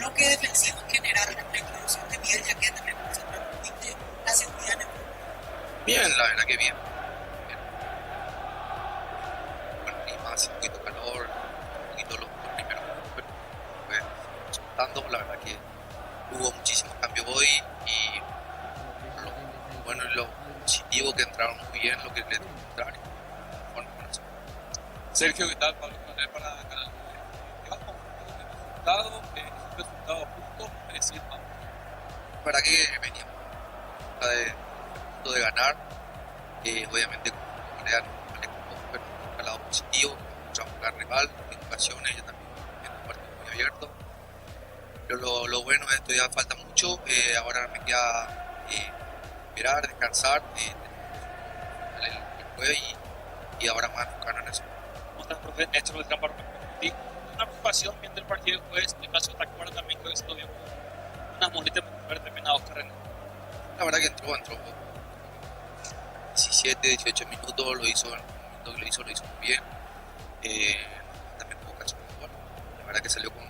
bloque defensivo en general, la introducción de Miguel Yaqueta en el centro de la seguridad en el grupo? Bien, la verdad que bien. Bien. Bueno, clima hace un poquito calor, un poquito los primeros minutos, pero pues soltando, la verdad que hubo muchísimos cambios hoy y lo bueno y lo positivo que entraron muy bien, lo que les contrario. Bueno, Sergio, ¿qué tal? Pablo Canel para Canal 9. Llevas con un resultado, es un resultado justo, merecido más. la verdad que veníamos de punto de ganar, obviamente como Corea no le costó, pero al lado positivo, encontramos la rival, en ocasiones ella también en un partido muy abierto. Pero lo bueno es que todavía falta mucho, ahora me queda esperar, descansar, el jueves y ahora más enfocarnos en eso. ¿Cómo estás, profe? Néstor del Campo contigo? Una preocupación viendo el partido del jueves, en el caso de Tacuara también, que hoy se lo vio con unas molestias por haber terminado carreras. La verdad que entró 17, 18 minutos, lo hizo en el momento que lo hizo muy bien. También tuvo caso de gol. La verdad que salió con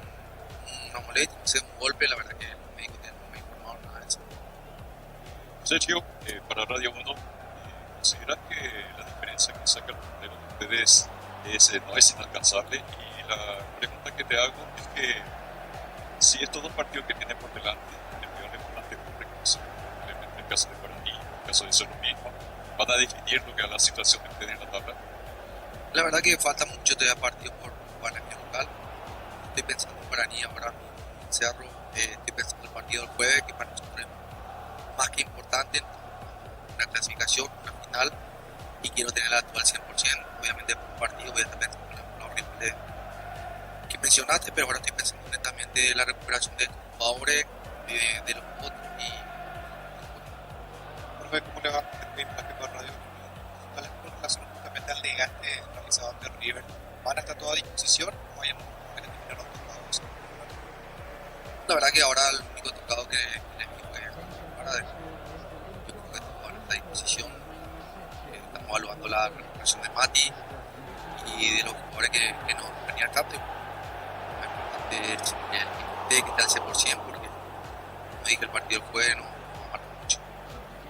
una molestia, un golpe, la verdad que el médico no me informaron nada de eso. Sergio, para Radio 1, ¿consideras que la diferencia que saca el portero de ustedes no es inalcanzable? Y la pregunta que te hago es que si estos dos partidos que tienen por delante, el peor importante por reconocer, en el caso de Guaraní, en el caso de ser lo mismo, van a definir lo que es la situación de ustedes en la tabla. La verdad que falta mucho todavía partido por jugar en el local. Estoy pensando en Guaraní ahora en Cerro, estoy pensando en el partido del jueves, que para nosotros es más que importante, una clasificación, una final, y quiero tenerla al 100%. Obviamente por partido voy a estar pensando en los rivales que mencionaste, pero ahora estoy pensando netamente en la recuperación de estos jugadores, de los otros Profe, ¿cómo le va? Mensaje por Radio. ¿Cuál es la relación justamente al desgaste realizado ante River? ¿Van a estar toda a disposición o hay que eliminar los tocados? La verdad que ahora el único tocado que les digo es ahora yo creo que todos van a estar a disposición. Estamos evaluando la recuperación de Mati y de los jugadores que no venían tanto. Es importante que esté al 100% porque como dije el partido del jueves no marca mucho.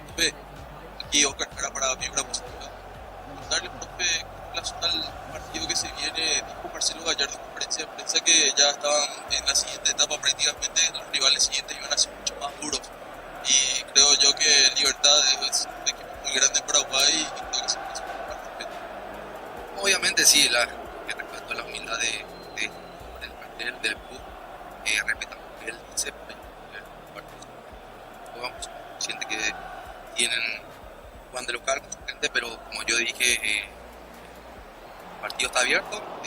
Profe, aquí Oscar Jara para Vibra Positiva. Preguntarle, profe, con relación al partido que se viene, dijo Marcelo Gallardo en conferencia de prensa que ya estaban en la siguiente etapa, prácticamente los rivales siguientes iban a ser mucho más duros. Y creo yo que Libertad es un equipo muy grande en Paraguay y creo que se merece un gran respeto. Obviamente sí, que respeto la humildad del plantel, del club, respetamos que él dice vamos, siente que tienen Juan de local con su gente, pero como yo dije, el partido está abierto,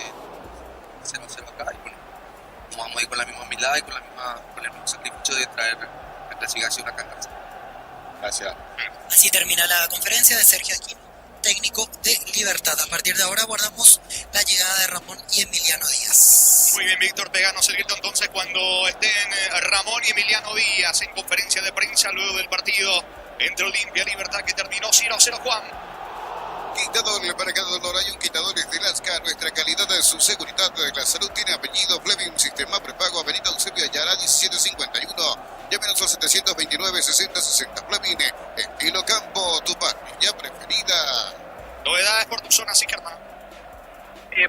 0-0 acá y bueno, nos vamos a ir con la misma humildad y con el mismo sacrificio de traer la clasificación acá en casa. Gracias. Así termina la conferencia de Sergio Aquino, técnico de Libertad. A partir de ahora guardamos la llegada de Ramón y Emiliano Díaz. Muy bien, Víctor, peganos el grito entonces cuando estén Ramón y Emiliano Díaz en conferencia de prensa luego del partido entre Olimpia y Libertad que terminó 0-0, Juan. Quitador para cada dolor hay un quitador de Lasca. Nuestra calidad de su seguridad de la salud tiene apellido Fleming, sistema prepago, Avenida Eusebio Ayala 1751. Llámenos al 729-6060. Fleming, estilo campo, tu parrilla preferida. Novedades por tu zona, sí, Germán.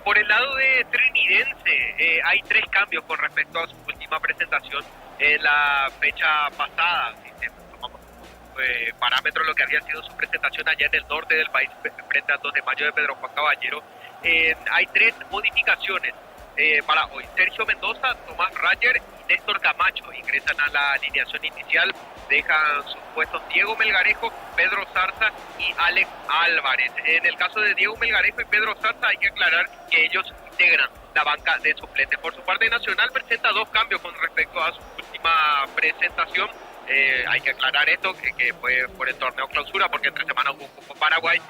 Por el lado de Trinidense, hay 3 cambios con respecto a su última presentación en la fecha pasada. Si tomamos parámetro lo que había sido su presentación allá en el norte del país frente al 2 de mayo de Pedro Juan Caballero, hay 3 modificaciones para hoy. Sergio Mendoza, Tomás Rayer y Néstor Camacho ingresan a la alineación inicial. Dejan sus puestos Diego Melgarejo, Pedro Zarza y Alex Álvarez. En el caso de Diego Melgarejo y Pedro Zarza hay que aclarar que ellos integran la banca de suplentes. Por su parte, Nacional presenta 2 cambios con respecto a su última presentación. Hay que aclarar esto, que fue por el torneo clausura, porque entre semanas hubo Copa Paraguay.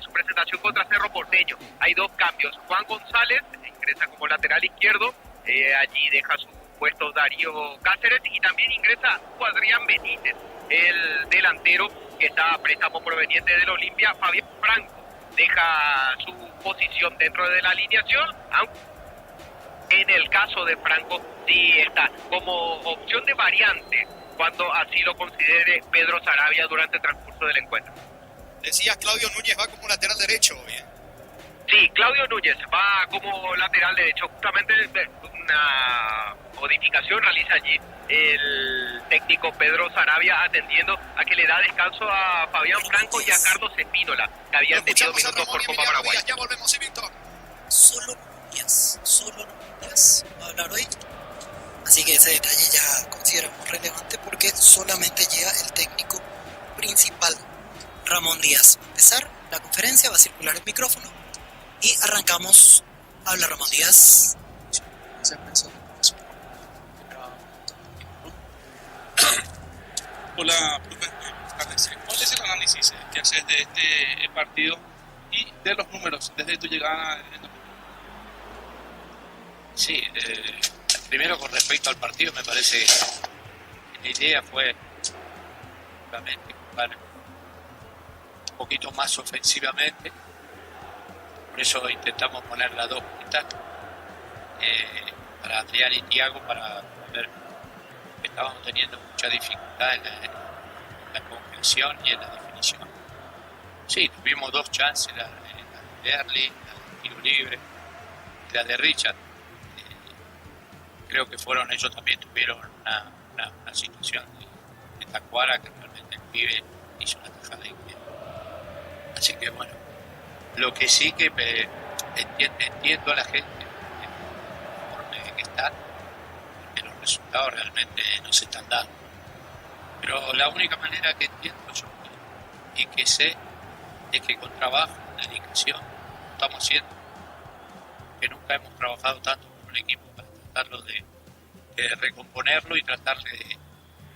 Su presentación contra Cerro Porteño. Hay 2 cambios. Juan González ingresa como lateral izquierdo. Allí deja su puesto Darío Cáceres y también ingresa Adrián Benítez, el delantero que está a préstamo proveniente del Olimpia. Fabián Franco deja su posición dentro de la alineación, aunque en el caso de Franco sí está como opción de variante cuando así lo considere Pedro Sarabia durante el transcurso del encuentro. Decías, Claudio Núñez va como lateral derecho, bien. Sí, Claudio Núñez va como lateral derecho. Justamente una modificación realiza allí el técnico Pedro Sarabia, atendiendo a que le da descanso a Fabián Franco y a Carlos Espínola, que habían tenido minutos por Copa Paraguay. Ya volvemos, sí, Víctor. Solo Núñez va a hablar hoy. Así que ese detalle ya consideramos relevante porque solamente llega el técnico principal, Ramón Díaz. Va a empezar la conferencia, va a circular el micrófono y arrancamos. Habla Ramón Díaz. Hola, profe. ¿Cuál es el análisis que haces de este partido y de los números desde tu llegada? Sí, primero con respecto al partido, me parece que la idea fue realmente jugar un poquito más ofensivamente, por eso intentamos poner las dos puntas para Adrián y Thiago, para ver que estábamos teniendo mucha dificultad en la concreción y en la definición. Sí, tuvimos dos chances, la de Early, la de tiro libre y la de Richard. Creo que ellos también tuvieron una situación de Tacuara, que realmente el pibe hizo una tajada increíble. Así que bueno, lo que sí que entiendo a la gente que está, que los resultados realmente no se están dando. Pero la única manera que entiendo yo y que sé es que con trabajo, dedicación, lo estamos haciendo, que nunca hemos trabajado tanto como un equipo para tratarlo de recomponerlo y tratar de,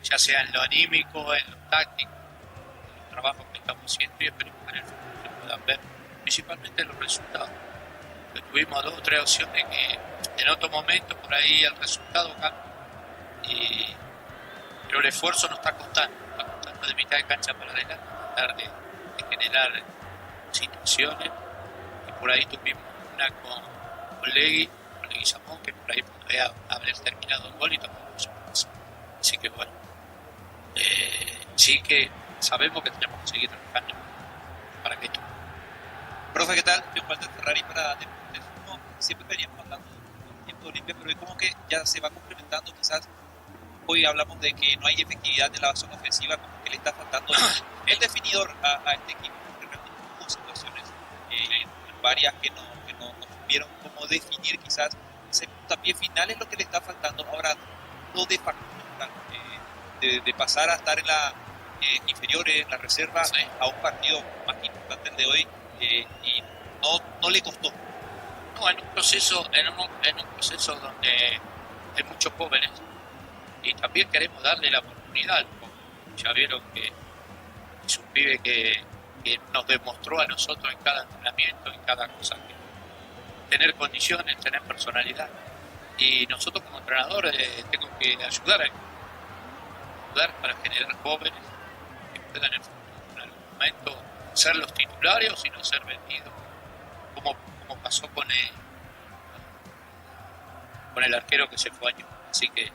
ya sea en lo anímico, en lo táctico, en los trabajos que estamos haciendo, y esperemos que en el futuro se puedan ver principalmente los resultados. Que tuvimos 2 o 3 opciones que en otro momento por ahí el resultado cambia, pero el esfuerzo nos está costando de mitad de cancha para adelante, tratar de generar situaciones, y por ahí tuvimos una con Legui Samón, que por ahí podría haber terminado el gol y tampoco se pasó. Así que bueno, sí que sabemos que tenemos que seguir trabajando para que esto. Profe, ¿qué tal? Yo Walter Ferrari para Deportes. No, siempre veníamos hablando del tiempo de Olimpia, pero es como que ya se va complementando. Quizás hoy hablamos de que no hay efectividad de la zona ofensiva, como que le está faltando el definidor a este equipo, porque realmente hubo situaciones varias que no supieron cómo definir. Quizás ese puntapié final es lo que le está faltando. Ahora, no de de pasar a estar en la inferiores, en la reserva, sí, a un partido más importante el de hoy, y no le costó. No, en un proceso donde hay muchos jóvenes y también queremos darle la oportunidad. Ya vieron que es un pibe que nos demostró a nosotros en cada entrenamiento, en cada cosa, que tener condiciones, tener personalidad, y nosotros como entrenadores tengo que ayudar para generar jóvenes que puedan en algún momento ser los titulares y no ser vendidos, como pasó con el arquero que se fue año. Así que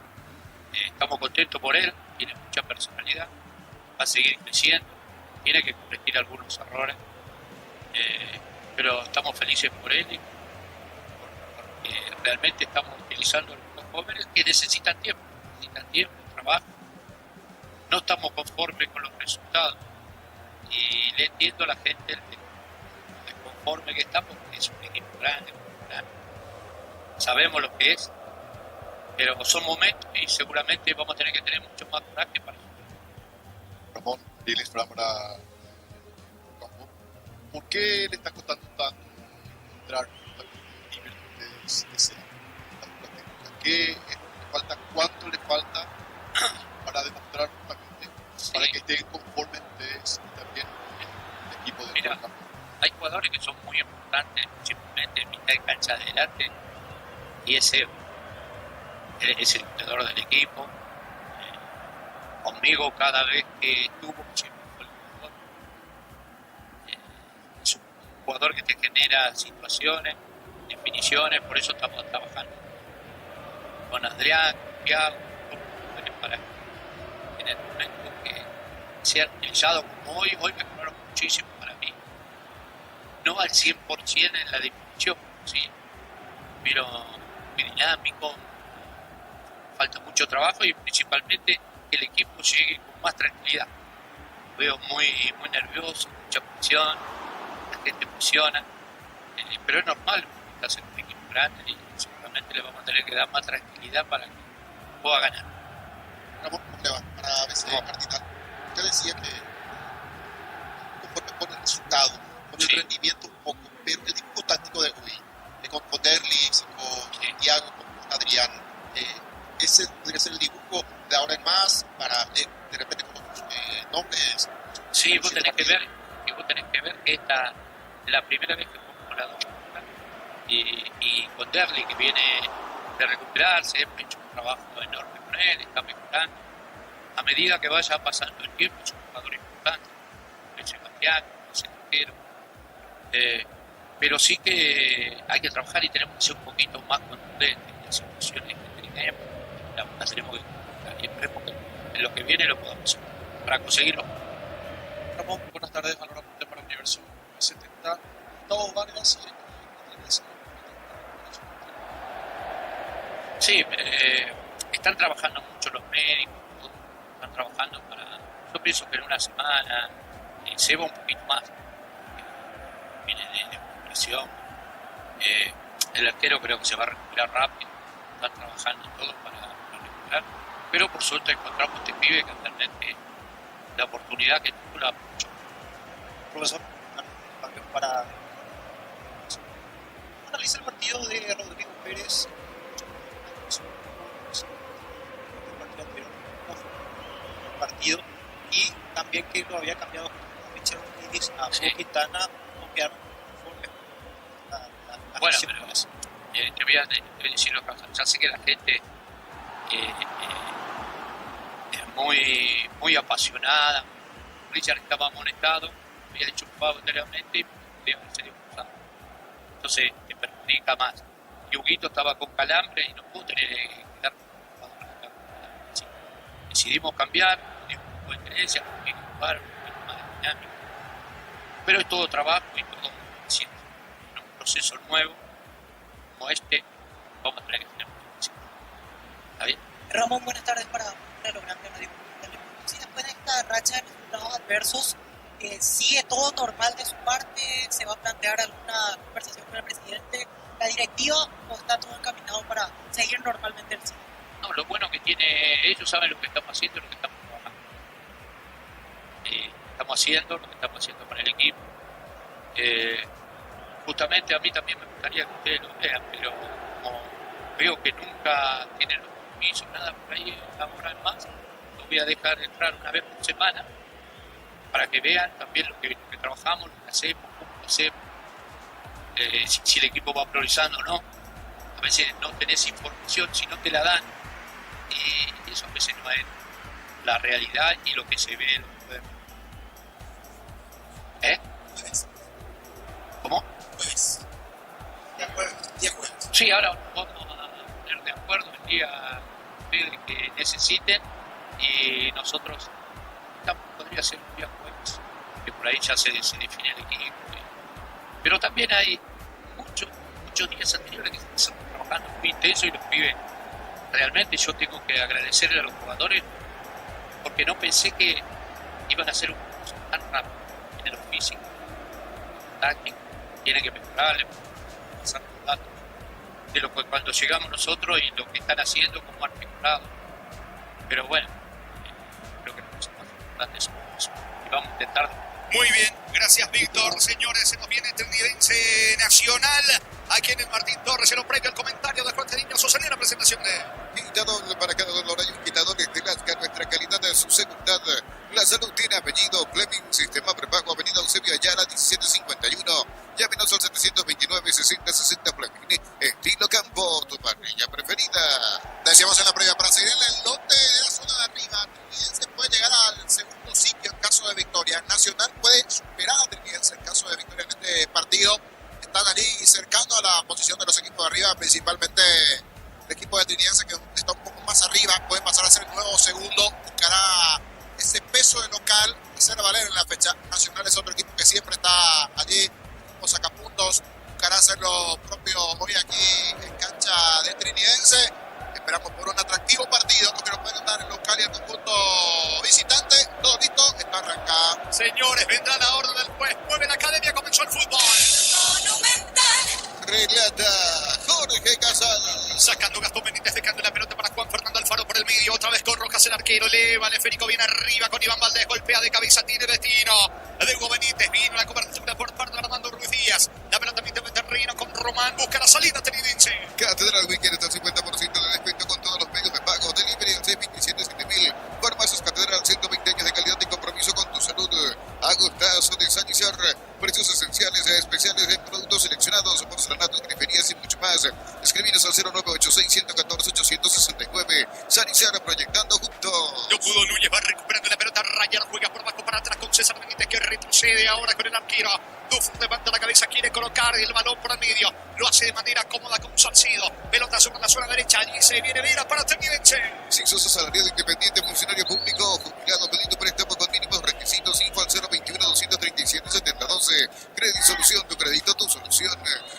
estamos contentos por él, tiene mucha personalidad, va a seguir creciendo, tiene que corregir algunos errores, pero estamos felices por él, porque realmente estamos utilizando a algunos jóvenes que necesitan tiempo, trabajo. No estamos conformes con los resultados, y le entiendo a la gente el desconforme que estamos, porque es un equipo grande, sabemos lo que es, pero son momentos y seguramente vamos a tener que tener mucho más coraje para eso. Ramón, Dilis para campo. ¿Por qué le está costando tanto encontrar un nivel de ese ¿Qué le falta? ¿Cuánto le falta para demostrar justamente, para que estén conformes ustedes también el equipo de campo? Hay jugadores que son muy importantes, simplemente en mitad de cancha adelante, y ese es el jugador del equipo. Conmigo cada vez que estuvo siempre fue el jugador. Es un jugador que te genera situaciones, definiciones, por eso estamos trabajando con Adrián, Thiago, para en el momento que sean utilizados como hoy mejoraron muchísimo para mí. No al 100% en la definición, sí, pero muy dinámico, falta mucho trabajo y principalmente que el equipo llegue con más tranquilidad. Lo veo muy nervioso, mucha presión, la gente presiona, pero es normal, porque estás en un equipo grande y seguramente le vamos a tener que dar más tranquilidad para que pueda ganar. Ramón, ¿cómo le va? Para BC Cardital. Usted decía que conforme con el resultado, con el rendimiento un poco, pero el dibujo táctico de hoy, con Derlis, con Thiago, con Adrián, ese podría ser el dibujo de ahora en más para de repente con otros nombres. Sí, vos tenés que ver que esta es la primera vez que jugamos la 2 y con Derli, que viene de recuperarse, hemos hecho un trabajo enorme con él, está mejorando. A medida que vaya pasando el tiempo, es un jugador importante, el Sebastián, el arquero. Pero sí que hay que trabajar y tenemos que ser un poquito más contundentes en las situaciones que tenemos. Las tenemos que encontrar y esperemos que en lo que viene lo podamos hacer para conseguirlo. Ramón, buenas tardes, valoramente para Universo 70. Gustavo Vargas y Sí, están trabajando mucho los médicos, todos están trabajando para... Yo pienso que en una semana se va un poquito más. Viene de presión. El arquero creo que se va a recuperar rápido. Están trabajando todos para recuperar. Pero por suerte encontramos este pibe que realmente la oportunidad que tuvo la aprovechó. Profesor, para analizar el partido de Rodrigo Pérez, el partido, y también que lo había cambiado Michel Rodríguez a Quintana, no quedaron conformes la bueno, pero te voy a decir lo que ya sé que la gente es muy apasionada. Richard estaba amonestado, había dicho un pago anteriormente y podía haberse expulsado. Entonces te perjudica más. Y Huguito estaba con calambre y no pudo tener que quedar sí. Decidimos cambiar, tuvimos un poco de experiencia, un poquito jugar, un poquito más de dinámica. Pero es todo trabajo y todo siempre. En un proceso nuevo como este, vamos a tener que tener mucha paciencia. ¿Está bien? Ramón, buenas tardes para los grandes Radio. Si después de esta racha de resultados adversos, ¿sigue todo normal de su parte? ¿Se va a plantear alguna conversación con el presidente, la directiva, o está todo encaminado para seguir normalmente el ciclo? No, lo bueno que tiene, ellos saben lo que estamos haciendo y lo que estamos trabajando. Estamos haciendo lo que estamos haciendo con el equipo. Justamente a mí también me gustaría que ustedes lo vean, pero como veo que nunca tienen los compromisos, nada por ahí, ahora en más, lo voy a dejar entrar una vez por semana para que vean también lo que trabajamos, lo que hacemos, cómo lo hacemos, si el equipo va priorizando o no. A veces no tenés información, si no te la dan, y eso a veces no es la realidad y lo que se ve, lo que podemos. ¿Cómo? Pues, de acuerdo, de acuerdo. Sí, ahora vamos a poner de acuerdo el día que necesiten y nosotros podría ser un día jueves, que por ahí ya se define el equipo. Pero también hay muchos días anteriores que están trabajando muy intenso y los pibes. Realmente yo tengo que agradecerle a los jugadores porque no pensé que iban a hacer un curso tan rápido en el físico, táctico. Tienen que mejorarle, pasar los datos de lo que cuando llegamos nosotros y lo que están haciendo, cómo han mejorado. Pero bueno, creo que las cosas más importantes son eso. Y vamos a intentar. Muy bien, gracias Víctor. Señores, se nos viene Trinidense Nacional. Aquí en el Martín Torres se lo previo el comentario de Juan Cariño Sosa en la presentación de... Quitador para cada dolor hay un quitador de Lascar, nuestra calidad de su seguridad. La salud tiene apellido Fleming, sistema prepago, avenida Eusebio Ayala 1751. Llámenos al 729-6060 Fleming. Estilo campo, tu parrilla preferida. Decíamos en la previa para seguir el lote de la zona de arriba. Trinidense puede llegar al segundo sitio en caso de victoria. Nacional puede superar a Trinidense en caso de victoria en este partido. Están allí cercano a la posición de los equipos de arriba, principalmente el equipo de Trinidense, que es un Señores, vendrá la orden del juez. Mueve la academia, comenzó el fútbol. Relata Jorge Casal. Sacando Gastón Benítez, dejando la pelota para Juan Fernando Alfaro por el medio. Otra vez con Rojas el arquero. Eleva el esférico bien arriba con Iván Valdés. Golpea de cabeza, tiene destino. De Hugo Benítez vino la cobertura por parte de Armando Ruiz Díaz. La pelota mitad de terreno con Román. Busca la salida trinitense. Catedral Weekend está al 50% de descuento con todos los medios de pago. Delivery al 627-7000. Farmacias Catedral, 120 años de calidad y compromiso con tu salud. Agostazo de Sanizar. Precios esenciales e especiales de productos seleccionados, porcelanatos, griferías y mucho más. Escribiros al 0986-114-869. Sanizar, proyectando juntos. No pudo Núñez, va recuperando la pelota. Ryan juega por abajo para atrás con César Benítez que retrocede ahora con el arquero. Dufour levanta la cabeza, quiere colocar el balón por el medio. Lo hace de manera cómoda con Salcido. Pelota sobre la zona derecha. Allí se viene Vera para Ternidense. Sin sos asalariado independiente, funcionario público, jubilado, pedido préstamo con mínimos requisitos. Info al 021-237-7012. Credit Solución, tu crédito, tu solución.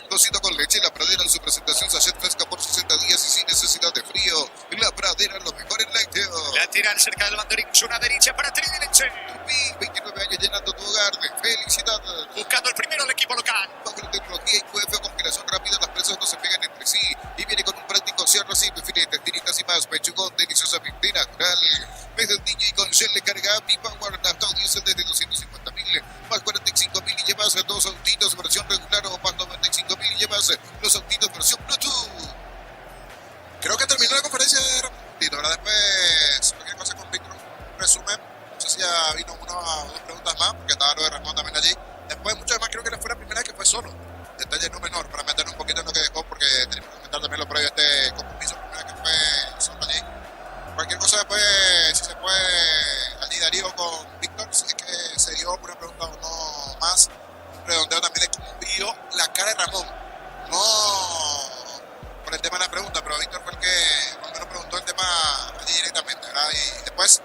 Cocido con leche, La Pradera en su presentación sachet fresca por 60 días y sin necesidad de frío. La Pradera, lo mejor en lácteo. Lateral cerca del banderín, zona derecha para Ternidense. Tupi, 29 años llenando tu hogar de felicidad. Buscando el primero al equipo local. Bajo la tecnología y QF o congelación rápida, las presas no se pegan entre sí. Y viene con un práctico cierre así, filetes, tiritas y más. Pechugón, deliciosamente natural. Mes del niño y con Shell le carga Mi Power, Nafta Diesel desde 250.000 más 45.000 y llevas dos autitos versión regular o más 95.000 y llevas los autitos versión Bluetooth. Creo que terminó la conferencia de Ramondito, ¿verdad? Después, cualquier cosa con Víctor, resumen. No sé si ya vino una o dos preguntas más, porque estaba lo de Ramón también allí. Después, mucho más, creo que fue la primera vez que fue solo. Detalle no menor, para meter un poquito en lo que dejó, porque tenemos que comentar también lo previo a este compromiso. La primera que fue solo allí. Cualquier cosa después, si se puede, allí Darío con Víctor, si es que se dio una pregunta o no más. Un redondeo también de cómo vio la cara de Ramón. No por el tema de la pregunta, pero Víctor fue el que más o menos preguntó el tema allí directamente, ¿verdad? Y después,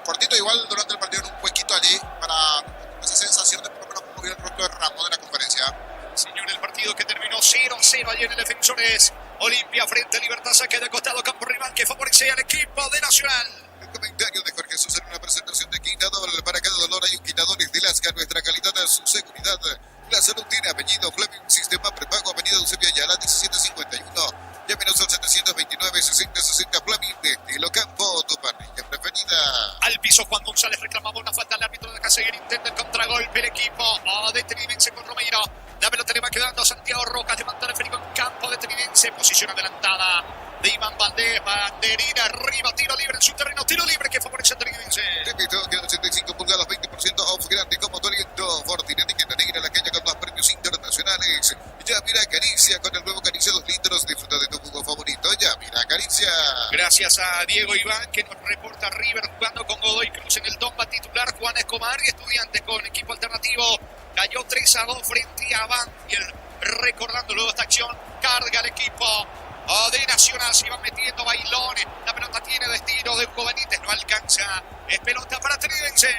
cortito, igual durante el partido en un huequito allí para esa sensación de por lo menos cómo vio el rostro de Ramón en la conferencia. Señor, el partido que terminó 0-0 allí en el Defensores. Olimpia frente a Libertad, saque de costado, campo rival que favorece al equipo de Nacional. El comentario de Jorge Sosa en una presentación de Quitador. Para cada dolor hay un Quitadores de Lasca, nuestra calidad de su seguridad. La salud tiene apellido Fleming, sistema prepago, avenida Eusebio Ayala, 1751. Llámenos al 729-6060 Fleming, de estilo campo, tu parrilla preferida. Al piso Juan González reclamaba una falta, el árbitro deja seguir, intenta el contragolpe el equipo de Trinense con Romero. La pelota le va quedando a Santiago Rojas, levanta el Férico en campo de Trinense, posición adelantada de Iván Valdés, banderina arriba, tiro libre en su terreno, tiro libre que favorece a Trinense. Repito, que 85 pulgadas, 20% off, grande como tu aliento. Fortinet, la negra, la caña con más premios internacionales. Ya mira Caricia, con el nuevo Caricia 2 litros, disfruta de tu jugo favorito. Ya mira Caricia. Gracias a Diego Iván que nos reporta River jugando con Godoy Cruz en el Domba titular. Juan Escobar y Estudiantes con equipo alternativo. Cayó 3-2 frente a Banfield. Recordando luego esta acción, carga el equipo de Nacional, se iba metiendo bailones. La pelota tiene destino de Hugo Benítez, no alcanza. Es pelota para Trinense.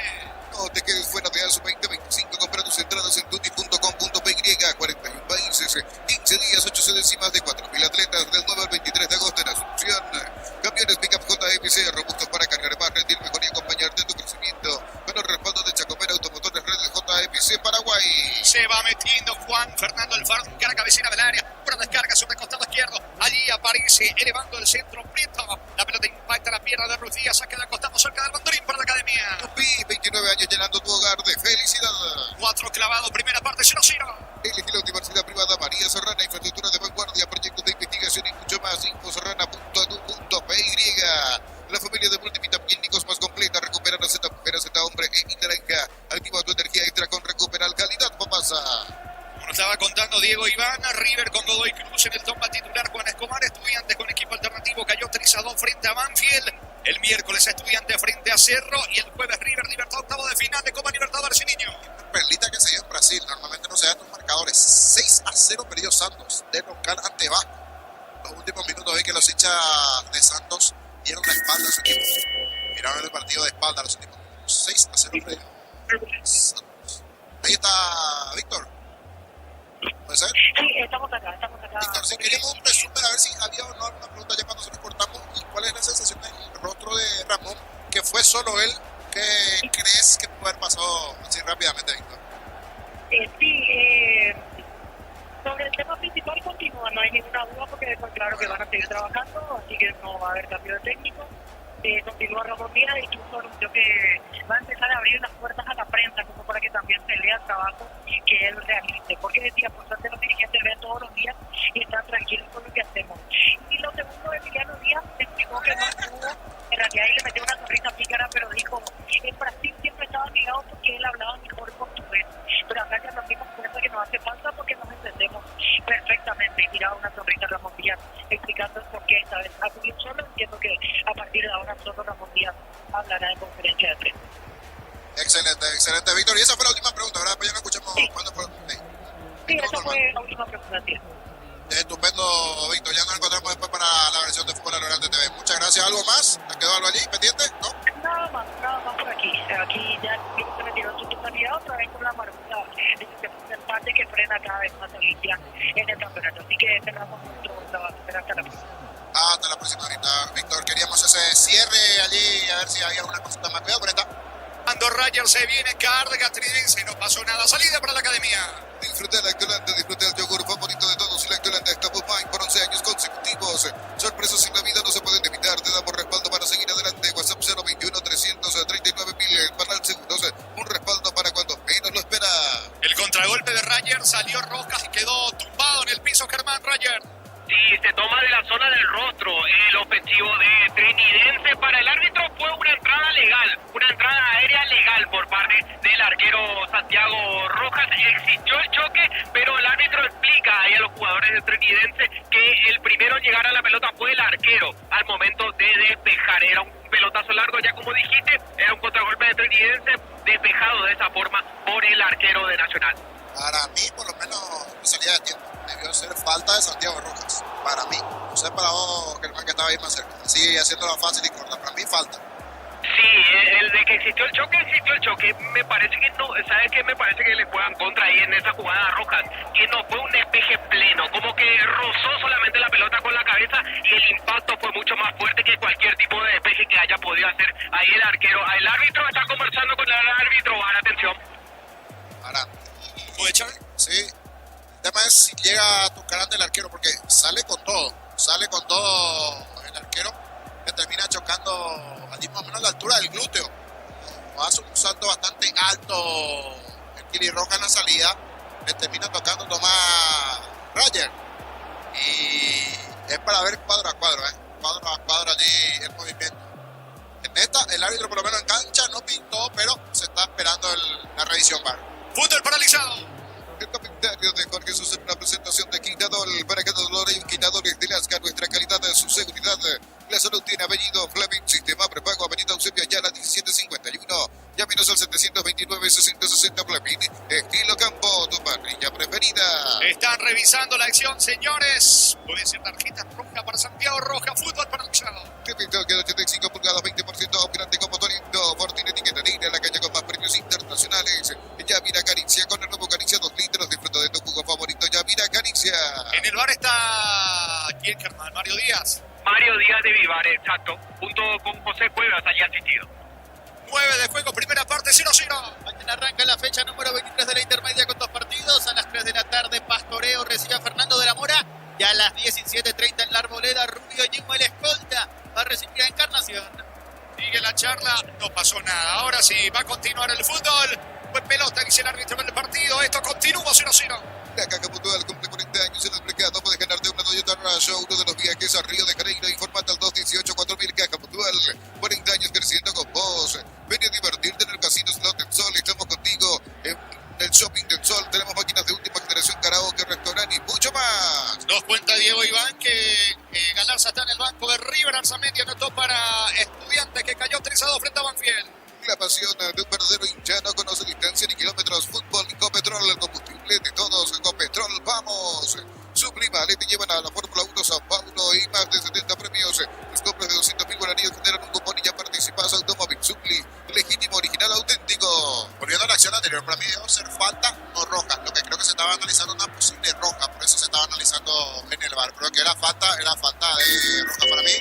No te quedes fuera de ASO 2025. Compra tus entradas en tutti.com.py. 41 países, 15 días, 8 sedes y más de 4.000 atletas. Del 9 al 23 de agosto en Asunción. Camiones Pickup JMC, robustos para cargar más, rendir mejor y acompañarte en tu crecimiento. Con el respaldo de Chacomera Automotores Redes JMC Paraguay. Se va metiendo Juan Fernando Alfaro, cara cabecera del área. Una descarga sobre el costado izquierdo. Allí aparece elevando el centro Prieto. La pelota impacta la pierna de Ruiz Díaz. Saca de costado cerca del banderín para la academia. Tupi, 29 años llenando tu hogar de felicidad. 4 clavados, primera parte 0-0. Elegí la Universidad Privada María Serrana, infraestructura de vanguardia, proyectos de investigación y mucho más. Infoserrana.edu.py. La familia de multivitamínicos más completa. Recupera receta mujer, receta hombre y naranja. Activa tu energía extra con Recuperal Calidad Papasa. Como nos estaba contando Diego Iván, River con Godoy Cruz en el Tomba titular. Juan Escobar, Estudiantes con equipo alternativo, cayó 3-2 frente a Banfield. El miércoles Estudiantes frente a Cerro y el jueves River Libertad, octavo de final de Copa Libertadores y niño. Una perlita que se dio en Brasil, normalmente no se da estos marcadores. 6-0 perdió Santos de local ante Vasco. Los últimos minutos vi que los hinchas de Santos dieron la espalda a su equipo. Miraron el partido de espalda a los últimos minutos. 6-0 perdió Santos. Ahí está Víctor. ¿Puede ser? Sí, estamos acá. Víctor, si queríamos un resumen, a ver si había o no alguna pregunta ya cuando se nos cortamos. ¿Y cuál es la sensación del rostro de Ramón? Que fue solo él ¿Qué crees que puede haber pasado así rápidamente, Víctor? Sobre el tema principal continúa, no hay ninguna duda porque después claro que van a seguir trabajando, así que no va a haber cambio de técnico. Continúa Ramón Díaz, incluso anunció que va a empezar a abrir las puertas a la prensa como para que también se lea el trabajo que él realice, porque decía, por suerte los dirigentes ven todos los días y están tranquilos con lo que hacemos. Y lo segundo, Emiliano Díaz explicó que no estuvo, en realidad ahí le metió una sonrisa pícara, pero dijo, en Brasil siempre estaba ligado porque él hablaba mejor portugués, pero acá ya nos dimos cuenta que no hace falta porque nos entendemos perfectamente, y tiraba una sonrisa a Ramón Díaz explicando el por qué esta vez acudió solo. Entiendo que a partir de ahora solo Ramón Díaz hablará en conferencia de prensa. Excelente, Víctor. Y esa fue la última pregunta, ¿verdad? Pues ya no escuchamos cuándo fue. Sí, esa fue la última pregunta, tío. Estupendo, Víctor. Ya nos encontramos después para la versión de Fútbol Alorante TV. Muchas gracias. ¿Algo más? ¿Te quedó algo allí pendiente? ¿No? Nada más por aquí. Aquí ya se retiró en su totalidad, otra vez con la amargura de ese empate que frena cada vez más a Olimpia en el campeonato. Así que cerramos nuestro trabajo. Hasta la próxima. Hasta la próxima, ahorita, Víctor. Queríamos ese cierre allí, a ver si había alguna cosita más. Cuidado, Breta. Cuando Rogers se viene, carga Tridense, no pasó nada. Salida para la academia. Disfruta el Lactolante, disfruta el yogur favorito de todos. Lactolante está Pine por 11 años consecutivos. Sorpresas en la vida no se pueden evitar. Te damos respaldo para seguir adelante. WhatsApp 021-339-1000 para el segundos. Un respaldo para cuando menos lo espera. El contragolpe de Rogers, salió Rojas y quedó tumbado en el piso Germán Rogers. Sí, se toma de la zona del rostro el ofensivo de Trinidense. Para el árbitro fue una entrada legal, una entrada aérea legal por parte del arquero Santiago Rojas. Existió el choque, pero el árbitro explica ahí a los jugadores de Trinidense que el primero en llegar a la pelota fue el arquero al momento de despejar. Era un pelotazo largo, ya como dijiste, era un contragolpe de Trinidense despejado de esa forma por el arquero de Nacional. Para mí, por lo menos, salida de tiempo. Debió ser falta de Santiago Rojas. Para mí. No sé para vos, que el man que estaba ahí más cerca. Sigue haciéndola fácil y corta. Para mí, falta. Sí, el de que existió el choque. Me parece que no, ¿sabes qué? Me parece que le juegan contra ahí en esa jugada a Rojas, que no fue un despeje pleno, como que rozó solamente la pelota con la cabeza y el impacto fue mucho más fuerte que cualquier tipo de despeje que haya podido hacer ahí el arquero. El árbitro está conversando con el árbitro, ahora atención. Ahora, ¿puede echar? Sí. El tema es si llega a tocar ante el arquero, porque sale con todo el arquero, que termina chocando allí más o menos a la altura del glúteo. Hace un salto bastante alto el Kili Roja en la salida, le termina tocando Tomás Roger, y es para ver cuadro a cuadro allí el movimiento. En esta, el árbitro por lo menos en cancha no pintó, pero se está esperando la revisión VAR. Punto el paralizado. El comentario de Jorge Sosa en una presentación de Quintador. Para cada dolor hay un Quintador de Lascar. Nuestra calidad de su seguridad. La salud tiene apellido Fleming. Sistema prepago. Avenida Eusebio Ayala 1751. Llámenos al 729-6060 Fleming. Estilo Campo, tu parrilla preferida. Están revisando la acción, señores. Puede ser tarjeta roja para Santiago Rojas. Fútbol paralizado. TikTok de 85 pulgadas, 20% grande como Torino. Fortuna etiqueta negra. La calle con más premios internacionales. Ya mira Caricia con el nuevo Caricia 2 litros. Disfruta de tu jugo favorito. Ya mira Caricia. En el bar está... ¿quién, Germán? Mario Díaz. Mario Díaz de Vivar, exacto. Junto con José Cuevas, allí asistido. 9 de juego, primera parte, 0-0. Mañana arranca la fecha número 23 de la intermedia con 2 partidos. A las 3 de la tarde, Pastoreo recibe a Fernando de la Mora. Ya a las 17:30 en la Arboleda, Rubio Ñimo, el escolta, va a recibir a Encarnación. Sigue la charla, no pasó nada. Ahora sí, va a continuar el fútbol. Buen pelota, dice el árbitro del partido. Esto continúa 0-0. La Caja Mutual cumple 40 años en el mercado. Puedes ganarte una Toyota Rayo, uno de los viajes a Río de Janeiro. Informate al 218-4000. Caja Mutual, 40 años creciendo con vos. Ven a divertirte en el Casino Slot del Sol. Estamos contigo en el Shopping del Sol. Tenemos máquinas de última generación, karaoke, restaurante y mucho más. Nos cuenta Diego Iván que Galarza está en el banco de River. Arzamendi anotó para Estudiantes, que cayó 3-2 frente a Banfield. La pasión de un verdadero hincha no conoce distancia ni kilómetros. Fútbol y Copetrol, el combustible de todos. Copetrol, vamos. Sublimale, te llevan a la Fórmula 1 Sao Paulo y más de 70 premios. Las compras de 200.000 guaraníes generan un cupón y ya participas. Automóvil Supli, legítimo, original, auténtico. Volviendo a la acción anterior, para mí debe ser falta o roja. Lo que creo que se estaba analizando una posible roja, por eso se estaba analizando en el VAR. Pero que era falta de roja para mí,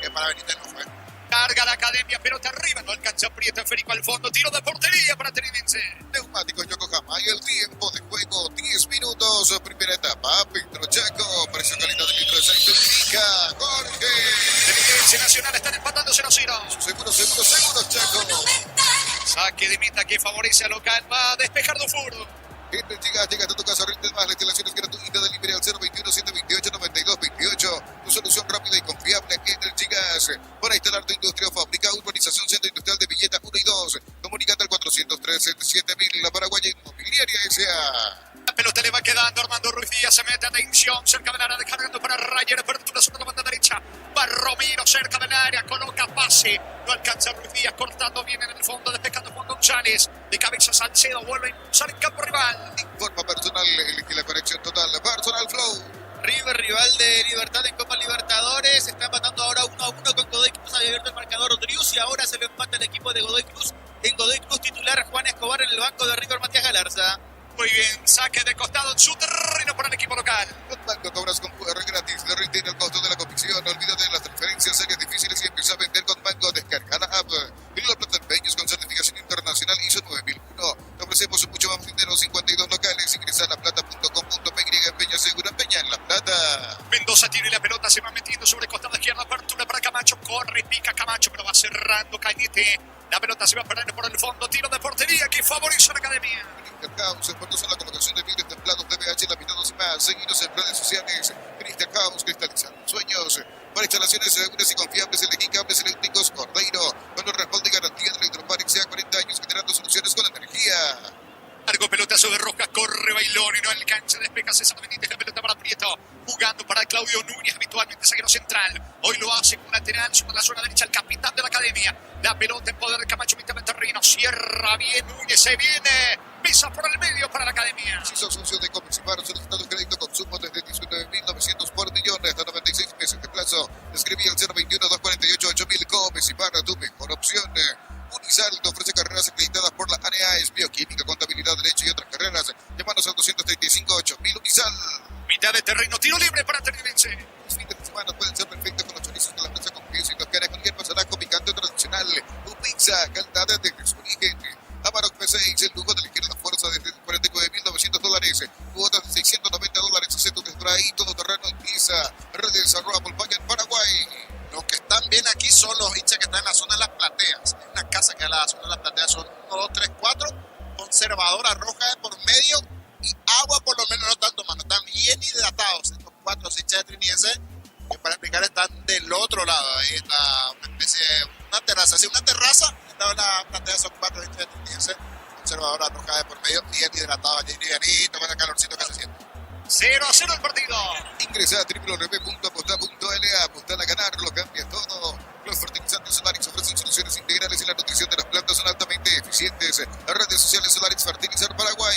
que para Benítez no fue. Carga Juega la academia, pelota arriba, no alcanza Prieto, esférico al fondo, tiro de portería para Trinense. Neumáticos Yokohama y el tiempo de juego 10 minutos, primera etapa. Pedro Chaco, precio calidad del litro de aceite indica Jorge. Trinense Nacional están empatando 0-0. Seguro, Chaco. Saque de meta que favorece al local, va a despejar Dufour. Llega hasta tu casa, rinde más. La instalación es gratuita, delivery al 021-728-9228. Tu solución rápida y confiable Energy Gas. Para instalar tu industria o fábrica, urbanización Centro Industrial de Villeta 1 y 2. Comunicate al 403-7000. La Paraguaya Inmobiliaria S.A. La pelota le va quedando Armando Ruiz Díaz, se mete atención cerca del área, descargando para Rayer, apertura sobre la banda derecha, va Romero cerca del área, coloca pase, no alcanza Ruiz Díaz, cortando bien en el fondo, despejando Juan González, de cabeza Salcedo, vuelve a impulsar en campo rival. Informa personal, elige la conexión total, Personal Flow. River, rival de Libertad en Copa Libertadores, está empatando ahora 1-1 con Godoy Cruz, había abierto el marcador Drius y ahora se lo empata el equipo de Godoy Cruz. En Godoy Cruz titular Juan Escobar, en el banco de River Matías Galarza. Muy bien, saque de costado en su terreno para el equipo local. Con Banco cobras con QR gratis, le retiene el costo de la comisión. Olvídate de las transferencias serias difíciles y empieza a vender con Banco. Descarga la app. Y la plata en peños con certificación internacional ISO 9001. Te ofrecemos mucho más dinero, 52 locales. Ingresa a laplata.com.py en Peña Segura, Peña en La Plata. Mendoza tiene la pelota, se va metiendo sobre costado izquierda, apertura para Camacho, corre, pica Camacho, pero va cerrando Cañete. La pelota se va perdiendo por el fondo, tiro de portería que favorece a la academia. House, expertos en la colocación de vidrios templados, PVH, laminados y más. Seguidos en redes sociales. Crystal House, cristalizando sueños. Para instalaciones seguras y confiables, elegí cables eléctricos Cordeiro. Con el respaldo y garantía de Electroparic, sea 40 años generando soluciones con energía. Largo pelotazo de Rojas, corre Bailón y no alcanza, despeja César Benítez, la pelota para Prieto, jugando para Claudio Núñez, habitualmente zaguero central, hoy lo hace con lateral sobre la zona derecha, el capitán de la academia, la pelota en poder de Camacho, mitad de terreno, cierra bien Núñez, se viene, pisa por el medio para la academia. Si sos socio de Comisivar, solicitado crédito consumo desde 19.900 por millón hasta 96 meses de plazo, escribí al 021-248-8000, Comisivar, tu mejor opción. Unizal te ofrece carreras acreditadas por la ANEAES, bioquímica, contabilidad, derecho y otras carreras. Llámanos al 235-8000 Unizal. Mitad de terreno, tiro libre para Trinense. Los fines de semana pueden ser perfectos con los chorizos de la mesa con queso y los caras con el pasaraco picante tradicional. Tu pizza, calidad desde su origen. Amarok P6, el lujo de elegir la fuerza desde $49,900. Cuotas de $690. Hace tu test drive, todo terreno en pieza. Redes @Polpaña en Paraguay. Los que están bien aquí son los hinchas que están en la zona de las plateas. En una casa que a la zona de las plateas son 1, 2, 3, 4. Conservadora roja de por medio y agua por lo menos no están tomando. Están bien hidratados estos 4 hinchas de Trinidense que para explicar están del otro lado. Ahí está una especie de una terraza. Así una terraza. En la platea son 4 hinchas de Trinidense. Conservadora roja de por medio, bien hidratado allí, livianito, con el calorcito que se siente. 0-0 el partido. Ingresa a www.aposta.la. Apostar a ganar, lo cambia todo. Los fertilizantes Solarix ofrecen soluciones integrales y la nutrición de las plantas son altamente eficientes. Las redes sociales Solarix Fertilizar Paraguay.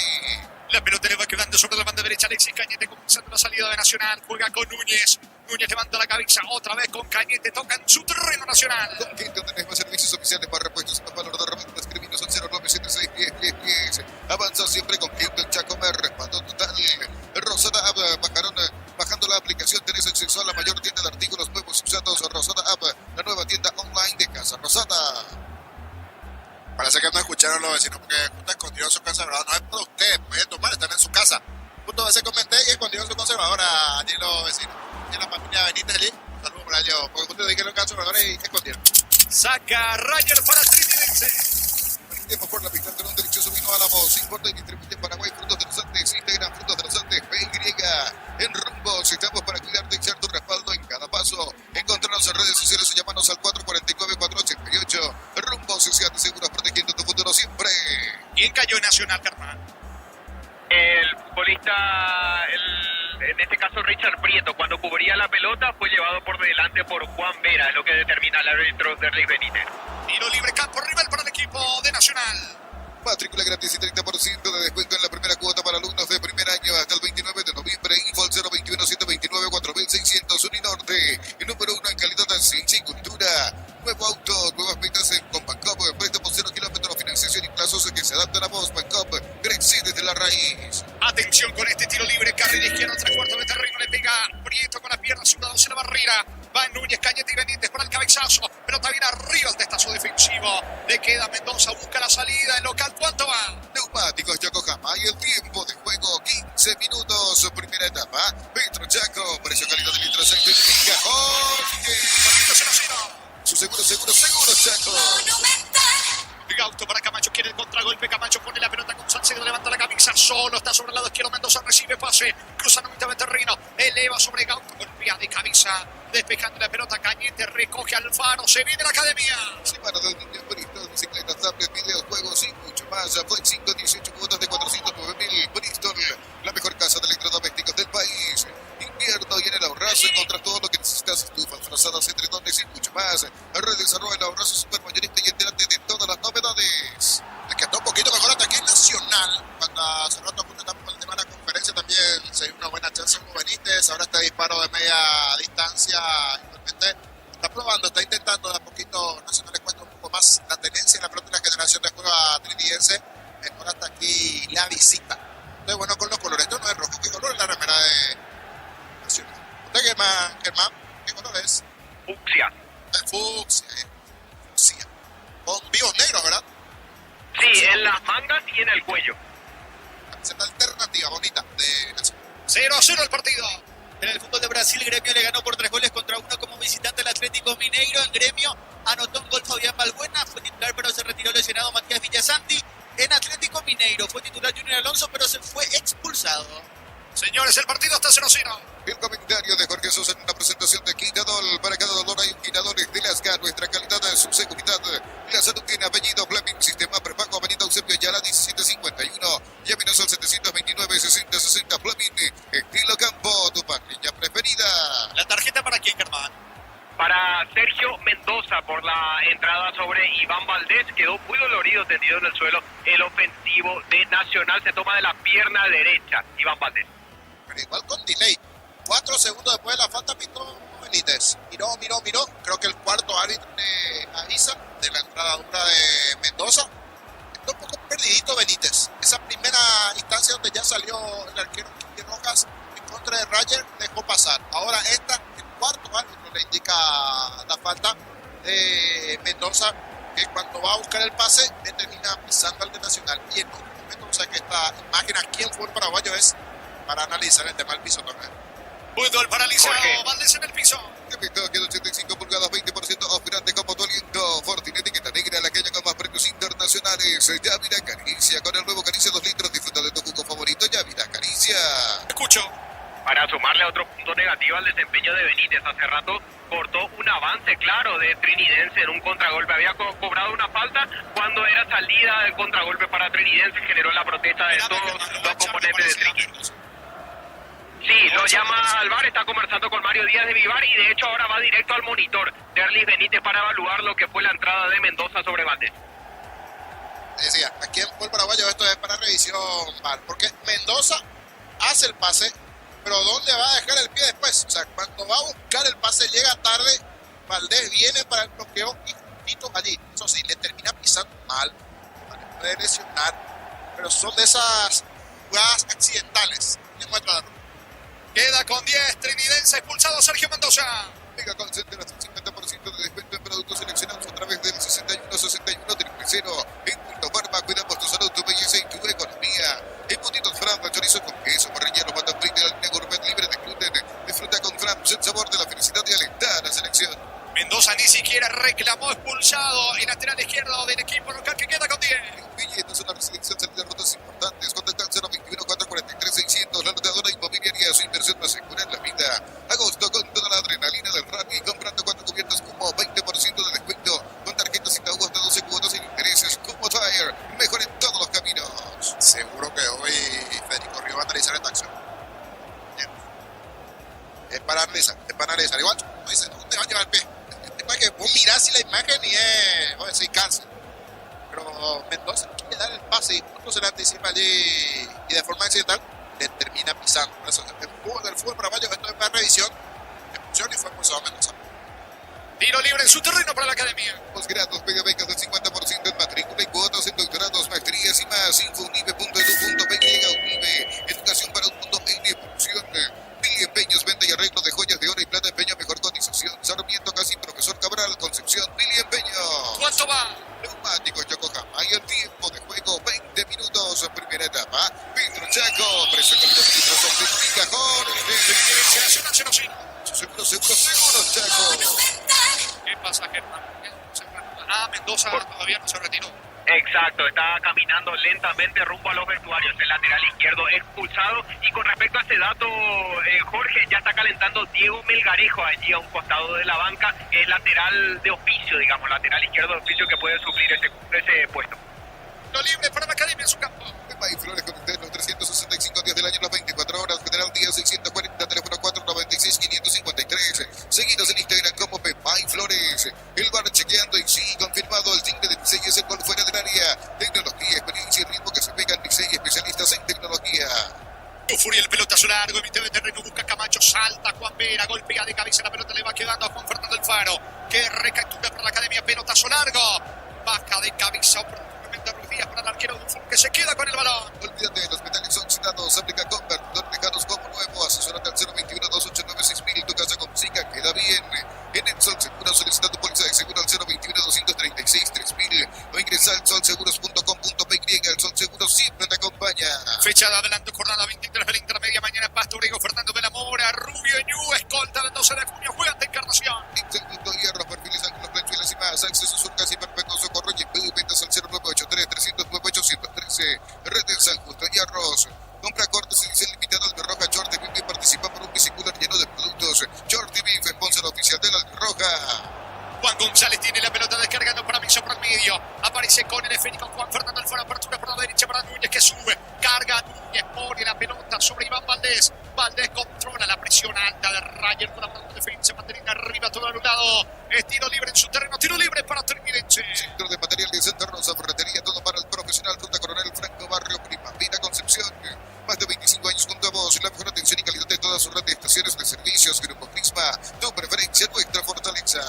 La pelota le va quedando sobre la banda derecha. Alexis Cañete comenzando la salida de Nacional. Juega con Núñez. Núñez levanta la cabeza. Otra vez con Cañete. Toca en su terreno Nacional. Con Quinto tenés más servicios oficiales para repuestos y más valor de herramientas. Escribinos al 0976101010. Avanza siempre con Quinto en Chacomer. Respaldo total. Rosada App. Bajando la aplicación tenés acceso a la mayor tienda de artículos nuevos usados. Rosada App. La nueva tienda online de Casa Rosada. Parece que no escucharon los vecinos porque justo escondieron su conservador. No es para ustedes, pueden tomar, están en su casa. Justo a veces comenté que escondieron su conservadora allí los vecinos. Y la familia Benítez allí. Saludos para ellos, porque justo dijeron que conservadores y escondieron. Saca Rayer para Trinidad. Brindemos por la pista de un delicioso vino Álamos. Importa y distribuye en Paraguay frutos de los Andes. Instagram frutos de los Andes. PY. En Rumbos estamos para cuidarte y echar tu respaldo en cada paso. Encontrarnos en redes sociales o llamarnos al 449-488. Rumbos, sociedades seguras protegiendo tu futuro siempre. ¿Quién cayó en Nacional, Carmán? El futbolista, en este caso Richard Prieto, cuando cubría la pelota fue llevado por delante por Juan Vera, es lo que determina el árbitro Derlis Benítez. Tiro libre, campo rival para el equipo de Nacional. Matrícula gratis y 30% de descuento en la primera cuota para alumnos de primer año hasta el 29 de noviembre. Info al 021-729-4600 Uninorte. El número 1 en calidad de ciencia y cultura. Nuevo auto, nuevas metas con Bancop. Préstamos 0 kilómetros, financiación y plazos que se adaptan a vos. Bancop crece desde la raíz. Atención con este tiro libre. Carrera izquierda, 3/4 de terreno. Le pega Prieto con la pierna, zurdados en la barrera. Va Núñez, Cañete y Benítez para el cabezazo. Pelota viene arriba al juego. Le queda Mendoza, busca la salida. El local, ¿cuánto va? Neumáticos Yokohama y el tiempo de juego 15 minutos. Primera etapa. Petro Chaco, precio calidad de litro aceite de pica. Jorge. Su seguro Chaco. Gauto para Camacho, quiere el contragolpe. Camacho pone la pelota con Salcedo, levanta la camisa, solo está sobre el lado izquierdo. Mendoza recibe pase, cruza la mitad de terreno, eleva sobre Gauto, golpea de cabeza, despejando la pelota. Cañete recoge Alfaro, se viene la academia. Semana de niños, Bristol, bicicletas, tablets, videojuegos y mucho más. Fue 5, 18 cuotas de 409.000. Bristol, la mejor casa de electrodomésticos del país. Invierno y en el Ahorrazo encontrás todo lo que necesitas: estufas, frazadas, edredones y mucho más. Redesarrolla el Ahorrazo supermayorista y entérate de todas las novedades. Le quedó un poquito mejor hasta aquí en Nacional. Cuando hace rato por el tema de la conferencia también se dio una buena chance con Benítez. Ahora este disparo de media distancia igualmente está probando, está intentando de a poquito. Nacional le cuesta un poco más la tenencia en la propia generación de juego trinidense. Mejor hasta aquí la visita. Entonces bueno, con los colores. Esto no es rojo. ¿Qué color es la remera de Nacional? ¿Usted Germán? ¿Qué color es? Fucsia. Fucsia. Con vivos negros, ¿verdad? Sí, en las mangas y en el cuello. Camiseta alternativa, bonita, de Nacional. 0-0 el partido. En el fútbol de Brasil, Gremio le ganó por 3-1 como visitante al Atlético Mineiro. En Gremio anotó un gol Fabián Balbuena, fue titular pero se retiró lesionado Matías Villasanti. En Atlético Mineiro fue titular Junior Alonso pero se fue expulsado. Señores, el partido está 0-0. El comentario de Jorge Sosa en una presentación de Quinadol. Para cada dolor hay un Quinadol de Lascar. Nuestra calidad de su seguridad. La salud tiene apellido. Fleming, sistema prepago, Avenida Eusebio Ayala, 1751. Llámenos al 729-6060. Fleming, estilo campo, tu parrilla preferida. ¿La tarjeta para quién, Germán? Para Sergio Mendoza por la entrada sobre Iván Valdés. Quedó muy dolorido, tendido en el suelo. El ofensivo de Nacional se toma de la pierna derecha. Iván Valdés. Pero igual con delay. 4 segundos después de la falta pitó Benítez. Miró. Creo que el cuarto árbitro le avisa de la entrada dura de Mendoza. Está un poco perdidito Benítez. Esa primera instancia donde ya salió el arquero Quique Rojas en contra de Rayer dejó pasar. Ahora el cuarto árbitro le indica la falta de Mendoza, que cuando va a buscar el pase le termina pisando al de Nacional. Y en otro momento, o sea que esta imagen aquí en fútbol paraguayo es para analizar el tema del piso también. Fútbol paralizado, Valdés en el piso. Que 85 pulgadas, 20% off, grande como tu aliento. Fortune, etiqueta negra, la que llega con más premios internacionales. Yavira Caricia, con el nuevo Caricia 2 litros. Disfruta de tu jugo favorito, Yavira Caricia. Escucho. Para sumarle otro punto negativo al desempeño de Benítez, hace rato cortó un avance claro de Trinidense en un contragolpe. Había cobrado una falta cuando era salida del contragolpe para Trinidense, generó la protesta de todos los componentes de Triqui. Sí, lo llama al VAR, está conversando con Mario Díaz de Vivar y de hecho ahora va directo al monitor de Erlis Benítez para evaluar lo que fue la entrada de Mendoza sobre Valdés. Decía, aquí en Fútbol Paraguayo esto es para revisión VAR, porque Mendoza hace el pase, pero ¿dónde va a dejar el pie después? O sea, cuando va a buscar el pase llega tarde, Valdés viene para el bloqueo y juntito allí. Eso sí, le termina pisando mal, puede lesionar, pero son de esas jugadas accidentales. Queda con 10, Trinidense expulsado Sergio Mendoza. Mega Concenter hasta el 50% de descuento en productos seleccionados a través del 61-61-000. En Punto Barba, cuidamos tu salud, tu belleza y tu economía. En Puntitos Fram, chorizo con queso, parrillero, pata frita, la línea gourmet libre de gluten. Disfruta con Fram, el sabor de la felicidad y alentar a la selección. Mendoza ni siquiera reclamó expulsado en lateral izquierdo del equipo local que queda con 10. Billetes en la residencia de rutas importantes. Contactan 021-443-600. La notadora inmobiliaria, su inversión más segura en la vida. Agosto con toda la adrenalina del rugby. Comprando 4 cubiertas como 20% de descuento. Con tarjetas Itaú hasta 12 cuotas sin intereses. Como Tire. Mejor en todos los caminos. Seguro que hoy Federico Río va a analizar esta acción. Bien. Es para analizar. Igual, no dice, ¿dónde va a llevar el pie? Para que vos mirás si la imagen y es, vos decís, cáncer. Pero Mendoza quiere dar el pase y justo se le anticipa allí y de forma accidental le termina pisando. Por eso el fútbol paraguayo esto es para revisión, expulsión y fue expulsado Mendoza. Tiro libre en su terreno para la academia. Posgrados, pega becas del 50% en matrícula y cuotas en doctorados, maestrías y más. Info.unive.edu.py. Unive, educación para un mundo en evolución. Mil empeños, venta y arreglo de joyas de oro y plata, empeño, mejor cotización. Sarmiento, casi Profesor Cabral, Concepción, Mil Empeños. ¿Cuánto ¿Cuánto va? Neumáticos Yokohama y el tiempo de juego 20 minutos, primera etapa. Pedro Chaco, preso con los litros, certifica con seguro Chaco. ¿Qué pasa, Germán? Mendoza todavía no se retiró. Exacto, está caminando lentamente rumbo a los vestuarios, el lateral izquierdo expulsado. Y con respecto a este dato, Jorge, ya está calentando Diego Melgarejo allí a un costado de la banca, el lateral de oficio, digamos, lateral izquierdo de oficio que puede suplir ese puesto. Lo libre para la academia en su campo. May Flores con ustedes los 365 días del año, las 24 horas. General Día 640, teléfono 496-553. Seguidos en Instagram como May Flores. El bar chequeando y sí, confirmado el timbre de Licey es el gol fuera del área. Tecnología, experiencia y ritmo que se pegan Licey, especialistas en tecnología. Furia, el pelotazo largo, emite de terreno, busca Camacho, salta Juan Vera, golpea de cabeza, la pelota le va quedando a Juan Fernando Alfaro, que recaptura para la academia, pelotazo largo, baja de cabeza, oportunamente Ruiz Díaz para el arquero de un que se queda con el balón. Olvídate, los metales oxidados, aplica convertidor, dejados como nuevo, asesórate al 021-289-6000, tu casa con música queda bien. En el Sol Seguro, solicita tu póliza de seguro al 021-236-3000 o ingresa al solseguros.com.py. El Sol Seguro siempre te acompaña. Fecha de adelanto, jornada 23 de la intermedia, mañana Pasto, Urigo, Fernando de la Mora, Rubio Ñu, escolta del 12 de junio, juega ante Encarnación. Instituto Hierro, perfiles ángulos, planchuelas y más, acceso surcas y perfecto socorro y ventas al 0983-309-813, Red del San Justo Hierros. Compra cortes y dice limitado al Roja Short TV y participa por un bicicular lleno de productos. Short TV, sponsor oficial de la Roja. Juan González tiene la pelota descargando para Miso por el medio. Aparece con el esférico Juan Fernando Alfaro. Apertura por la derecha para Núñez que sube. Carga Núñez, pone la pelota sobre Iván Valdés. Valdés controla la presión alta de Rayer con la mano de defensa. Mantiene arriba todo al lado. Es tiro libre en su terreno. Tiro libre para Trinidad. Centro de material de Santa Rosa, ferretería, todo para el profesional. Fruta Coronel Franco, Barrio Primavera, Concepción. Más de 25 años junto a vos. La mejor atención y calidad de todas sus red de estaciones de servicios. Grupo Prisma, tu preferencia, nuestra fortaleza.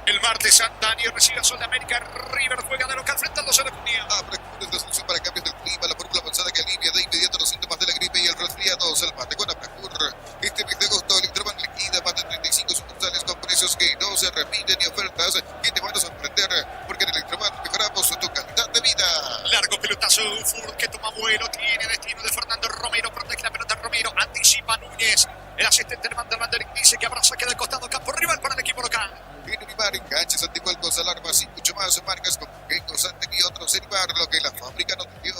El martes Santani recibe a Sol de América. River juega de local frente al 12 de junio. Abre la solución para cambios del clima. La fórmula avanzada que alivia de inmediato los síntomas de la gripe y el resfriado. Salvate con Abracur. Este mes de agosto, Electroban liquida más de 35 sucursales con precios que no se repiten y ofertas que te van a sorprender. Porque en Electroban mejoramos tu calidad de vida. Largo pelotazo de Ufur que toma vuelo. Tiene destino de Fernando Romero. Protege la pelota Romero. Anticipa Núñez. El asistente de Manderlander dice que habrá saque del costado campo rival para el equipo local. En Unimar, enganches, anticuerpos, alarmas y mucho más. Marcas como Gekos, Anten y otros. Unimar, lo que la fábrica no te dio.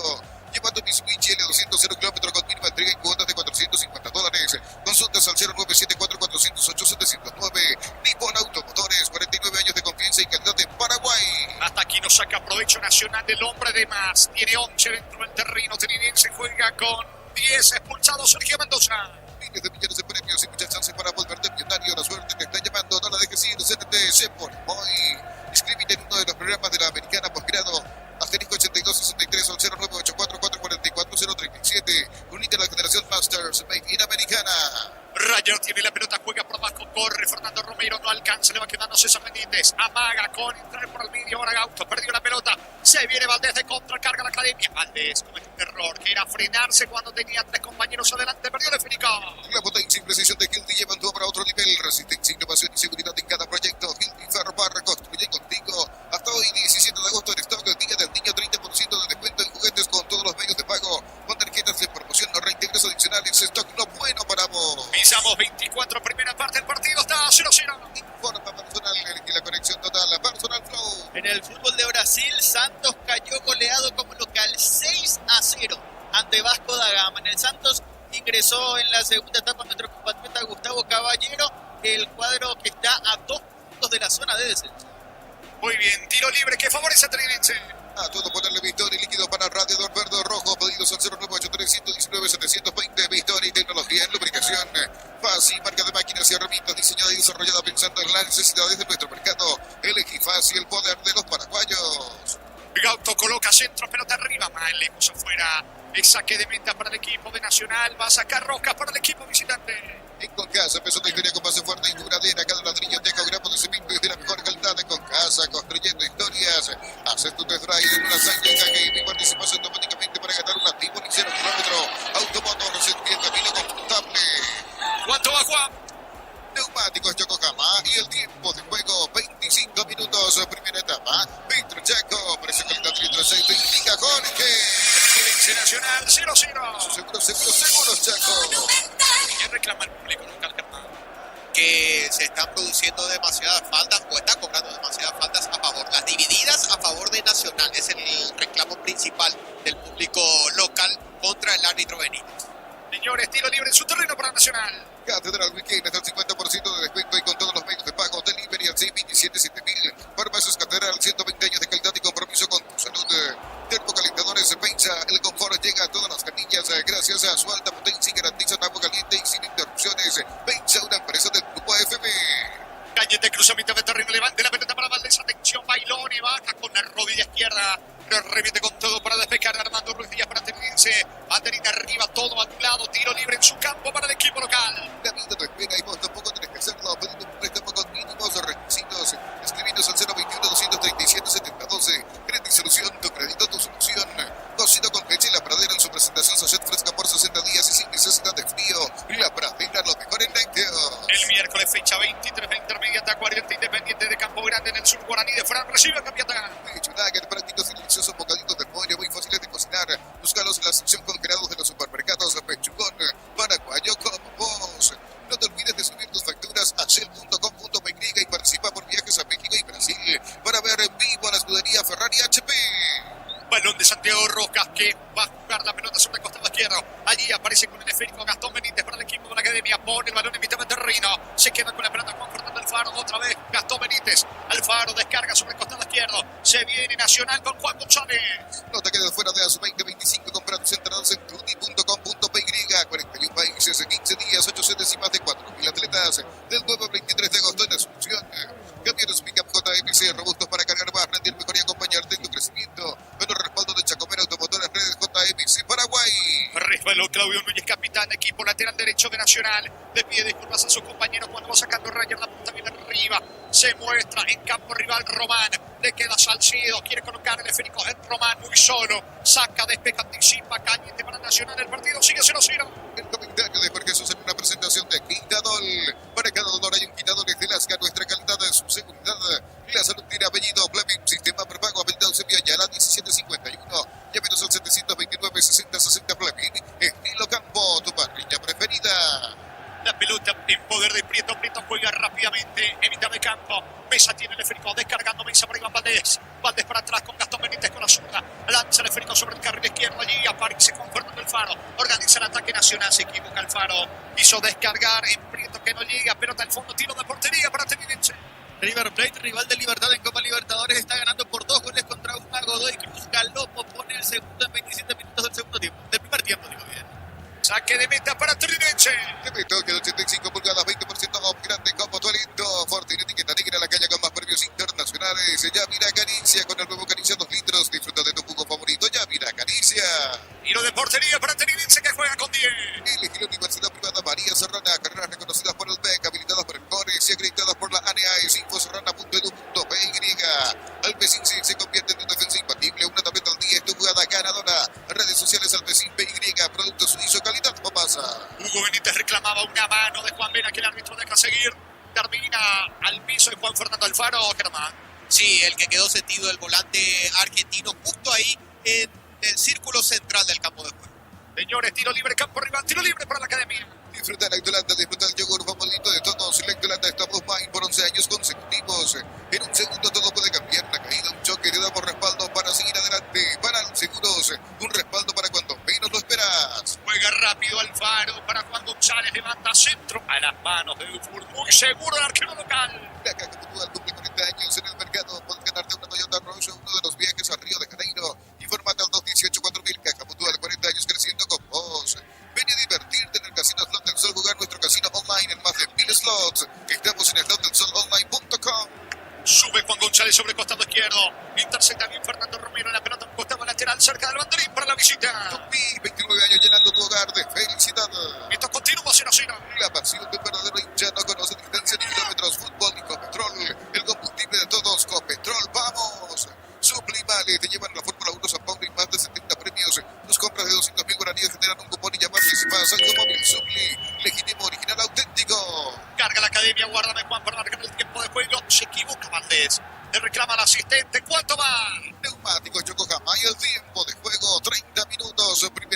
Lleva tu Mitsubishi L200 0 kilómetros con mínima entrega y cuotas de $450. Consultas al 0974408-709. Nippon Automotores, 49 años de confianza y calidad en Paraguay. Hasta aquí nos saca provecho Nacional del hombre de más. Tiene 11 dentro del terreno. Trinidad juega con 10 expulsados. Sergio Mendoza. Miles de millones de premios y muchas chances para volverte millonario. La suerte te está llamando, no la dejes ir. CNT se pone muy. Inscríbete en uno de los programas de la Americana Posgrado. Asterisco 8263 al 0984-444-037. Unite a la Generación Masters Made in Americana. Rayer tiene la pelota, juega por abajo, corre Fernando Romero, no alcanza, le va quedando César Benítez, amaga con entrar por el medio, ahora Gauto, perdió la pelota, se viene Valdés de contra, carga la academia, Valdés comete un error, que era frenarse cuando tenía 3 compañeros adelante, perdió el esférico. La potencia y precisión de Hildy llevan tu obra a otro nivel, resistencia, innovación y seguridad en cada proyecto. Hildy Ferrobar reconstruye contigo. Hasta hoy, 17 de agosto, en stock del Día del Niño, 30% de descuento en juguetes con todos los medios de pago, con tarjetas de promoción, no reintegros adicionales, stock no bueno para vos. Pisamos 24, primera parte del partido, está 0-0. Informa personal y la conexión total, la Personal Flow. En el fútbol de Brasil, Santos cayó goleado como local 6-0 ante Vasco da Gama. En el Santos ingresó en la segunda etapa nuestro compatriota Gustavo Caballero, el cuadro que está a 2 puntos de la zona de descenso. Muy bien, tiro libre que favorece a Trinense. A todo ponerle Victoria y líquido para radiador verde o rojo. Pedidos al 0983119-720. Victoria y tecnología en lubricación. Fácil, marca de máquinas y herramientas diseñada y desarrollada pensando en las necesidades de nuestro mercado. Elegí fácil el poder de los paraguayos. Gauto coloca centro, pelota arriba, mal lejos afuera. El saque de meta para el equipo de Nacional. Va a sacar Roca para el equipo visitante. En Concasa empezó una historia con base fuerte y duradera. Cada ladrillo teja gramos de cemento y de la mejor calidad. En Concasa, construyendo historias. Haces tu test drive en una Sanyaga Game y participas automáticamente para ganar un activo ni 0 kilómetro. Automotor se entiende camino confortable. ¿Cuánto va, Juan? Neumáticos Yokohama y el tiempo de juego 25 minutos. Primera etapa. Nacional 0-0. Seguro, Chaco. ¿Qué reclama el público local, Germán? Que se están produciendo demasiadas faltas o están cobrando demasiadas faltas a favor. Las divididas a favor de Nacional es el reclamo principal del público local contra el árbitro Benítez. Señores, tiro libre en su terreno para Nacional. Catedral Weekend hasta el 50% de descuento y con todos los medios de pago. Delivery al 627-7000. Farmacias Catedral, 120 años de calidad y compromiso con tu salud. Termocalentadores Pensa, el confort llega a todas las canillas gracias a su alta potencia y garantiza agua caliente y sin interrupciones. Pensa, una empresa del grupo AFB. Cañete cruza mitad de terreno, levante la pelota para Valdés, atención, Bailone, baja con la rodilla izquierda, remite con todo para despejar Armando Ruiz Díaz para Ateniense, Atenita arriba, todo a tu lado, tiro libre en su campo para el equipo local. La vida te espera y vos tampoco tenés que hacerlo, pedido un préstamo con mínimos requisitos, escribinos al 021-237-7012, Crédito y Solución, tu crédito, tu solución. Cocido con leche La Pradera en su presentación sachet fresca por 60 días y sin necesidad de frío. La Pradera, lo mejor en lácteos. El miércoles, fecha 23 de Intermediata 40, Independiente de Campo Grande en el sur guaraní de Fran, recibe a Capiatá. Nugget, prácticos y deliciosos bocaditos de pollo muy fáciles de cocinar. Búscalos en la sección congelados de los supermercados Pechugón, paraguayo como vos. No te olvides de subir tus facturas a shell.com.py y participa por viajes a México y Brasil para ver en vivo a la escudería Ferrari HP. Balón de Santiago Rojas que va a jugar la pelota sobre el costado izquierdo. Allí aparece con el esférico Gastón Benítez para el equipo de la academia. Pone el balón en mitad de terreno. Se queda con la pelota Juan Fernando Alfaro. Otra vez Gastón Benítez. Alfaro descarga sobre el costado izquierdo. Se viene Nacional con Juan González. No te quedes fuera de ASU 2025. Compra tus entradas en tuti.com.py. 41 países, 15 días, 8 sedes y más de 4.000 atletas. Del nuevo 23 de agosto en Asunción. Camiones Pickup JMC robustos para cargar más, rendir mejor y acompañarte en tu crecimiento. Menor respaldo de Chacomero Automotores Redes JMC Paraguay. Resbaló Claudio Núñez, capitán, equipo lateral derecho de Nacional. Le pide disculpas a sus compañeros cuando va sacando Ryan, la punta bien arriba. Se muestra en campo rival Román. Le queda Salcedo, quiere colocar el esférico en Román muy solo. Saca, despeja, anticipa, Cañete para Nacional. El partido sigue 0-0. El comentario de Jorge Jesús en una presentación de Quintadol. Para cada dolor hay un Quintadol de Lasca, nuestra calidad de su seguridad. La salud tiene apellido Fleming, sistema prepago, habilidad Eusebio Ayala 1751. Llámenos al 729-6060 Fleming. Estilo Campo, tu parrilla preferida. La pelota en poder de Prieto. Prieto juega rápidamente en mitad de campo. Mesa tiene el esférico descargando. Mesa para Iván Valdés. Valdés para atrás con Gastón Benítez con la zurda. Lanza el esférico sobre el carril izquierdo. Allí aparece con Fernando Alfaro. Organiza el ataque Nacional. Se equivoca Alfaro. Quiso descargar en Prieto que no llega. Pelota al fondo. Tiro de portería para Ateniense. River Plate, rival de Libertad en Copa Libertadores, está ganando por 2 goles contra 1. Godoy Cruz Galopo pone el segundo en 27 minutos del segundo tiempo. Del primer tiempo, digo bien. Saque de meta para Trinense. De meta que 85 pulgadas, 20% off, grande como tu aliento. Forte, etiqueta negra, la calle con más premios internacionales. Ya mira Caricia con el nuevo Caricia 2 litros. Disfruta de tu jugo favorito. Ya mira Caricia. Tiro de portería para Trinense que juega con 10. Elegir la Universidad Privada María Serrana. Carreras reconocidas por el BEC, habilitadas por el CORES y acreditadas por la ANEAES. Infoserrana.edu.py. Alpecin se convierte en tu defensa imbatible. Una tableta al día es tu jugada ganadora. Redes sociales Alpecin PY. Producto suizo, calidad como pasa. Hugo Benítez reclamaba una mano de Juan Mena que el árbitro deja seguir. Termina al piso de Juan Fernando Alfaro, Germán. Sí, el que quedó sentido el volante argentino justo ahí en el círculo central del campo de juego. Señores, tiro libre, campo rival, tiro libre para la academia. Disfruta la Lactolanda, disfruta el yogur favorito de todos. Lactolanda está Top of Mind por 11 años consecutivos. En un segundo todo puede cambiar. Una caída, un choque, le damos respaldo para seguir adelante. Para los seguros, un respaldo para cuando menos lo esperas. Juega rápido Alfaro para Juan González, levanta centro a las manos de Dufour. Muy seguro el arquero local. La Caja Mutual cumple 40 años en el mercado. Puedes ganarte una Toyota Rosso, uno de los viajes a Río de Janeiro. Infórmate al 218-4000. Caja Mutual, 40 años creciendo con vos. Ven a divertirte en el Casino Slot del Sol, jugar nuestro casino online en más de 1000 slots. Estamos en slotdelsolonline.com. Sube Juan González sobre el costado izquierdo. Intercepta bien Fernando Romero en la pelota en costado lateral cerca del banderín para la visita. Tupi, 29 años llenando tu hogar de felicidad. Esto continúa 0-0. La pasión de un verdadero hincha no conoce distancia ni kilómetros. Fútbol y Copetrol. El combustible de todos. Copetrol, vamos. Suplimale, te llevan a la Fórmula 1 San Paulo y más de 70 premios. Tus compras de 200.000 guaraníes generan un cupón y ya participas. Automóvil Supli, legítimo, original, auténtico. Carga la academia, guárdame Juan para marcar el tiempo de juego. Se equivoca Valdés. Le reclama al asistente. ¿Cuánto va? Neumáticos Yokohama y el tiempo de juego 30 minutos. Primer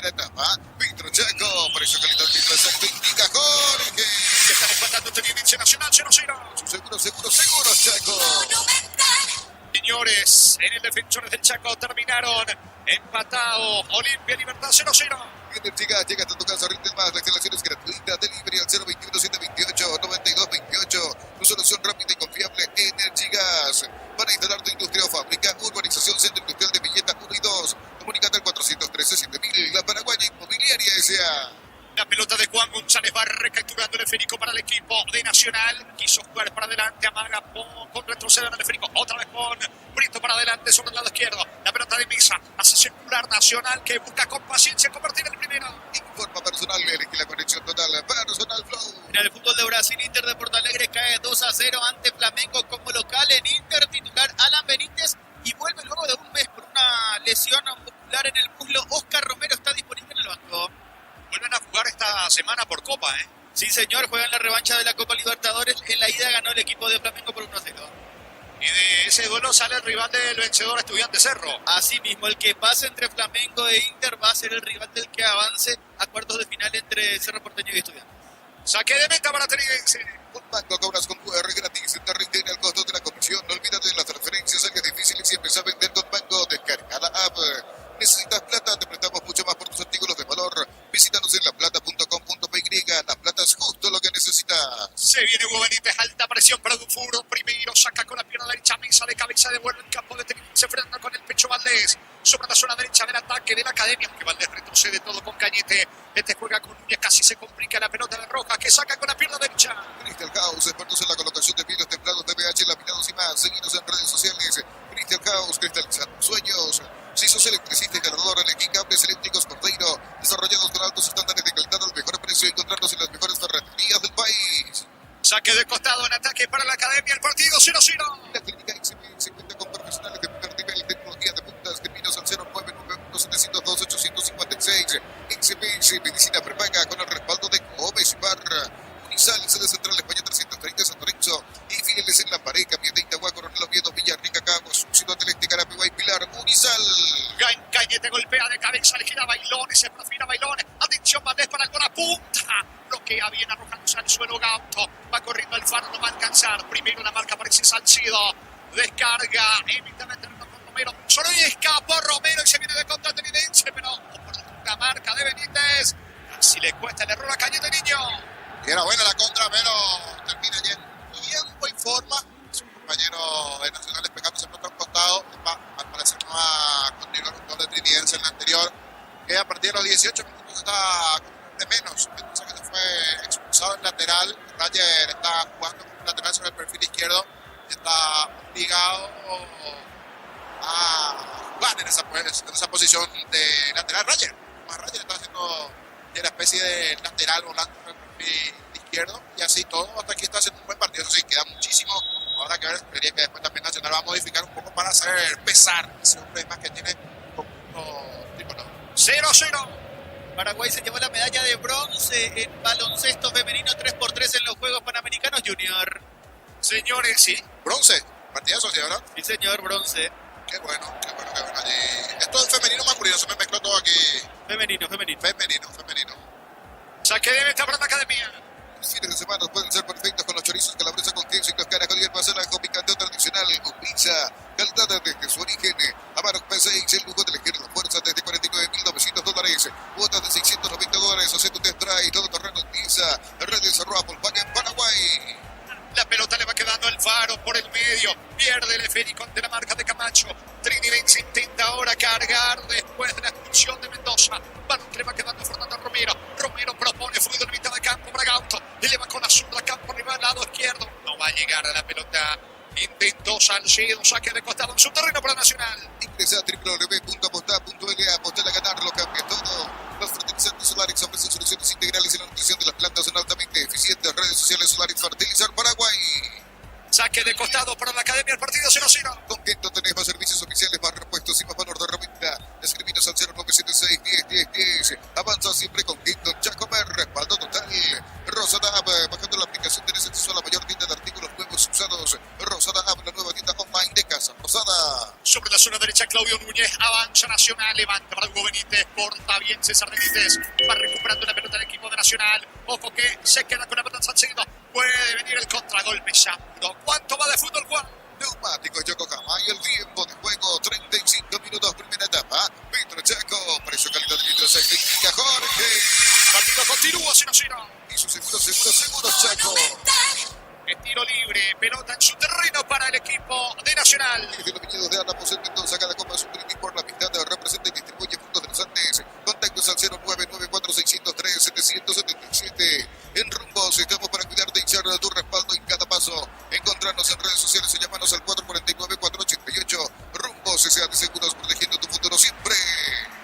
Defensores del Chaco terminaron empatados. Olimpia Libertad 0-0. Energigas llega hasta tu casa, rinde más. La instalación es gratuita. Delivery al 021-728-9228. Tu solución rápida y confiable. Energigas. Para instalar tu industria o fábrica. Urbanización Centro Industrial de Villeta 1 y 2. Comunicate al 413-7000. La Paraguaya Inmobiliaria S.A. La pelota de Juan González va recapturando el esférico para el equipo de Nacional. Quiso jugar para adelante, amaga con retroceder al esférico. Otra vez con Brito para adelante sobre el lado izquierdo. La pelota de Misa hace circular Nacional que busca con paciencia convertir el primero. Informa personal, elige la conexión total. Personal Flow. En el fútbol de Brasil, Inter de Porto Alegre cae 2-0 ante Flamengo como local. En Inter titular Alan Benítez y vuelve luego de un mes por una lesión muscular en el muslo. Oscar Romero está disponible en el banco. Vuelven a jugar esta semana por Copa, ¿eh? Sí, señor, juegan la revancha de la Copa Libertadores. En la ida ganó el equipo de Flamengo por 1-0. Y de ese duelo sale el rival del vencedor Estudiantes Cerro. Así mismo, el que pase entre Flamengo e Inter va a ser el rival del que avance a cuartos de final entre Cerro Porteño y Estudiantes. Saque de meta para Tenidense. Con banco cobras con QR gratis. Te retiene el costo de la comisión. No olvídate de las transferencias. Algo difícil y siempre a vender con banco. Descarga la app. ¿Necesitas plata? Te prestamos mucho más por tus artículos de valor. Visítanos en laplata.com.py. La plata es justo lo que necesitas. Se viene Hugo Benítez, alta presión para Dufuro. Primero saca con la pierna derecha, Mesa de cabeza, devuelve el campo de Tenidense, frena con el pecho Valdés. Sobre la zona derecha del ataque de la Academia, que Valdés retrocede todo con Cañete. Este juega con Núñez, casi se complica la pelota de Rojas, que saca con la pierna derecha. Crystal House, expertos en la colocación de vidrios templados de pH, laminados y más. Seguinos en redes sociales. Crystal House, cristalizando sueños. Si sos electricista, instalador, elegí cables eléctricos Cordeiro, desarrollados con altos estándares de calidad al mejor precio y encontrarlos en las mejores ferreterías del país. Saque de costado en ataque para la Academia, el partido 0-0. La clínica XP se cuenta con profesionales de primer nivel, tecnología de punta, escribinos al 0991702-856. XP, medicina prepaga con el respaldo de Gómez Ibarra. Unisal, sede central España 330 San Lorenzo. Y fieles en La Pared, Camioneta Itagua, Coronel Oviedo, Villarrica, Caguas, Ciudad Eléctrica, Arapeguá y Pilar. Unisal. Cañete golpea de cabeza, le gira Bailones, se profila Bailones. Atención, Valdés para el gol a punta. Bloquea bien arrojándose al suelo Gauto. Va corriendo el Faro, no va a alcanzar. Primero la marca aparece Salcido. Descarga, evita meterlo con Romero. Solo y escapó Romero y se viene de contra Tenidense, pero por la marca de Benítez. Si le cuesta el error a Cañete, niño. Y era buena la contra, pero termina ya en tiempo y forma. Su compañero de Nacional despegando siempre otro costado. Al parecer no va a continuar un gol de Trinidad en el anterior. Que a partir de los 18 minutos está de menos. Entonces que se fue expulsado el lateral. Rayer está jugando con un lateral sobre el perfil izquierdo. Está obligado a jugar en esa posición de lateral. Rayer está haciendo la especie de lateral volante sobre el perfil izquierdo. Y así todo, hasta aquí está haciendo un buen partido. Eso sí, queda muchísimo. Habrá que ver, esperaría que después también Nacional va a modificar un poco para hacer pesar ese problema que tiene con un tricolor. 0-0. Paraguay se llevó la medalla de bronce en baloncesto femenino 3x3 en los Juegos Panamericanos Junior. Señores, sí. Bronce, partidazo, ¿sí, verdad? Sí, señor, bronce. Qué bueno. Allí. Esto es femenino masculino, se me mezcló todo aquí. Femenino. Saque de meta para la Academia. Los fines de semana pueden ser perfectos con los chorizos calabresa con queso y los caracol y el pasalajo picante tradicional con pizza. Calidad desde su origen. Amarok P6, el lujo de elegir la fuerza desde $49,900. Cuotas de $690. Hace tu test drive, todo terreno en pizza. Redes @Volkswagen Paraguay. La pelota le va quedando al Faro por el medio. Pierde el esférico ante la marca de Camacho. Trinidad intenta ahora cargar después de la expulsión de Mendoza. Balón que le va quedando Fernando Romero. Romero propone fluido en mitad de campo para Gauto. Le va con la zurda campo arriba al lado izquierdo. No va a llegar a la pelota. Intentó Salcedo, saque de costado en su terreno para Nacional. Ingresa a www.apostar.la. Apostar a ganar lo cambia todo. Los fertilizantes Solaris ofrecen soluciones integrales en la nutrición de las plantas, son altamente eficientes. Redes sociales Solaris Fertilizar Paraguay. Saque de costado para la Academia, el partido 0-0. Con Quinto tenés más servicios oficiales, más repuestos y más valor de herramienta. Escribinos al 0976-10-10-10. Avanza siempre con Quinto. Chacomer, respaldo total. Rosada App, bajando la aplicación tenés acceso a la mayor tienda de artículos nuevos usados. Rosada App, la nueva tienda online de Casa Rosada. Sobre la zona derecha, Claudio Núñez, avanza Nacional, levanta para Hugo Benítez, corta bien César Benítez, va recuperando la pelota del equipo de Nacional. Ojo que se queda con la pelota Salcedo. Puede venir el contragolpe Chamuro. ¿Cuánto va de fútbol, Juan? Neumáticos Yokohama y el tiempo de juego 35 minutos, primera etapa. Petro Chaco, precio calidad de litros explica Jorge. Partido continúa 0-0. Y su seguro Chaco. Es tiro libre, pelota en su terreno para el equipo de Nacional. Y los viñedos de Ana Posel Mendoza, cada copa su brindis por la mitad, representa y distribuye frutos de los Andes. Contactos al 0994603-777. En Rumbos estamos para cuidarte y echar tu respaldo en cada paso. Encontrarnos en redes sociales o llamarnos al 449-488. Rumbos S.A. de Seguros, protegiendo tu futuro siempre.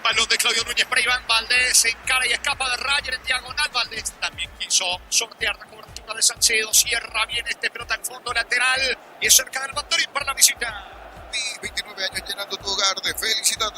Balón de Claudio Núñez para Iván Valdés, se encara y escapa de Rayer en diagonal. Valdés también quiso sortear la cobertura de Salcedo, cierra bien este pelota al fondo lateral y es cerca del banderín para la visita. 29 años llenando tu hogar de felicidad.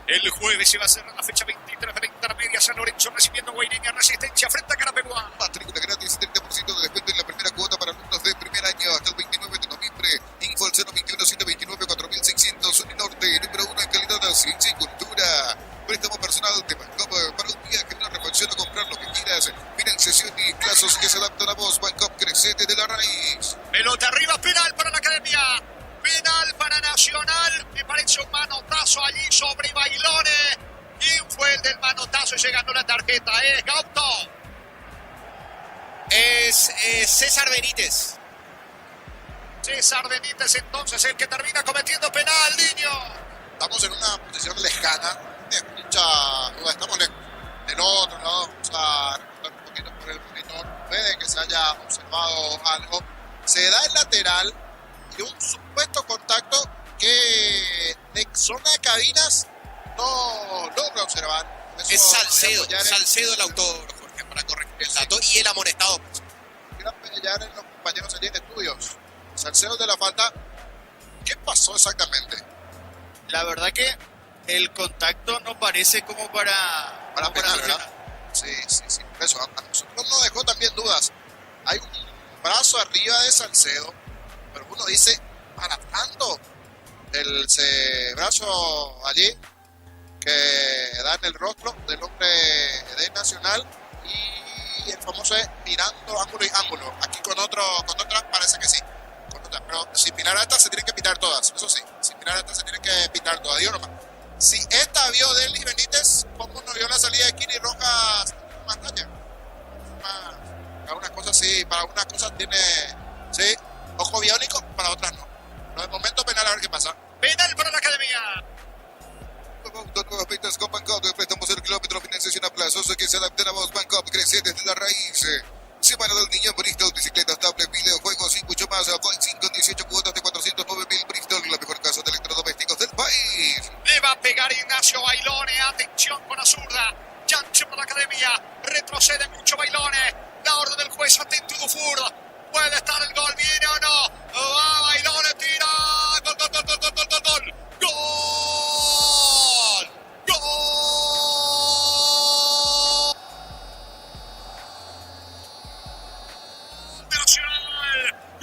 El jueves se va a cerrar la fecha 23 de la intermedia. San Lorenzo recibiendo Guaireña, Resistencia frente a Carapeguá. Matrícula gratis, 30% de descuento en la primera cuota para alumnos de primer año hasta el 29 de noviembre. Info al 021-129-4600, Uninorte, número 1 en calidad de ciencia y cultura. Préstamo personal de Bancop para un viaje, una refacción o comprar lo que quieras. Financiación y plazos que se adaptan a vos. Bancop, crecete de la raíz. Pelota arriba, penal para la Academia. Penal para Nacional. Me parece un manotazo allí sobre Bailone. ¿Quién fue el del manotazo y se ganó la tarjeta? ¿Es Gauto? Es César Benítez. César Benítez entonces el que termina cometiendo penal, niño. Estamos en una posición lejana. Estamos del otro lado. Vamos a recortar un poquito por el monitor. Puede que se haya observado algo. Se da el lateral y un supuesto contacto que de zona de cabinas no logra observar. Eso es Salcedo el autor, Jorge, para corregir el dato, y el amonestado. Quiero apoyar en los compañeros allí en estudios. Salcedo de la falta. ¿Qué pasó exactamente? La verdad que el contacto no parece como para penal, ¿verdad? Sí. Por eso a nosotros nos dejó también dudas. Hay un brazo arriba de Salcedo, pero uno dice, para tanto, el brazo allí que da en el rostro del hombre de Nacional, y el famoso es mirando ángulo y ángulo. Aquí con otra parece que sí, con otra, pero si mirar a esta se tienen que pitar todas, eso sí, si mirar a esta se tienen que pitar todas. Digo nomás, si esta vio Delis Benítez, ¿cómo no vio la salida de Kini Rojas Montaña? Algunas cosas sí, para algunas cosas tiene, sí, ojo biónico, para otras no. Pero de momento penal, a ver qué pasa. Penal para la Academia. Nuevas ventas con Bancop, préstamos el kilómetro, financiación a plazos que se adapten a vos. Bancop, crece desde la raíz. Semana del niño en Bristol, bicicletas, tablets, videojuegos y mucho más. Con 18 cuotas de 409.000. Bristol, la mejor casa de electrodomésticos del país. Le va a pegar Ignacio Bailone, atención con la zurda. Chancho para la Academia, retrocede mucho Bailone. La orden del juez, atento Dufour. Puede estar el gol, viene o no. Va Bailone, tira. Gol. ¡Gol!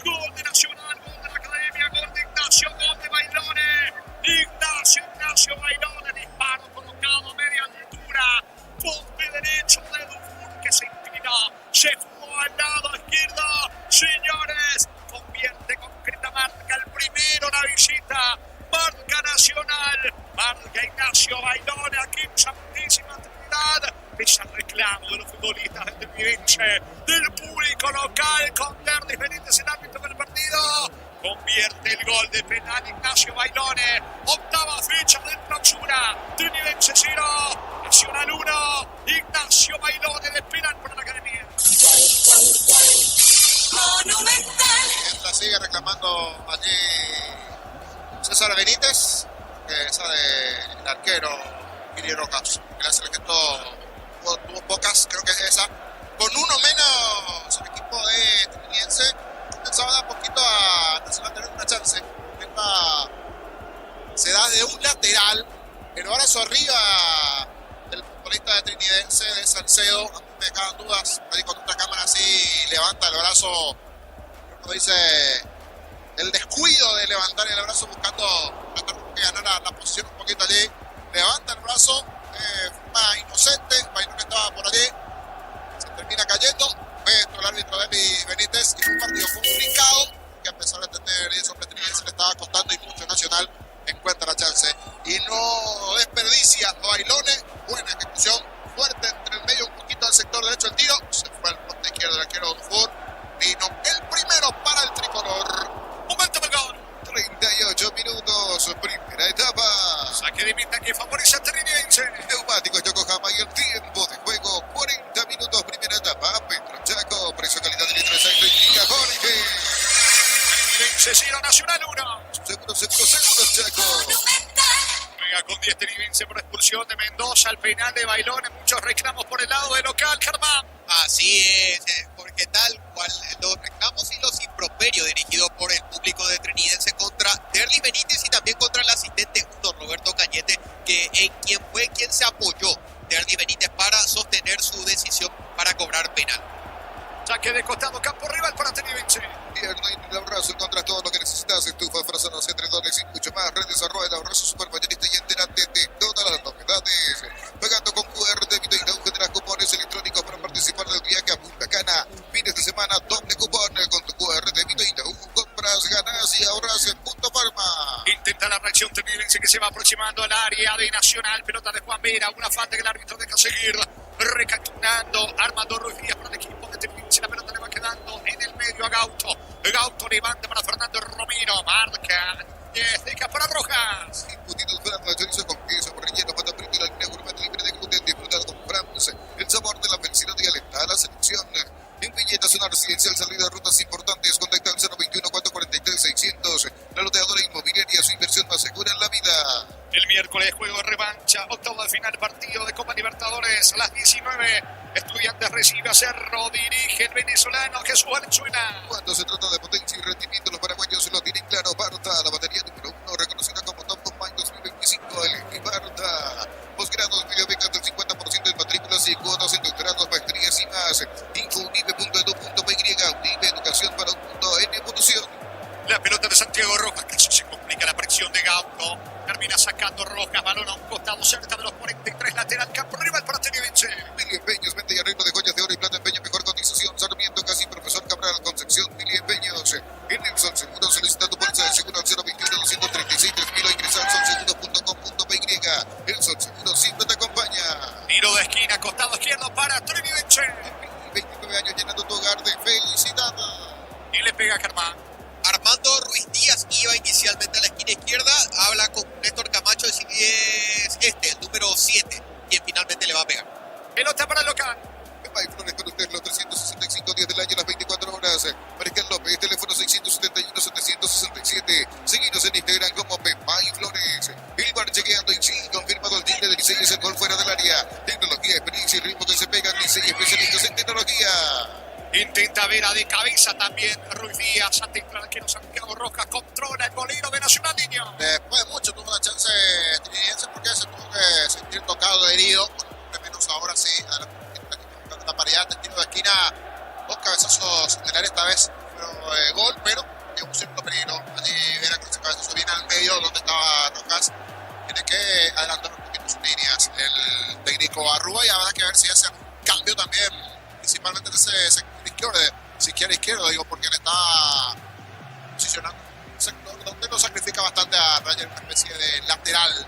Gol de Nacional, gol de la Academia, gol de Ignacio, gol de Bailone. Ignacio Bailone, disparo colocado a media altura. Poste derecho de Dufour que se inclina. Se fue al lado izquierdo. Señores, convierte concreta, marca el primero la visita. Marca Nacional, marca Ignacio Bailone aquí en Santísima Trinidad. Es el reclamo de los futbolistas del Trinidense, del público local, con Delis Benítez el árbitro del partido. Convierte el gol de penal Ignacio Bailone. Octava fecha del clausura. Trinidense 0, Nacional 1. Ignacio Bailone de penal para la Academia. Mientras sigue reclamando allí César Benítez, que esa del arquero Kini Rojas, que le hace el gesto, tuvo pocas, creo que es esa. Con uno menos el equipo de Trinidense comenzaba a dar poquito a Nacional tener una chance. Se da de un lateral, el brazo arriba del futbolista de Trinidense, de Salcedo. A mí me quedan dudas, ahí con otra cámara así levanta el brazo, uno dice el descuido de levantar el brazo buscando que ganar la posición un poquito allí. Levanta el brazo, forma inocente, Bailón estaba por allí, se termina cayendo. Esto el árbitro Delis Benítez, y un partido complicado que a pesar de tener 10 hombres Trinidense le estaba no desperdicia bailones. Buena ejecución, fuerte entre el medio, un poquito al sector derecho el tiro. Se fue al poste izquierdo del arquero Dufour. Vino el primero para el tricolor. Momento del gol. 38 minutos, primera etapa. Saque de meta que favorece a Trinidense. Neumáticos Yokohama y el tiempo de juego 40 minutos, primera etapa. Petro Chaco, precio calidad de litro de indica Jorge. Trinidense 0, Nacional 1. Seguro, Chaco. Juega con 10 Trinidense por expulsión de Mendoza al penal de Bailones. Muchos reclamos por el lado de local, Germán. Así es, porque tal cual los reclamos y los improperios dirigidos por el público de Trinidense contra Derlis Benítez y también contra el asistente don Roberto Cañete, en quien fue quien se apoyó Derlis Benítez para sostener su decisión para cobrar penal. Saque de costado, campo rival para Trinidense. Tierno y el abrazo, encuentras todo lo que necesitas. Estufa, frazanos, entrenadores y mucho más. Redes @ el abrazo supermayorista y entérate de todas las novedades. Pagando con QR de Vito y Nauge de las cupones electrónicos para participar del viaje a Punta Cana. Fines de semana, doble cupón con tu QR de Vito y Nauge. Compras, ganas y ahorras en Punto Farma. Intenta la reacción Trinidense que se va aproximando al área de Nacional. Pelota de Juan Vera, una falta que el árbitro deja seguir. Recapturando Armando Ruiz Díaz para el equipo de Trinidense. La pelota le va quedando en el medio a Gauto. Gauto levanta para Fernando Romero. Marca desde para Rojas. Embutidos Fernando de chorizo con queso, por relleno, pata frita y la línea gourmet libre de gluten. Disfrutado con France. El sabor de la felicidad y alenta a la selección. En Villeta, zona residencial, salida de rutas importantes. Contacta al 021-443-600. La loteadora inmobiliaria, su inversión más segura en la vida. El miércoles juego de revancha, octavo de final, partido de Copa Libertadores a las 19. Estudiantes recibe a Cerro, dirige el venezolano Jesús Valenzuela. Cuando se trata de potencia y rendimiento, los paraguayos lo tienen claro. Barta, la batería número 1, reconocida como Top of Mind 2025. El Barta. Posgrados, becas del 50% en matrículas y cuotas en doctorados, maestrías y más. Info.unive.edu.py. Unive, educación para un mundo en evolución. La pelota de Santiago Rojas, casi se complica la presión de Gauto. Termina sacando Rojas, balón a un costado cerca de los 43, lateral, campo rival para Trinidense. Mili Empeños, venta y arreglo de joyas de oro y plata, empeño, mejor cotización. Sarmiento, casi Profesor Cabral, Concepción, Mili Empeños. En Nelson Seguro, solicita tu bolsa de seguro al 021-236-3000 o ingresa al solseguros.com.py. El Sol Seguro siempre te acompaña. Tiro de esquina, costado izquierdo para Trinidense. 29 años llenando tu hogar de felicidad. Y le pega a Germán. Armando Ruiz Díaz iba inicialmente a la esquina izquierda, habla con Néstor Camacho si es el número 7, quien finalmente le va a pegar. Pelota para el local. Pepay Flores con usted los 365 días del año, las 24 horas. Mariscal López, teléfono 671-767. Seguinos en Instagram como Pepay Flores. El bar chequeando y sí, confirmado el timbre de Licey es el gol fuera del área. Tecnología, experiencia y ritmo que se pegan. Licey, especialistas en tecnología. Intenta Vera de cabeza también Ruiz Díaz, atento al arquero Santiago Rojas, controla el golero de Nacional Niño. Después de mucho tuvo la chance Trinidense porque se tuvo que sentir tocado, herido. Bueno, menos ahora sí, la paridad de tiro de esquina, dos cabezazos en el área esta vez, pero gol, pero un cierto peligro. Allí era que ese cabezazo viene al medio donde estaba Rojas. Tiene que adelantar un poquito sus líneas el técnico Arrua y habrá que ver si hace un cambio también, principalmente en ese sector izquierdo, digo, porque él está posicionando un sector donde lo sacrifica bastante a Ryan, una especie de lateral.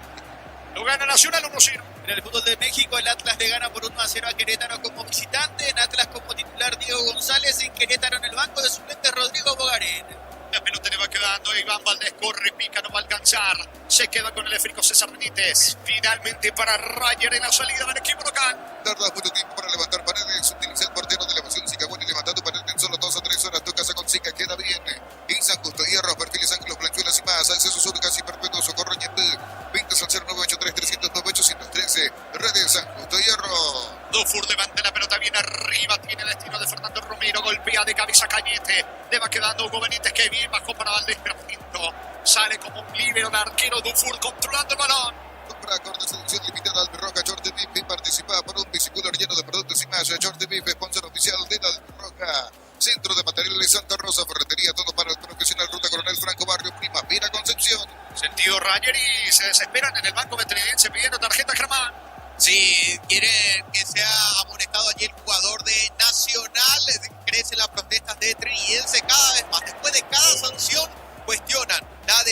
Lo gana Nacional 1-0. En el fútbol de México, el Atlas le gana por 1-0 a Querétaro como visitante. En Atlas como titular Diego González, en Querétaro en el banco de suplentes Rodrigo Bogarén. La pelota le va quedando, Iván Valdés corre, pica, no va a alcanzar. Se queda con el esférico César Benítez. Finalmente para Rayer en la salida del equipo local. Tarda mucho tiempo para levantar paredes. Utiliza el portero de elevación Zicagüen y levantando paredes en solo 2 o 3 horas. Tu casa con Zica queda bien. En San Justo, hierro, perfiles, ángulos, blanqueolas y más. Accesos únicas y perpetuos. Socorro Ñepé. 20 al 0983-309-813. Redes San Justo, hierro. Dufour levanta la pelota bien arriba. Tiene el destino de Fernando Romero. Golpea de cabeza Cañete. Le va quedando Hugo Benítez que bien bajó para Valdés, pero Pinto sale como un líbero, el arquero Dufour controlando el balón. Compra acorde selección limitada Alberroca, Jordi Bife participa por un biciclor lleno de productos y más. Jordi Bife, sponsor oficial de Alberroca. Centro de Materiales Santa Rosa, ferretería, todo para el profesional. Ruta Coronel Franco, Barrio Primavera, Concepción. Sentido Rayer y se desesperan en el banco de Trinidense pidiendo tarjeta Germán. Sí, quieren que sea amonestado allí el jugador de Nacional. Crecen las protestas de Trinidense cada vez más. Después de cada sanción, cuestionan las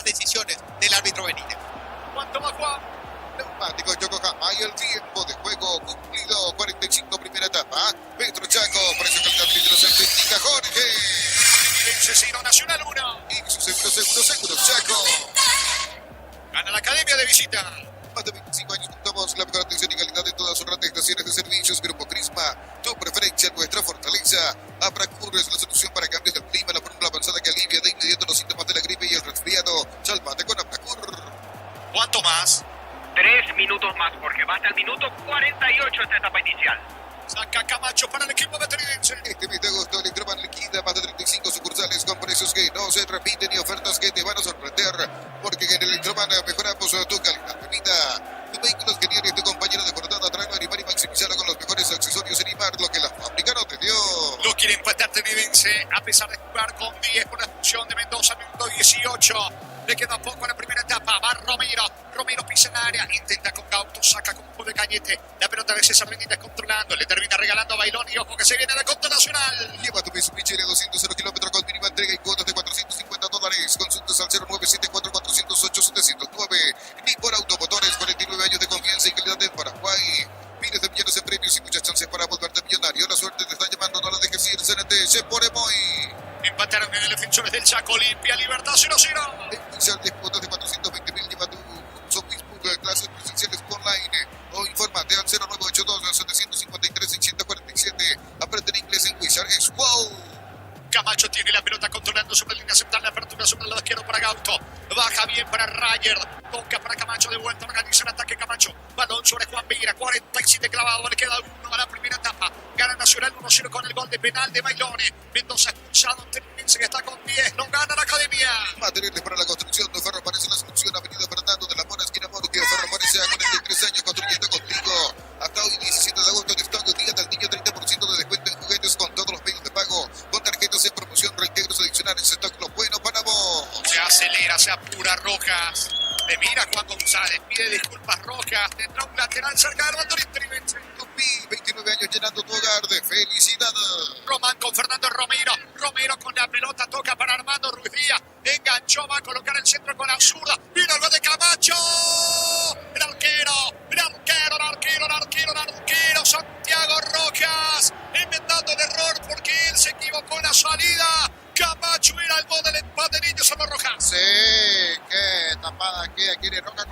decisiones del árbitro Benítez. ¿Cuánto va Juan? Neumáticos Yokohama y el tiempo de juego cumplido. 45 primera etapa. Petro Chaco, precio calidad litros en Bentica Jorge. Ciro Nacional 1. Y su seguro Chaco. Gana la academia de visita. Más de 25 años juntamos la mejor atención y calidad de todas sus estaciones de servicios. Grupo Crisma, tu preferencia, nuestra fortaleza. Abracur es la solución para cambios del clima, la fórmula avanzada que alivia de inmediato los síntomas de la gripe y el resfriado. Chalmate con Abracur. ¿Cuánto más? 3 minutos más, Jorge. Va hasta el minuto 48 esta etapa inicial. Saca Camacho para el equipo veteridense. Este mes de agosto, Electroman liquida más de 35 sucursales con precios que no se repiten y ofertas que te van a sorprender. Porque en Electroman mejoramos tu calidad de vida. Tu vehículo es genial y tu compañero de jornada. Tráelo a animar y maximizarlo con los mejores accesorios en IMAR, lo que la fábrica no te dio. Lo quiere empatar Tenedense a pesar de jugar con 10 por la expulsión de Mendoza, minuto 18. Le queda poco en la primera etapa. Va Romero. Romero pisa en área. Intenta con Gauto. Saca con un poco de Cañete. La pelota de César Benítez controlando. Le termina regalando a Bailón. Y ojo que se viene la contra nacional. Lleva tu Mitsubishi de 200 kilómetros con mínima entrega y cuotas de $450. Consultas al 0974408709. Ni por Automotores. 49 años de confianza y calidad en Paraguay. Miles de millones de premios y muchas chances para volverte millonario. La suerte te está llamando. No la dejes ir. CNT se pone muy. Empataron en el defensores del Chaco. Limpia Libertad 0-0. Inicial de cuotas de 420.000. Lleva tu Facebook, clases presenciales online. O infórmate al 0982-753-647. Aprende el inglés en Wizard. Es wow. Camacho tiene la pelota controlando sobre la línea central. La apertura sobre el lado izquierdo para Gauto. Baja bien para Rayer. Toca para Camacho. De vuelta organiza el ataque Camacho. Balón sobre Juan Vira. 47 clavado. Le queda uno a la primera etapa. Gana Nacional 1-0 con el gol de penal de Bailone. Mendoza expulsado. Tenedense que está con 10. No gana la academia. Materiales para la construcción. De Ferro aparece la solución. Avenida Fernando de la Mora, esquina Morque. Ferro aparece a 43 años construyendo contigo. Hasta hoy, 17 de agosto, en stock. Día del niño, 30% de descuento en juguetes con todos los medios de pago. Con tarjetas en promoción, reintegros adicionales. Stock lo bueno para vos. Se acelera, se apura Rojas. Le mira Juan González. Pide disculpas Rojas. Tendrá un lateral cerca del bando Tenedense. 29 años llenando tu hogar de felicidad. Román con Fernando Romero. Romero con la pelota. Toca para Armando Ruiz Díaz. Enganchó. Va a colocar el centro con la zurda. Vino el gol de Camacho. El arquero. Santiago Rojas. Inventando el error porque él se equivocó en la salida. Camacho era el gol del empate. Niño Solo Rojas. Sí, qué tapada aquí de Kiri Rojas.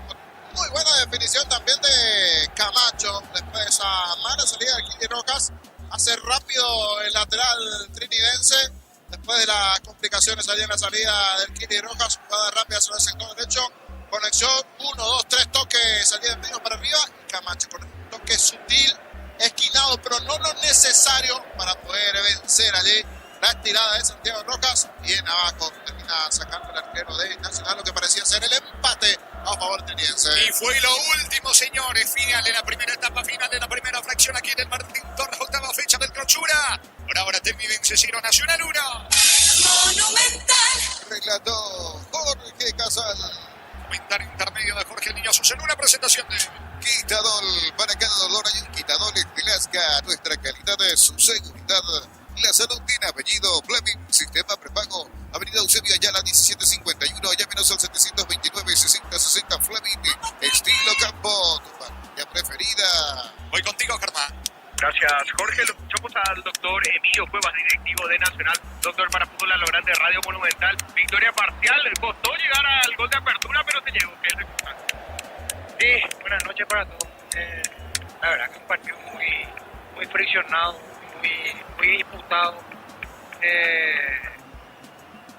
Muy buena definición también de Camacho. Después de esa mala salida de Kiri Rojas. Hace rápido el lateral trinidense. Después de las complicaciones allí en la salida del Kiri Rojas. Jugada rápida hacia el sector derecho. Conexión 1, 2, 3 toques. Salida de medio para arriba. Y Camacho con un toque sutil, esquinado, pero no lo necesario para poder vencer allí la estirada de Santiago Rojas. Bien abajo. Termina sacando el arquero de Nacional lo que parecía ser el empate a favor trinidense. Y fue lo último, señores. Final en la primera etapa, final en la primera fracción aquí en el Martín Torres, octava fecha del Clausura. Por ahora Tenedense 0, Nacional 1. Monumental. Relató Jorge Casal. Comentario intermedio de Jorge Niñosos en una presentación de Quitadol. Para cada dolor hay un Quitadol en Velasca. Nuestra calidad de su seguridad. La salud tiene apellido. Fleming, sistema prepago. Avenida Eusebio Ayala 1751. Llámenos al 729-6060 Fleming. Estilo Campo. Tu familia preferida. Voy contigo, Germán. Gracias, Jorge. Lo escuchamos al doctor Emilio Cuevas, directivo de Nacional. Doctor, para fútbol a lo grande, Radio Monumental. Victoria parcial. Costó llegar al gol de apertura, pero se llegó. Sí, buenas noches para todos. La verdad que un partido muy friccionado, muy disputado.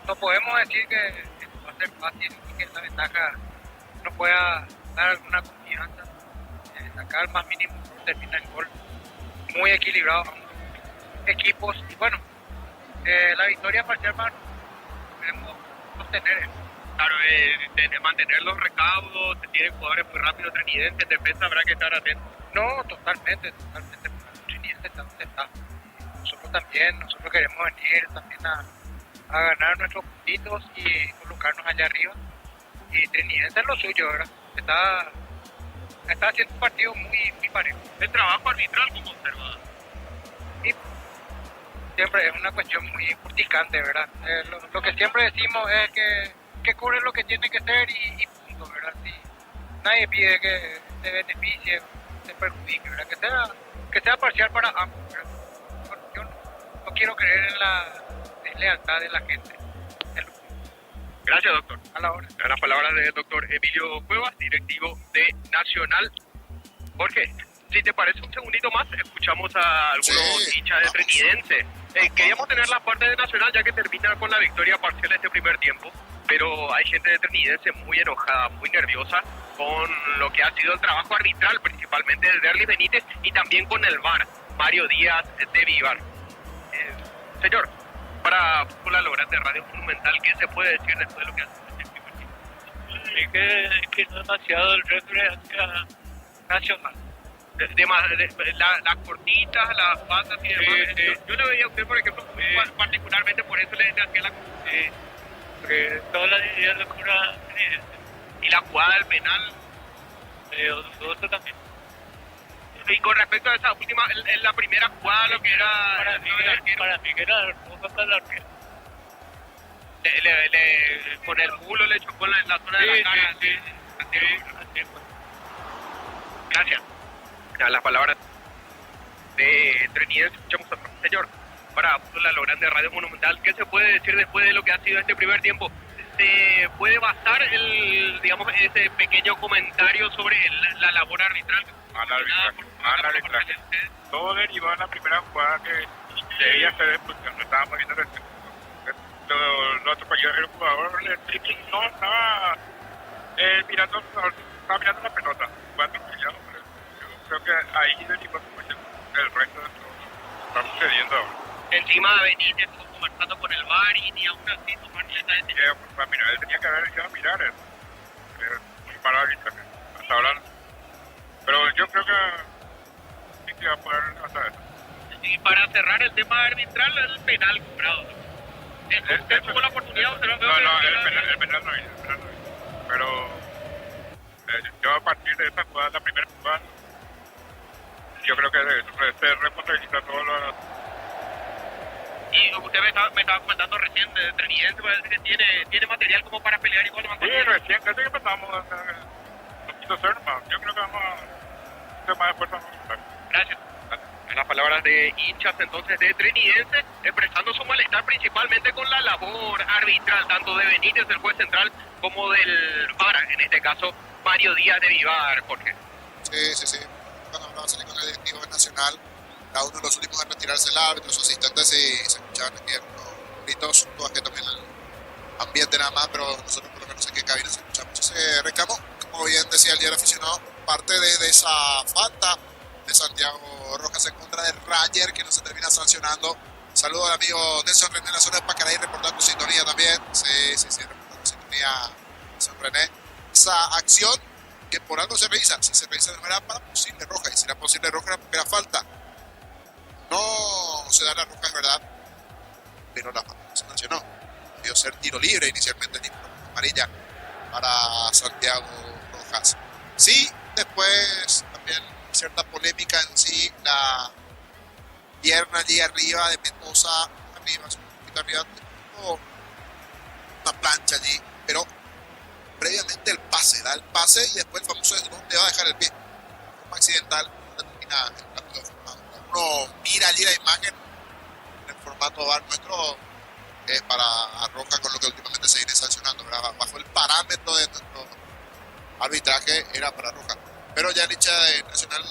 No podemos decir que va a ser fácil y que esta ventaja nos pueda dar alguna confianza. Sacar más mínimo termina el gol. Muy equilibrado ambos equipos y bueno, la victoria parcial para queremos sostener. Claro, de mantener los recaudos, tiene jugadores muy rápidos, Trinidense, defensa habrá que estar atento. No, totalmente. Trinidense está donde está. Nosotros queremos venir también a ganar nuestros puntitos y colocarnos allá arriba. Y Trinidense es lo suyo, ¿verdad? Está haciendo un partido muy parejo. El trabajo arbitral como observador. Sí, siempre es una cuestión muy urticante, ¿verdad? Lo que siempre decimos es que cobre lo que tiene que ser y punto, ¿verdad? nadie pide que se beneficie, se perjudique, ¿verdad? Que sea parcial para ambos, ¿verdad? Yo no quiero creer en la deslealtad de la gente. Gracias, doctor. A la hora. Las palabras del doctor Emilio Cuevas, directivo de Nacional. Jorge, si te parece un segundito más, escuchamos a algunos hinchas de Trinidense. Queríamos tener la parte de Nacional ya que termina con la victoria parcial de este primer tiempo, pero hay gente de Trinidense muy enojada, muy nerviosa con lo que ha sido el trabajo arbitral, principalmente de Derly Benítez y también con el VAR, Mario Díaz de Vivar. Señor, para la Logrande Radio Monumental, ¿qué se puede decir después de lo que hace este primer tiempo? Que no demasiado el refre hacia Nacional. Las cortitas, las patas y demás. Yo le veía a usted, por ejemplo, particularmente por eso le hacía la porque toda la idea de cura y la jugada del penal. Otro también. Y con respecto a esa última, en la primera jugada, lo que era para mí que era roja la arquero. Con el mulo le chocó en la zona de la cara. Gracias. A las palabras de Trinidense, escuchamos a otro señor para la Logrande Radio Monumental. ¿Qué se puede decir después de lo que ha sido este primer tiempo? ¿Se puede basar ese pequeño comentario sobre la labor arbitral? Mal arbitraje. Todo derivó en la primera jugada que debía ser expulsión. Estábamos viendo el jugador del dribbling no estaba mirando al jugador, estaba mirando la pelota. Fue atropellado. Creo que ahí derivó el resto de todo está sucediendo ahora. Encima de Benítez estuvo conversando con el VAR y ni aún así tomarle esa decisión. Él tenía que haber ido a mirar eso. Muy mal arbitraje. Hasta ahora. Pero yo creo que sí que va a poder hacer eso. Y para cerrar el tema arbitral, el penal cobrado. ¿Usted tuvo la oportunidad de observar? No, el penal no hizo. Pero yo a partir de esta jugada, la primera jugada, yo creo que se responsabiliza todos los... Y usted me estaba comentando recién de Trinidense, parece que tiene material como para pelear igual. Sí, recién, casi que empezamos a poquito ser más. Yo creo que vamos a hacer más esfuerzo. Gracias. En las palabras de hinchas entonces de Trinidense, expresando su malestar principalmente con la labor arbitral, tanto de Benítez, el juez central, como del VAR, en este caso Mario Díaz de Vivar, Jorge. Sí. Cuando hablaba con el directivo nacional, cada uno de los últimos en retirarse el árbitro, sus asistentes, y se escuchaban aquí algunos gritos, todas que también el ambiente nada más, pero nosotros por lo menos en qué cabina se escucha mucho ese reclamo. Como bien decía el día del aficionado, parte de esa falta de Santiago Rojas en contra de Rayer, que no se termina sancionando. Saludos al amigo Nelson René en la zona de Pacaraí, reportando sintonía también. Sí, reportando sintonía Nelson René. Esa acción que por algo se revisa, si se revisa de manera para posible roja, y si era posible roja porque era falta. No se da la roja, es verdad, pero la falta se sancionó. Debió ser tiro libre inicialmente, ni amarilla para Santiago Rojas. Sí, después también cierta polémica en sí, la pierna allí arriba de Mendoza, arriba, un poquito arriba, una plancha allí, pero previamente el pase, da el pase y después el famoso es dónde va a dejar el pie. De forma accidental, termina el plato de formado. Uno mira allí la imagen en el formato VAR nuestro para Roja, con lo que últimamente se viene sancionando, ¿verdad? Bajo el parámetro de nuestro arbitraje era para Roja. Pero ya el hincha de Nacional,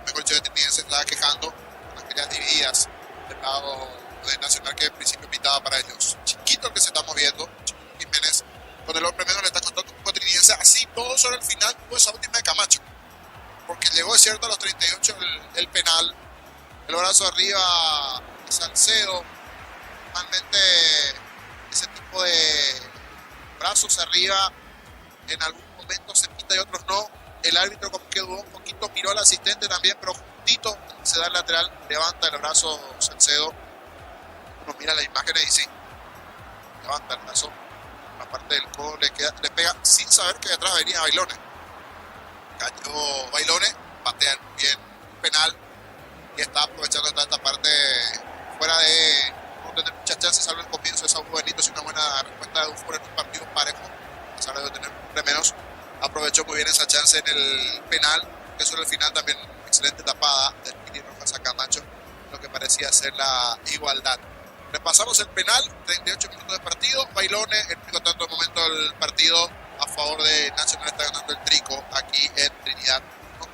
mejor dicho de Trinidense, se estaba quejando con aquellas divididas del lado de Nacional que en principio pintaba para ellos. Chiquito que se está moviendo, Chiquito Jiménez, con el hombre menos le está costando un poco a Trinidense, así todo sobre el final, pues esa última de Camacho. Porque llegó, es cierto, a los 38 el penal, el brazo arriba de Salcedo. Normalmente ese tipo de brazos arriba en algún momento se pita y otros no. El árbitro como que dudó un poquito, miró al asistente también, pero justito se da el lateral, levanta el brazo Salcedo. Uno mira las imágenes y sí, levanta el brazo, la parte del codo le pega sin saber que detrás venía Bailone. Cayó Bailone, patea bien penal y está aprovechando esta parte fuera de no tener muchas chances, salvo el comienzo de Saúl Benito, sin una buena respuesta de un fuera en un partido parejo, a pesar de tener un hombre menos. Aprovechó muy bien esa chance en el penal, que sobre el final también excelente tapada del Piri Rojas a Camacho, lo que parecía ser la igualdad. Repasamos el penal, 38 minutos de partido. Bailone, el único tanto de momento del partido a favor de Nacional, está ganando el Trico aquí en Trinidad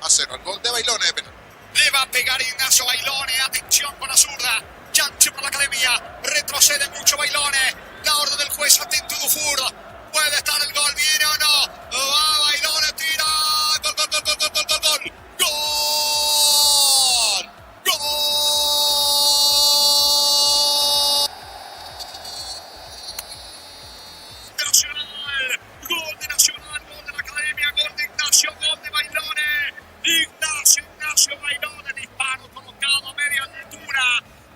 1-0. El gol de Bailone de penal. Le va a pegar Ignacio Bailone, atención con la zurda. Chance por la academia, retrocede mucho Bailone. La orden del juez, atento Dufour. Puede estar el gol, viene o no. Va Bailone, tira. Gol, gol, gol, gol, gol, gol, gol, gol. ¡Gol! Gol de Nacional, gol de la academia, gol de Ignacio, gol de Bailone. Ignacio Bailone, disparo colocado a media altura.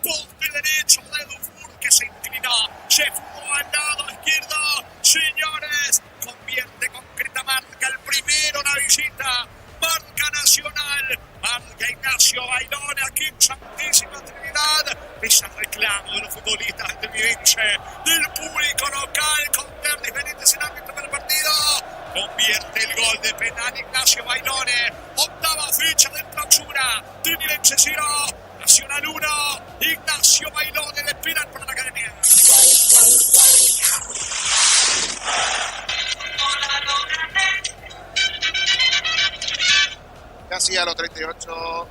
Poste derecho de Dufour que se inclinó, se fugó al lado izquierdo. Señores, convierte concreta marca el primero en la visita. Marca Nacional, marca Ignacio Bailone aquí en Santísima Trinidad. Es el reclamo de los futbolistas estadounidenses, del público local, con ver diferentes ámbitos del partido. Convierte el gol de penal Ignacio Bailone. Octava fecha de clausura. Trinidad 0, Nacional 1. Ignacio Bailone de penal para la academia. Casi a los 38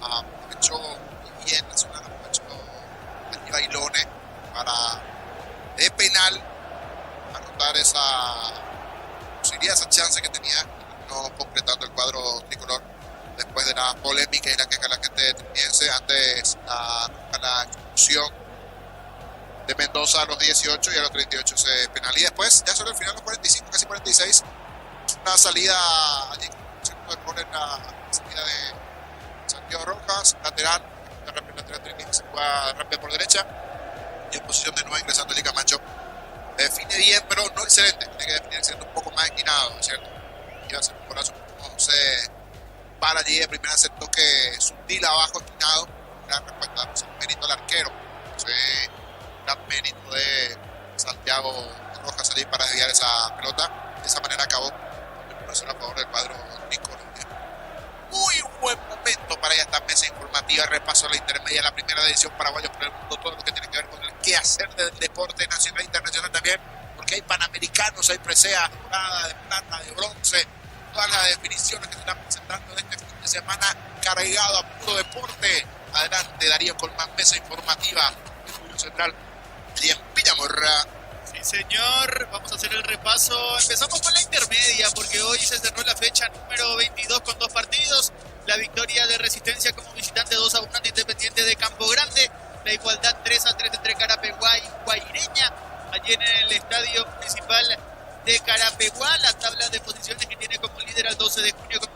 aprovechó bien Nacional, aprovechó el Bailone para de penal anotar esa posibilidad, esa chance que tenía, no completando el cuadro tricolor después de la polémica y la queja de la gente de Trinidense antes la expulsión de Mendoza a los 18 y a los 38 se penal. Y después, ya sobre el final, los 45, casi 46, una salida allí en la salida de Santiago Rojas, lateral Trinidad, se juega rápido por derecha y en posición de nuevo ingresando el Camacho. Define bien, pero no excelente, tiene que definir siendo un poco más inclinado, ¿cierto? Iba a ser un golazo, no se para allí de primera, aceptó que sutil abajo esquinado, gran respuesta, pues, el mérito del arquero, gran mérito de Santiago Rojas salir para desviar esa pelota. De esa manera acabó a favor del cuadro tricolor. Muy buen momento para esta mesa informativa, repaso a la intermedia, la primera edición Paraguayos por el Mundo, todo lo que tiene que ver con el quehacer del deporte nacional e internacional también, porque hay panamericanos, hay preseas de dorada, de plata, de bronce, todas las definiciones que se están presentando en este fin de semana cargado a puro deporte. Adelante Darío con más mesa informativa del Estudio Central y en Villamorra. Sí, señor, vamos a hacer el repaso. Empezamos con la intermedia porque hoy se cerró la fecha número 22 con dos partidos. La victoria de Resistencia como visitante 2-1 ante Independiente de Campo Grande. La igualdad 3-3 entre Carapeguá y Guaireña, allí en el estadio principal de Carapeguá. La tabla de posiciones que tiene como líder al 12 de junio con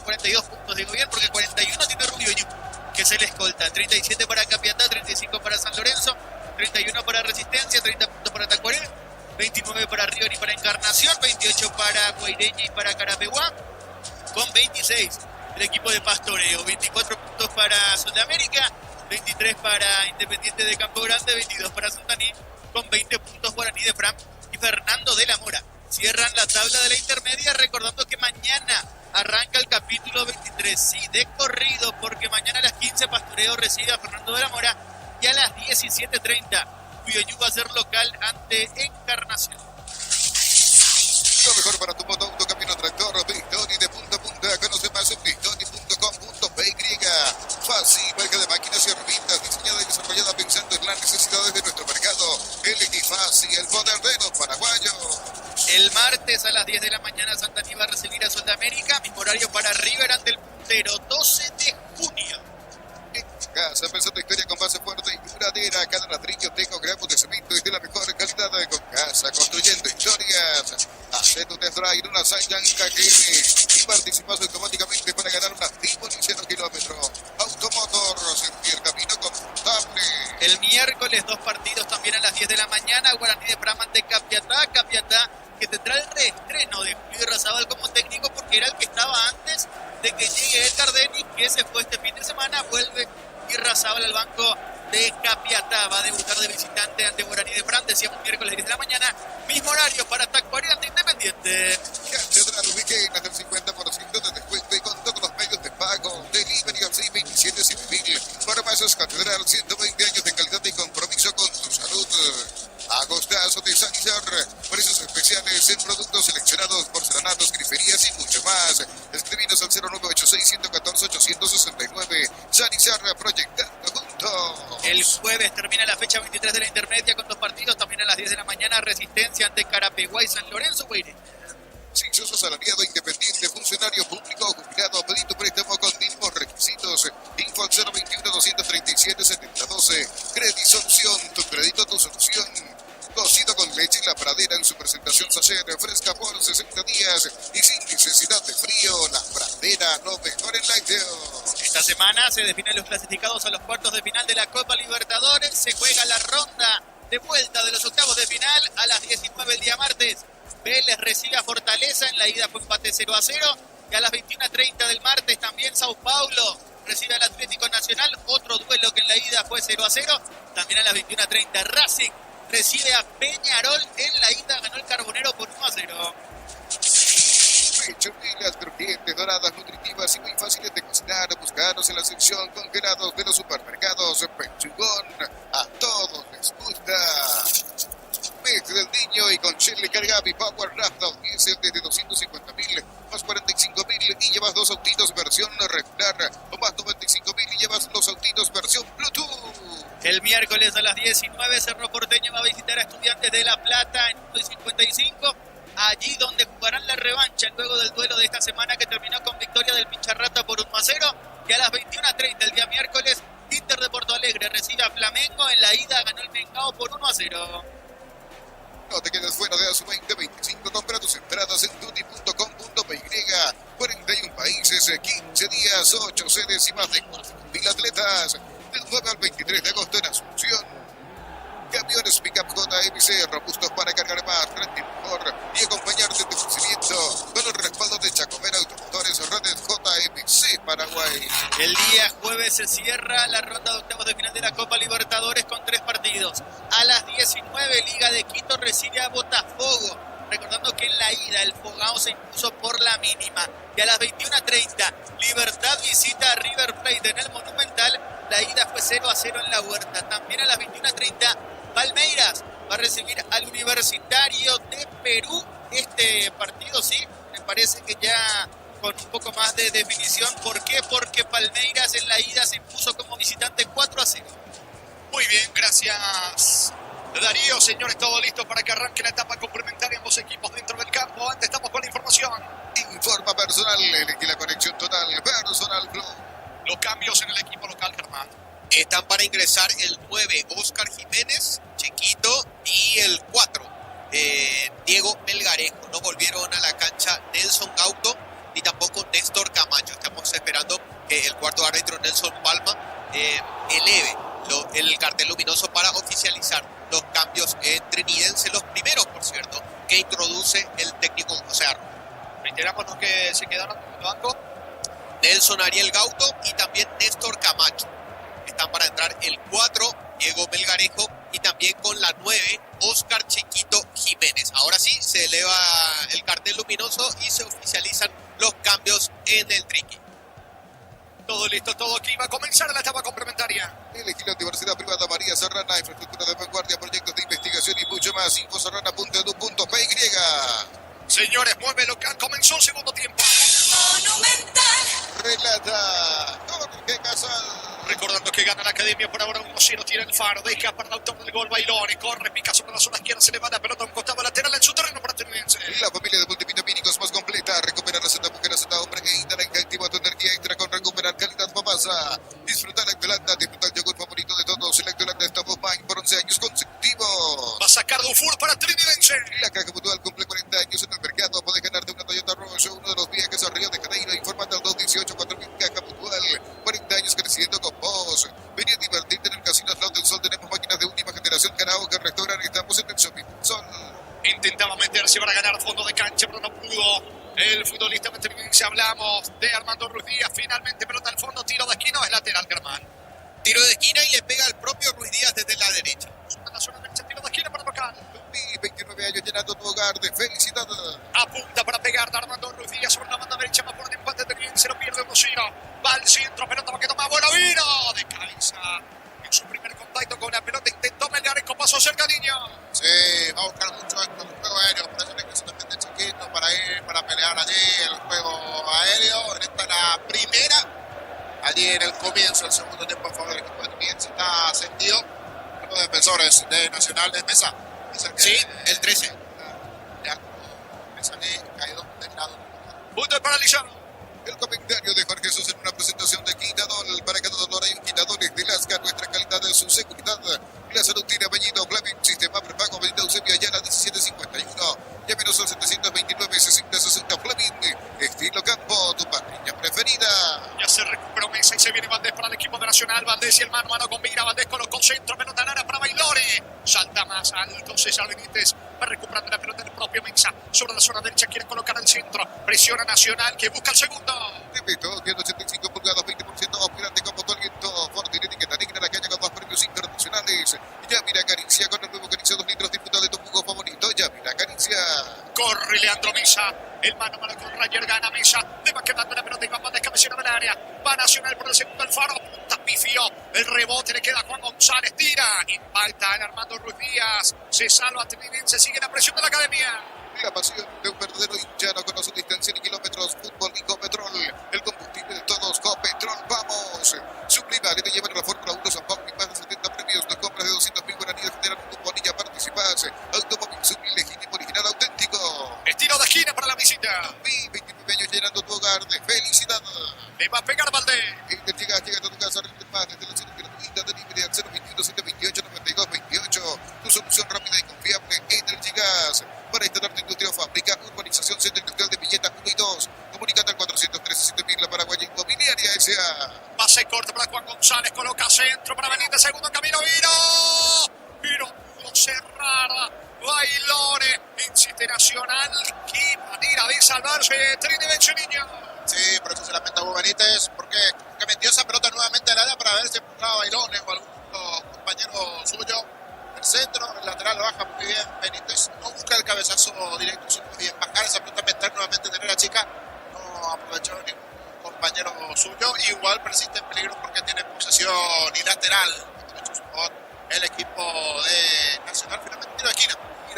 42 puntos, digo bien, porque 41 tiene Rubio Ñu, que es el escolta. 37 para Capiatá, 35 para San Lorenzo, 31 para Resistencia, 30 puntos para Tacuaré, 29 para River y para Encarnación, 28 para Guaireña y para Carapeguá, con 26 el equipo de Pastoreo, 24 puntos para Sudamérica, 23 para Independiente de Campo Grande, 22 para Santaní, con 20 puntos Guaraní de Fran y Fernando de la Mora. Cierran la tabla de la intermedia, recordando que mañana arranca el capítulo 23, sí, de corrido, porque mañana a las 15 Pastoreo recibe a Fernando de la Mora y a las 17:30 Cuyoñú va a ser local ante Encarnación. Lo mejor para tu moto, auto, camino, tractor, Pistoni de punta a punta. Conoce más en pistoni.com.py. Fácil, marca de máquinas y herramientas diseñada y desarrollada pensando en las necesidades de nuestro mercado. Elegí Fácil, el poder de los paraguayos. El martes a las 10 de la mañana Santaní va a recibir a Sudamérica, mismo horario para River ante el puntero, 12 de junio. Casa, pensando historia con base fuerte y duradera. Cada ladrillo tengo gramos de cemento y de la mejor calidad con Casa, construyendo historias. Haz tu test drive en una Scion KGM y participas automáticamente para ganar una Timo 0 kilómetros. Automotors, en el camino confortable. El miércoles 2 partidos también a las 10 de la mañana. Guaraní de Fram ante Capiatá. Capiatá que tendrá el reestreno de Julio Irrazábal como técnico porque era el que estaba antes de que llegue el Cardeni, que se fue este fin de semana. Vuelve Irrazábal al banco de Capiatá, va a debutar de visitante ante Guaraní de Fran, decíamos miércoles 10 de la mañana, mismo horario para Tacuaré ante Independiente. Catedral Ubique, hasta el 50% Casas Catedral, 120 años de calidad y compromiso con tu salud. Agostazo de Sanizar, precios especiales en productos seleccionados, porcelanatos, griferías y mucho más. Escribinos al 0986-114-869. Sanizar, proyectando juntos. El jueves termina la fecha 23 de la intermedia con 2 partidos. También a las 10 de la mañana, Resistencia ante Carapeguá y San Lorenzo, Weire. Si sos asalariado, independiente, funcionario público o jubilado, pedí tu préstamo con mismos requisitos. Info al 021-237-7012. Credit Solución, tu crédito, tu solución. Cocido con leche y la pradera en su presentación sachet, fresca por 60 días y sin necesidad de frío. La pradera, lo mejor en lácteo. Esta semana se definen los clasificados a los cuartos de final de la Copa Libertadores. Se juega la ronda de vuelta de los octavos de final a las 19 el día martes. Vélez recibe a Fortaleza, en la ida fue empate 0-0. Y a las 21:30 del martes también Sao Paulo recibe al Atlético Nacional, otro duelo que en la ida fue 0-0. También a las 21:30 Racing recibe a Peñarol, en la ida ganó el Carbonero por 1-0. Pechuguilas crujientes, doradas, nutritivas y muy fáciles de cocinar. Buscaros en la sección congelados de los supermercados. Pechugón, a todos les gusta. Mes del niño y con Shell Cargavi Power Raptor Diesel desde 250.000 más 45.000 y llevas 2 autitos versión regular o más 95.000 y llevas los autitos versión Bluetooth. El miércoles a las 19 Cerro Porteño va a visitar a Estudiantes de La Plata en 1:55, allí donde jugarán la revancha luego del duelo de esta semana que terminó con victoria del Picharrata por 1-0. Y a las 21:30 el día miércoles Inter de Porto Alegre recibe a Flamengo, en la ida ganó el Mengao por 1-0. No te quedes fuera de ASU 2025. Compra tus entradas en tuti.com.py. 41 países, 15 días, 8 sedes y más de 4.000 atletas. Del 9 al 23 de agosto en Asunción. Camiones Pickup JMC, robustos para cargar más, rendir mejor y acompañarte en tu crecimiento. Con el respaldo de Chacomera Automotores, redes JMC Paraguay. El día jueves se cierra la ronda de octavos de final de la Copa Libertadores con 3 partidos. A las 19 Liga de Quito recibe a Botafogo. Recordando que en la ida el Fogao se impuso por la mínima. Y a las 21:30 Libertad visita a River Plate en el Monumental. La ida fue 0-0 en la Huerta. También a las 21:30 Palmeiras va a recibir al Universitario de Perú. Este partido sí, me parece que ya con un poco más de definición. ¿Por qué? Porque Palmeiras en la ida se impuso como visitante 4-0. Muy bien, gracias Darío. Señores, todo listo para que arranque la etapa complementaria. Ambos equipos dentro del campo. Antes estamos con la información. Informa Personal, elegí la conexión total. Personal Flow. Los cambios en el equipo local, Germán. Están para ingresar el 9, Oscar Jiménez, Chiquito, y el 4, Diego Melgarejo. No volvieron a la cancha Nelson Gauto ni tampoco Néstor Camacho. Estamos esperando que el cuarto árbitro Nelson Palma eleve el cartel luminoso para oficializar los cambios trinidenses, los primeros, por cierto, que introduce el técnico José Arroyo. Reiteramos los que se quedaron en el banco. Nelson Ariel Gauto y también Néstor Camacho. Están para entrar el 4, Diego Melgarejo, y también con la 9, Oscar Chiquito Jiménez. Ahora sí, se eleva el cartel luminoso y se oficializan los cambios en el triqui. Todo listo, todo aquí. Va a comenzar la etapa complementaria. Elegí la Universidad Privada María Serrana, infraestructura de vanguardia, proyectos de investigación y mucho más. Infoserrana.edu.py. Señores, mueve local. Comenzó el segundo tiempo. Monumental. Relata Jorge Casal. Recordando que gana la Academia por ahora 1-0. Tira el faro. Deja para el autor del gol. Bailone. Corre, pica sobre la zona izquierda. Se le va la pelota a un costado lateral en su terreno para Trinidense. La familia de multivitamínicos más completa. Recupera receta mujer, receta hombre que naranja. Activa tu energía extra con recuperar calidad papasa. Disfruta la Lactolanda. Disfruta el yogur favorito de todos. El Lactolanda está top of mind por 11 años consecutivos. Va a sacar de un full para Trinidense. La Caja Mutual cumple 40 años en el mercado. Puedes ganarte una Toyota Rosso, uno de los viajes a Río de Janeiro. Informate al 218 4000. Caja Mutual. 40 años creciendo con vos. Vení a divertirte en el Casino Slot del Sol. Tenemos máquinas de última generación, karaoke, restaurante. Estamos en el Shopping Sol. Intentaba meterse para ganar fondo de cancha, pero no pudo. El futbolista trinidense, hablamos de Armando Ruiz Díaz. Finalmente pelota al fondo, tiro de esquina, es lateral, Germán. Tiro de esquina y le pega al propio Ruiz Díaz desde la derecha. En la zona derecha, tiro de esquina para local. 29 años llenando tu hogar de felicidad. Apunta para pegar de Armando Ruiz Díaz sobre la banda derecha, más por el empate de Trinidense, lo pierde 1-0. Va al centro, pelota va que toma, bueno, vino de cabeza. allí en el comienzo del segundo tiempo a favor del equipo de Trinidense. Está sentido por los defensores de Nacional de Mesa. Sí, el 13. Mesa le caído del lado. Punto para Lizardo. El comentario de Jorge Sosa en una presentación de Quinadol. Para cada dolor hay un Quinadol de Lasca. Nuestra calidad de su seguridad. La salud tiene apellido Fleming. Sistema prepago. Avenida Eusebio Ayala 1751. Llámenos al 729-6060 Fleming. Estilo Campo. Tu parrilla preferida. Ya se recuperó Mesa y se viene Valdés para el equipo de Nacional. Valdés y el mano a mano con Mira. Valdés colocó centro. Pelota en área para Bailore. Salta más alto César Benítez. Va recuperando la pelota del propio Mesa. Sobre la zona derecha quiere colocar el centro. Presiona Nacional que busca el segundo. Repito, 185 pulgadas, 20% aspirante con motor viento. Ford tiene etiqueta negra, la calle con más premios internacionales. Ya mira Caricia con el nuevo Caricia 2 litros. Disfruta de tu jugo favorito. Ya mira Caricia. Corre Leandro Mesa. El mano a mano con Rayer gana Mesa. Le va quedando la pelota y va Valdés cabecera del área. Va Nacional por el segundo Alfaro. Punta pifio. El rebote le queda a Juan González. Tira. Impacta en Armando Ruiz Díaz. Se salva Trinidense. Sigue la presión de la academia. La pasión de un verdadero hincha no conoce distancia ni kilómetros. Fútbol y Copetrol. El combustible de todos. Copetrol, vamos. Sublima que te llevan a la Fórmula 1 San Pablo y más de 70 premios. No compras de 200.000 guaraníes generan un cupón y ya participas. Automóvil Sublime, legítimo, original, auténtico. Estilo de esquina para la visita. 29 años llenando tu hogar de felicidad. Le va a pegar Valdés. Llega a tu casa, más desde la serie gratuita de libre al 021 728 92 28. Tu solución rápida y confiable, Energy Gas. Para instalar tu industria o fábrica, urbanización Centro Industrial de Villetas 1 y 2. Comunicate al 413-7000 La Paraguaya Inmobiliaria S.A. Pase corto para Juan González, coloca centro para Benítez, segundo camino, Viro pudo cerrar, Bailore, insiste Nacional, que manera de salvarse, Trinidense niño. Sí, por eso se lamenta Hugo Benítez, porque metió esa pelota nuevamente al área para ver si encontraba Bailone o algún compañero suyo. El centro, el lateral lo baja muy bien Benítez, no busca el cabezazo directo, sino bien bajar esa pelota, meter nuevamente en la chica, no aprovechó ningún compañero suyo, igual persiste en peligro porque tiene posesión y lateral, el equipo de Nacional, finalmente tiro de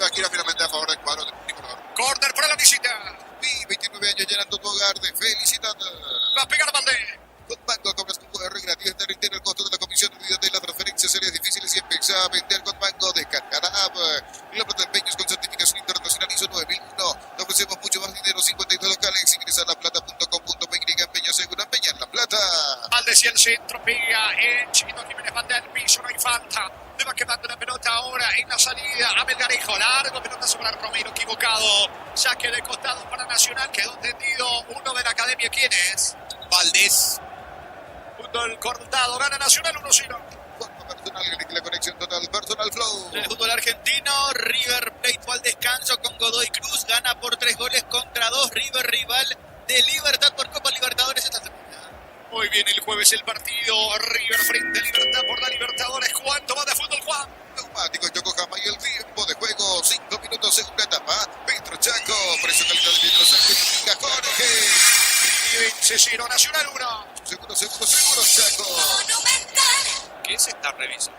esquina finalmente a favor del cuadro del tricolor. Corner para la visita. 29 años llenando tu hogar de felicidad. Va a pegar Valdés. Con Banco compras tu QR gratis, te retiene el costo de la comisión, olvídate de las transferencias, series difíciles y empieza a vender con Banco. Descarga la app. Logro de empeños con certificación internacional ISO 9001. Te ofrecemos mucho más dinero, 52 locales. Ingresa a laplata.com.py, empeña seguro, empeña en La Plata. Valdés y el centro pega en Chiquito Jiménez, Valdés al piso, no hay falta. Le va quedando la pelota ahora en la salida a Melgarejo, largo, pelota sobre Romero, equivocado. Saque de costado para Nacional, quedó tendido uno de la academia. ¿Quién es? Valdés. Fútbol cortado, gana Nacional 1-0. Personal, la conexión total, Personal Flow. En el fútbol argentino, River Plate fue al descanso con Godoy Cruz, gana por 3-2. River rival de Libertad por Copa Libertadores esta semana. Muy bien, el jueves el partido, River frente a Libertad por la Libertadores. ¿Cuánto va de fútbol, Juan? Neumático Yokohama y el tiempo de juego, 5 minutos, segunda etapa. Petro Chaco, precio calidad de Petro Chaco y indica Jorge. Cecino Nacional 1. Seguro, Chaco. ¿Qué se está revisando?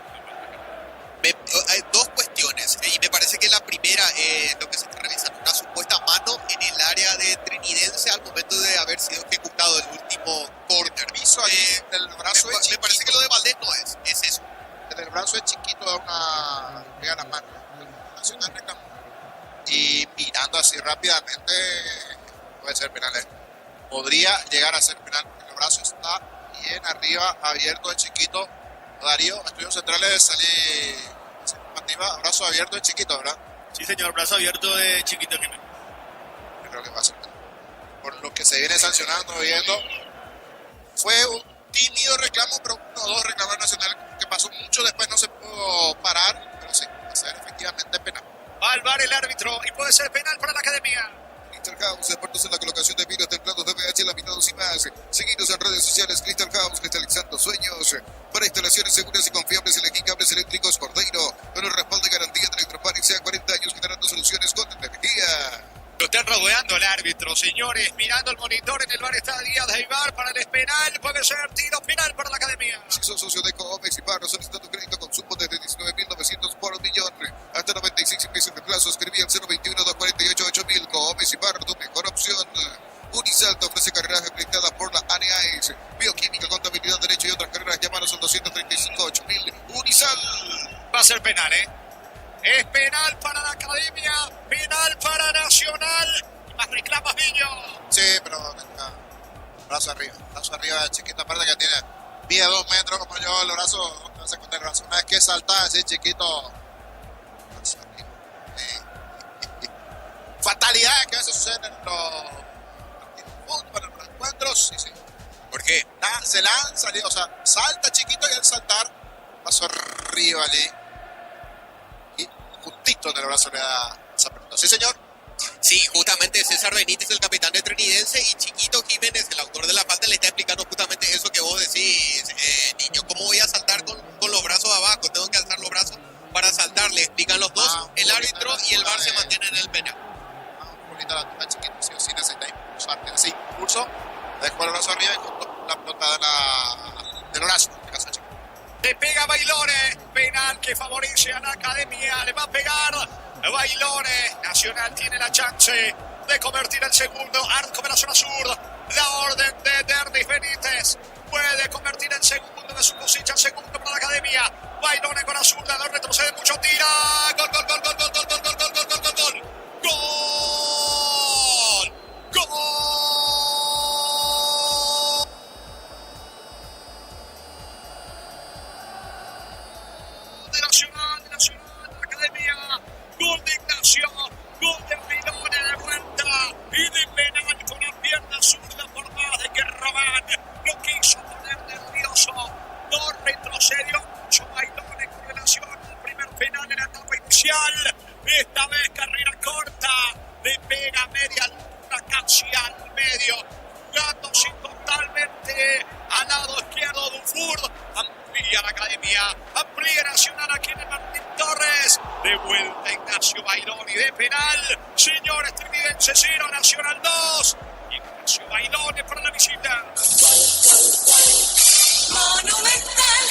Hay dos cuestiones y me parece que la primera es lo que se está revisando, una supuesta mano en el área de Trinidense al momento de haber sido ejecutado el último corner. En el brazo me parece que lo de Valdés no es eso. En el brazo es chiquito, da una pega la mano. Nacional reclamó. Y mirando así rápidamente, puede ser penal. Podría llegar a ser penal porque el brazo está bien arriba, abierto de chiquito. Darío, estudios centrales, salí brazo abierto de chiquito, ¿verdad? Sí, señor, brazo abierto de Chiquito Jiménez. Yo creo que va a ser por lo que se viene sancionando, viendo. Fue un tímido reclamo, pero 1-2 reclamos Nacional, que pasó mucho, después no se pudo parar, pero sí, va a ser efectivamente penal. Va al VAR el árbitro y puede ser penal para la academia. Crystal House, expertos en la colocación de vidrios templados de pH laminados y más. Seguidos en redes sociales, Crystal House, cristalizando sueños. Para instalaciones seguras y confiables, elegí cables eléctricos Cordeiro, con el respaldo y garantía de Electropanik, sea 40 años generando soluciones con energía. Lo están rodeando el árbitro, señores, mirando el monitor. En el VAR está Díaz de Ibar para el penal, puede ser tiro penal para la academia. Si sos socio de Comex y Barro, solicita tu crédito consumo desde 19.900 por millón, hasta 96 meses de plazo. Escribí al 021-248-8000. Comex y Barro, tu mejor opción. Unisalto ofrece carreras acreditadas por la ANEAES, bioquímica, contabilidad, brazo arriba, Chiquito, aparte que tiene mide 2 metros como yo, el brazo, no se cuenta el brazo. Una vez que salta así, Chiquito, brazo arriba. Fatalidades que a veces suceden en los fútbol, en los encuentros, sí. Porque se lanza, o sea, salta Chiquito y al saltar, brazo arriba allí. Y justito en el brazo le da esa pelota. Sí, señor. Sí, justamente César Benítez, el capitán de Trinidense, y Chiquito Jiménez, el autor de la falta, le está explicando justamente eso que vos decís, niño. ¿Cómo voy a saltar con los brazos abajo? Tengo que alzar los brazos para saltar. Le explican los dos, el árbitro y el VAR se mantienen en el penal. Bonita la toca Chiquito, sí o sí necesita impulsar, tiene ese impulso, dejó el brazo arriba y justo la pelota del brazo, en este caso Chiquito. Le pega Bailores, penal que favorece a la academia, le va a pegar Bailores. Nacional tiene la chance de convertir el segundo arco de la zona sur. La orden de Derdis Benítez, puede convertir el segundo de su cosecha, el segundo para la academia. Bailores con la zurda, no retrocede mucho, tira, gol, gol, gol, gol, gol, gol, gol, gol, gol, gol, gol, gol, gol. ¡Gol! De Nacional, de la academia. Gol de Ignacio, gol de Bailone de vuelta y de penal con la pierna zurda, por más de que Román lo quiso poner nervioso. No retrocedió mucho Bailone con relación al primer penal en la etapa inicial. Esta vez carrera corta, le pega media altura casi al medio, jugándose totalmente al lado izquierdo de Dufour. Amplía la academia, amplía Nacional aquí en el Martín Torres. De vuelta Ignacio Bailoni de penal. Señores Trinidense 0, Nacional 2. Ignacio Bailoni para la visita. Monumental.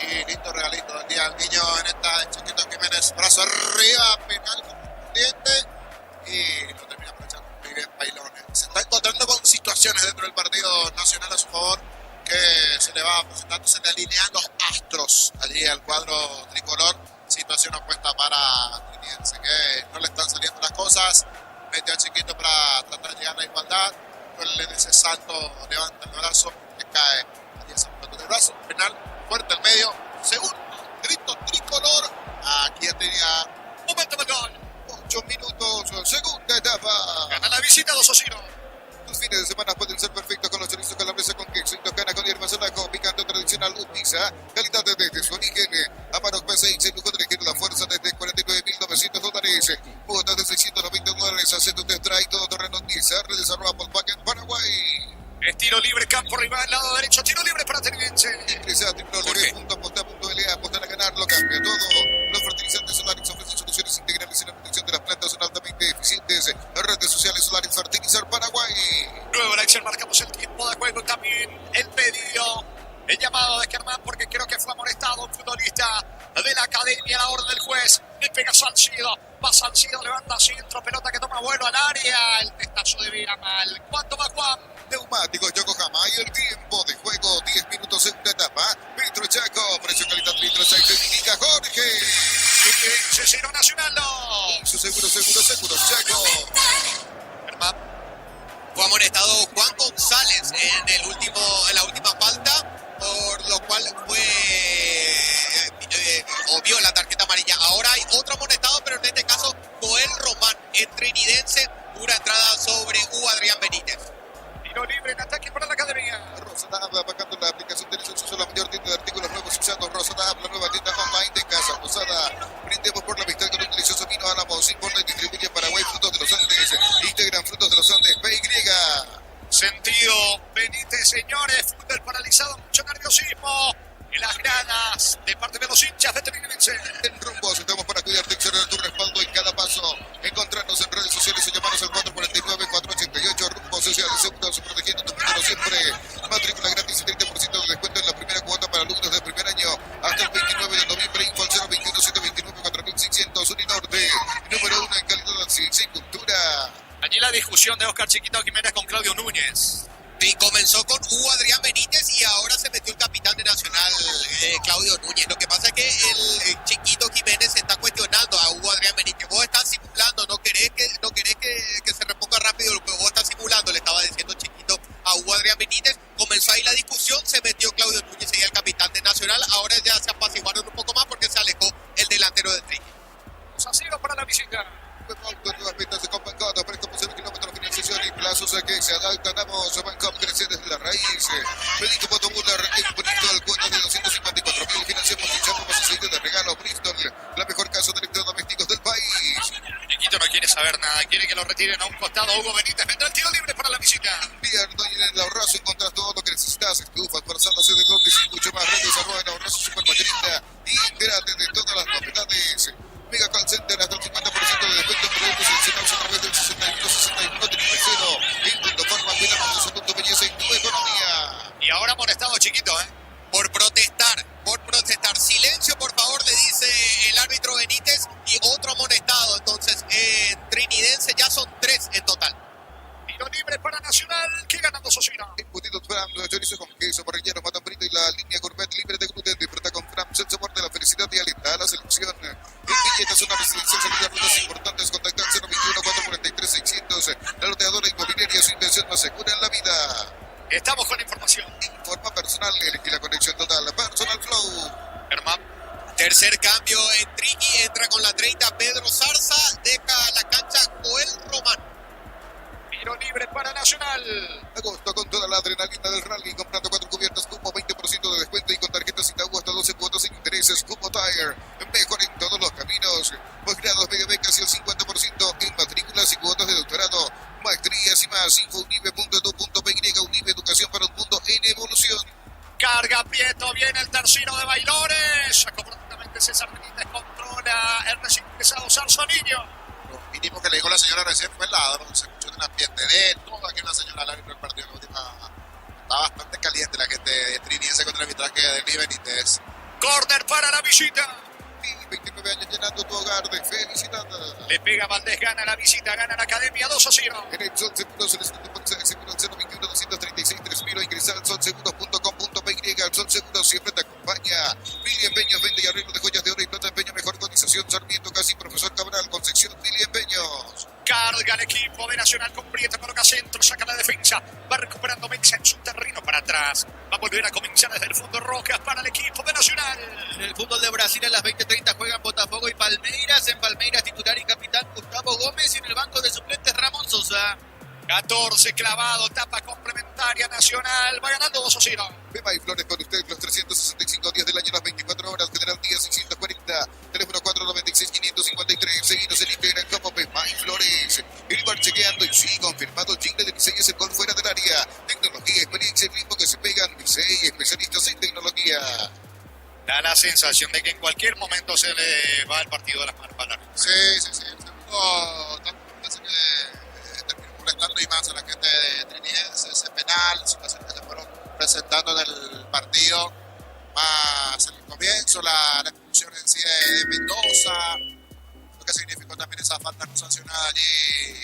Y lindo regalito del día al niño en esta Chiquito Jiménez. Brazo arriba, penal correspondiente. Y lo termina aprovechando muy bien Bailone. Se está encontrando con situaciones dentro del partido Nacional a su favor, que se le va presentando, se le alinean los astros allí al cuadro tricolor. Situación opuesta para Trinidense, que no le están saliendo las cosas. Mete a Chiquito para tratar de llegar a la igualdad. Él en ese salto levanta el brazo, le cae allí esa pelota del brazo. Penal fuerte al medio. Segundo grito tricolor. Aquí ya tenía momento del gol. 8 minutos, segunda etapa. Gana la visita 2-0. Tus fines de semana pueden ser perfectos con los chorizos calabresa con queso y tocana con hierbas ajo, picante tradicional Pizza. Calidad desde su origen. Amarok P6, el lujo de elegir la fuerza desde $49,900. Cuotas de $690. Hacete un test drive todo terreno Niza. Redes arroba Polpac en Paraguay. Es tiro libre, campo rival, lado derecho, tiro libre para Trinidense. Ingresa a www.aposta.la, apostar a ganar, lo cambia todo. Los fertilizantes solares ofrecen soluciones integrales en la protección de las plantas, son altamente eficientes. Redes sociales Solaris Fertilizar Paraguay. Nuevo la acción, marcamos el tiempo de juego y también el pedido, el llamado de Germán, porque creo que fue amonestado un futbolista de la academia a la orden del juez. Le pega Salcido, va Salcido, levanta centro, pelota que toma vuelo al área. El testazo de Vera mal. ¿Cuánto va Juan? Neumáticos Yokohama y el tiempo de juego 10 minutos segunda etapa. Petro Chaco, precio calidad litro aceite indica Jorge. 0 Nacional 2. Seguro Chaco. Germán. Fue amonestado Juan González en la última falta, por lo cual vio la tarjeta amarilla. Ahora hay otro amonestado, pero en este caso Joel Román, en Trinidense, pura entrada sobre Adrián Benítez. Tiro libre en ataque para la academia. Rosada habla pagando la aplicación de licencia, la mayor tienda de artículos nuevos usando Rosada habla, nueva tienda online de casa. Rosada, brindemos por la amistad con un delicioso vino Álamos, importa y distribuye Paraguay, frutos de los Andes, integran frutos de los Andes, PY. Sentido Benítez, señores, fútbol paralizado, mucho nerviosismo en las gradas de parte de los hinchas de Trinidense. En Rumbo, estamos para cuidarte, externar tu respaldo en cada paso. Encontrarnos en redes sociales o llamarnos al 449-488. Rumbo Sociales, seguros, protegiendo tu futuro siempre. Matrícula gratis y 30% de descuento en la primera cuota para alumnos del primer año. Hasta el 29 de noviembre, info al 021-729-4600. Uninorte, número 1 en calidad, ciencia y cultura. Allí la discusión de Oscar Chiquito Jiménez con Claudio Núñez. Y comenzó con Hugo Adrián Benítez y ahora se metió el capitán de Nacional, Claudio Núñez. Lo que pasa es que el Chiquito Jiménez está cuestionando a Hugo Adrián Benítez. Vos estás simulando, no querés que se reponga rápido lo que vos estás simulando, le estaba diciendo Chiquito a Hugo Adrián Benítez. comenzó ahí la discusión, se metió Claudio Núñez y el capitán de Nacional. Ahora ya se apaciguaron un poco más porque se alejó el delantero de Trini. 2-0 para la visita. Nuevamente se Compancado, presta por 0 kilómetros, financiación y plazos que se adaptan. Vamos, Bancom crece desde la raíz. Benito Potomuller, el bonito al cuota de 254.000. Financiamos y chapamos aceite de regalo. Bristol, la mejor casa de electrodomésticos del país. Chiquito no quiere saber nada, quiere que lo retiren a un costado. Hugo Benítez vendrá el tiro libre para la visita. Invierno y en el Ahorrazo encontrás todo lo que necesitas. Estufas, parazadas, de cortes y mucho más. Redes arroba en Ahorrazo Supermayorista. Y entérate de todas las novedades. Mega Call Center hasta el 50% de descuento en productos seleccionados a través del 6161-0. En punto forma, cuidamos de su punto belleza y tu economía. Y ahora amonestado Chiquito, por protestar. Silencio, por favor, le dice el árbitro Benítez, y otro amonestado. Entonces, Trinidense ya son 3 en total. Tiro libre para Nacional, que gana 2-0. Embutidos Fram, chorizo con queso, parrilleros, matan frito y la línea gourmet libre de gluten. Disfruta con Fram, el sabor de la felicidad y alienta a la selección. En Villeta, zona residencial, salida a rutas importantes. Contactar 021-443-600. La loteadora inmobiliaria, su inversión más segura en la vida. Estamos con información. Informa personal, elegí la conexión total. Personal Flow. Germán. Tercer cambio en Trini, entra con la 30 Pedro Zarza, deja la cancha Joel Román. Tiro libre para Nacional. Agosto con toda la adrenalina del rally, comprando 4 cubiertas, cupo 20% de descuento y con tarjetas Itaú hasta 12 cuotas sin intereses. Cupo Tire, mejor en todos los caminos. Posgrados, media becas y el 50% en matrículas y cuotas de doctorado. Maestrías y más, info.unive.edu.py, Unive, educación para un mundo en evolución. Carga Prieto, viene el tercero de Bailores. Completamente César Benítez controla el recién ingresado Sarsonillo. Lo mínimo que le dijo la señora recién fue el ladro. Se escuchó en el ambiente de todo aquí la señora al árbitro del partido. La última está bastante caliente la gente de Trinidense contra el arbitraje de Luis Benítez. Corner para la visita. 29 años llenando tu hogar de felicidad. Le pega Valdés, gana la visita, gana la Academia 2-0. En el Sol Seguros, el seguro 021-236-3000. Ingresa al solseguros.com.py. El Sol Seguros siempre te acompaña. Billy Empeños, vende y arreglo de joyas de oro y plata. Empeño, mejor cotización. Sarmiento, casi Profesor Cabral, Concepción, Billy Empeños. Carga el equipo de Nacional con Prieto, coloca centro, saca la defensa. Va recuperando Mexa en su terreno para atrás. Va a volver a comenzar desde el fondo Rojas para el equipo de Nacional. En el fútbol de Brasil a las 20:30 juegan Botafogo y Palmeiras. En Palmeiras titular y capitán Gustavo Gómez, y en el banco de suplentes Ramón Sosa. 14 clavado, tapa complementaria Nacional, va ganando 2-0. Beba y Flores con usted los 365 días del año, las 24 horas, General Díaz 640, teléfono 496-553, seguidos en Instagram como Beba y Flores. El bar chequeando y sí, confirmado, Jingle de Licey es el gol fuera del área. Tecnología, experiencia y ritmo que se pegan, Licey, especialistas en tecnología. Da la sensación de que en cualquier momento se le va el partido de las manos para la red. Sí. El segundo, parece que molestando y más a la gente de Trinidense, ese penal, situaciones que se fueron presentando en el partido, más en el comienzo, la expulsión en sí de Mendoza, lo que significó también esa falta no sancionada allí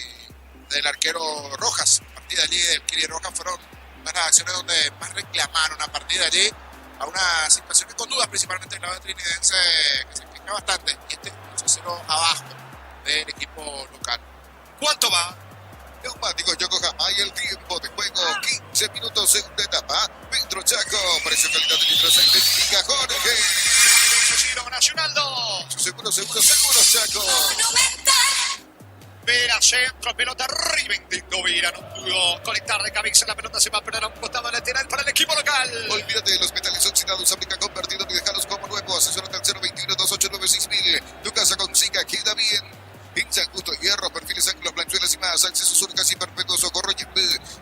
del arquero Rojas. A partir de allí del Kiri Rojas fueron las acciones donde más reclamaron, a partir de allí a una situación con dudas, principalmente en la de Trinidense, que se explica bastante, y este 1-0 abajo del equipo local. ¿Cuánto va? Neumáticos Yokohama y el tiempo de juego 15 minutos, segunda etapa. Petro Chaco, precio calidad de litros identifica Jorge. Nacional 2. Seguro Chaco. Vera centro, pelota arriba, intentó Vera, no pudo conectar de cabeza, la pelota se va a perder a un costado lateral para el equipo local. Olvídate de los metales oxidados, aplica convertido y déjalos como nuevo. Asesórate al 021-289-6000. Tu casa con Zika queda bien. En San Justo, Hierro, perfiles, ángulos, blanchuelas y más. Accesos surcas y perpetuos, socorro y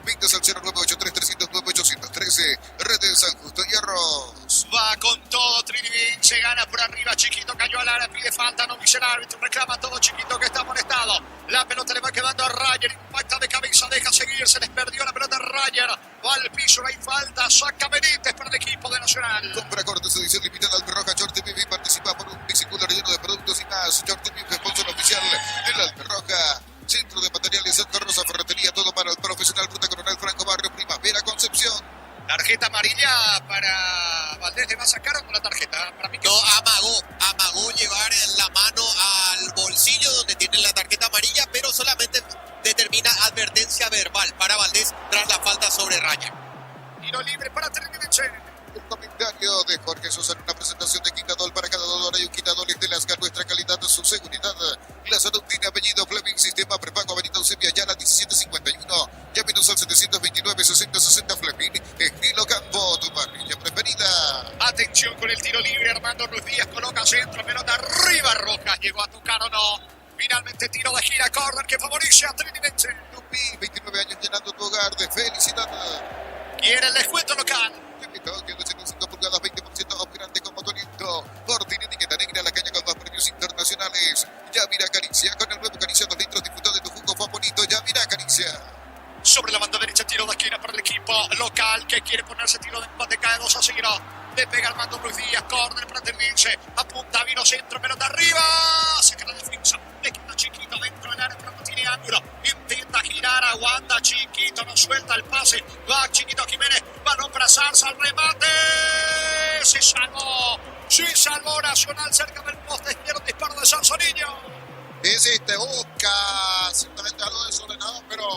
ventas al 0983-309-813. Red de San Justo, Hierro. Va con todo, Trinidense, gana por arriba, Chiquito cayó al área, pide falta, no dice el árbitro, reclama todo Chiquito que está amonestado. La pelota le va quedando a Rayer, impacta de cabeza, deja seguir, se les perdió la pelota a Rayer. Va al piso, no hay falta, saca Benítez para el equipo de Nacional. Compra cortes, edición limitada Alberroja, Short TV, participa por un biciclo lleno de productos y más. Short TV, sponsor oficial de la Alberroja. Centro de materiales Santa Rosa, ferretería, todo para el profesional. Ruta Coronel Franco, Barrio Primavera, Concepción. Tarjeta amarilla para Valdés, ¿le va a sacar con la tarjeta? Para mí que no, amagó llevar la mano al bolsillo donde tiene la tarjeta amarilla, pero solamente determina advertencia verbal para Valdés tras la falta sobre Raya. Y tiro libre para Trinidad. El comentario de Jorge Sosa en una presentación de Quitadol. Para cada dolor hay un Quitadol de Lascar, nuestra calidad, su seguridad. La salud tiene apellido Fleming, sistema prepago Avenida Eusebio Ayala 1751. Llámenos al 729-6060 Fleming. Estilo Campo, tu parrilla preferida. Atención con el tiro libre. Armando Ruiz Díaz coloca centro, pelota arriba. Rojas llegó a tocar o no. Finalmente tiro de gira, corner que favorece a Trinidad. Tupi, 29 años llenando tu hogar de felicidad. Quiere el descuento local. 105 pulgadas, 20% off grande con motorito. Fortin, etiqueta negra, la caña con más premios internacionales. Ya mira Caricia, con el nuevo Caricia 2 litros, disfruta de tu jugo favorito. Ya mira Caricia. Sobre la banda derecha, tiro de esquina para el equipo local que quiere ponerse tiro de empate, cae 2-0. Le pega Armando Ruiz Díaz, córner para Terminche. Apunta, vino centro, pelota arriba. Saca la defensa. Le quita Chiquito dentro del área, pero no tiene ángulo. Intenta girar, aguanta Chiquito, no suelta el pase. Va Chiquito Jiménez, balón para Zarza, al remate. Se salvó Nacional cerca del poste izquierdo, disparo de Sarsonillo. Insiste, busca ciertamente algo desordenado, pero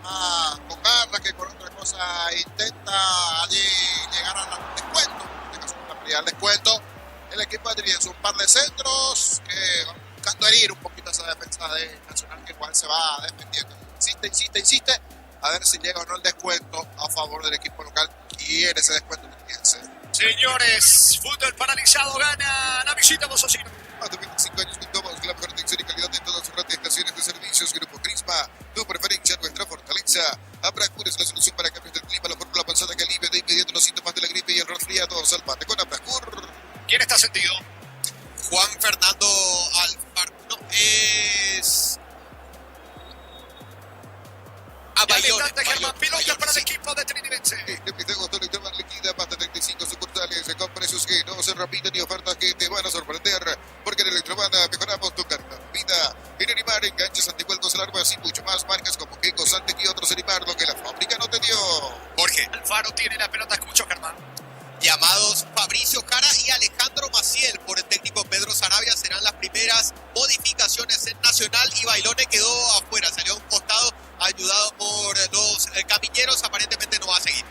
más con garra que con otra cosa. Intenta allí llegar al descuento. En este caso, al descuento. El equipo de Trinidad, un par de centros que van buscando herir un poquito esa defensa de Nacional, que igual se va defendiendo. Insiste. A ver si llega o no el descuento a favor del equipo local. Quiere ese descuento. Señores, fútbol paralizado, gana la visita Mososino. Más de 25 años juntos, la mejor atención y calidad en todas sus estaciones de servicios. Grupo Crisma, tu preferencia, nuestra fortaleza. Abracur es la solución para cambios del clima, la fórmula avanzada que alivia de inmediato los síntomas de la gripe y el resfriado. Salvate con Abracur. ¿Quién está sentido? Juan Fernando Alfaro. No, es... Bailón, pilota para el equipo de Trinidad. Este mes de agosto le toman liquida más de 35 sucursales con precios que no se repiten y ofertas que te van a sorprender. Porque en Electrobanda mejoramos tu carga vida. En Animar, enganches, anticuelgos, alarmas y mucho más. Marcas como Kiko, Santec y otros Animar, lo que la fábrica no te dio. Jorge. Alfaro tiene la pelota, escucho, Germán. Llamados Fabricio Jara y Alejandro Maciel por el técnico Pedro Sarabia serán las primeras modificaciones en Nacional, y Bailone quedó afuera, salió a un costado ayudado por los camiñeros, aparentemente no va a seguir.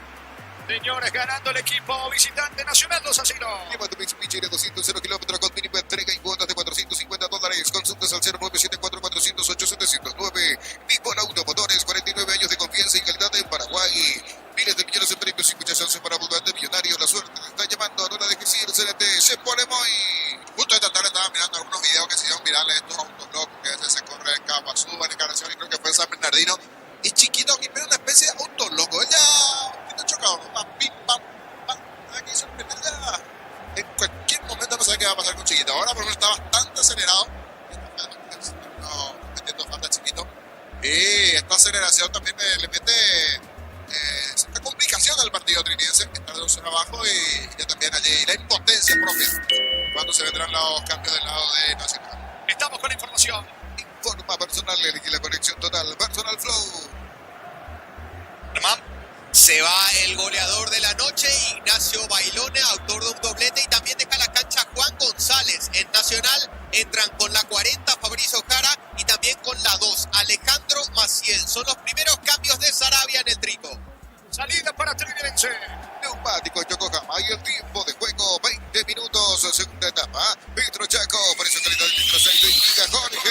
Señores, ganando el equipo visitante Nacional 2-0. Lleva tu Mitsubishi de 200 kilómetros con mínima entrega y cuotas de $450. Consultas al 0974-408-709. Nippon Auto Motores, 49 años de confianza y calidad en Paraguay. Miles de millones de premios y muchas chances para abundante millonario. La suerte te está llamando, no la dejes ir, CNT. Se pone muy... Justo esta tarde estaba mirando algunos videos que se hicieron virales de estos autos locos que a veces se corre en Caguazú, en Encarnación, y creo que fue en San Bernardino. Y Chiquito aquí era una especie de auto loco. Ella está chocado, ¿no? Pim, pam. Aquí sorprendida. En cualquier momento no sabe qué va a pasar con Chiquito. Ahora por lo menos está bastante acelerado. No metiendo falta Chiquito. Y esta aceleración también le mete cierta complicación al partido trinidense. Está 2-0 abajo y ya también allí la impotencia propia cuando se vendrán los cambios del lado de Nacional. Estamos con la información. Informa personal, elegí la conexión total. Personal Flow. Se va el goleador de la noche, Ignacio Bailone, autor de un doblete, y también deja la cancha Juan González. En Nacional entran con la 40 Fabricio Jara y también con la 2 Alejandro Maciel. Son los primeros cambios de Sarabia en el trico. Salida para Trinidad. Neumático Yokohama y el tiempo de juego 20 minutos, segunda etapa. Petro Chaco, por eso calidad del litro 6 de indica Jorge.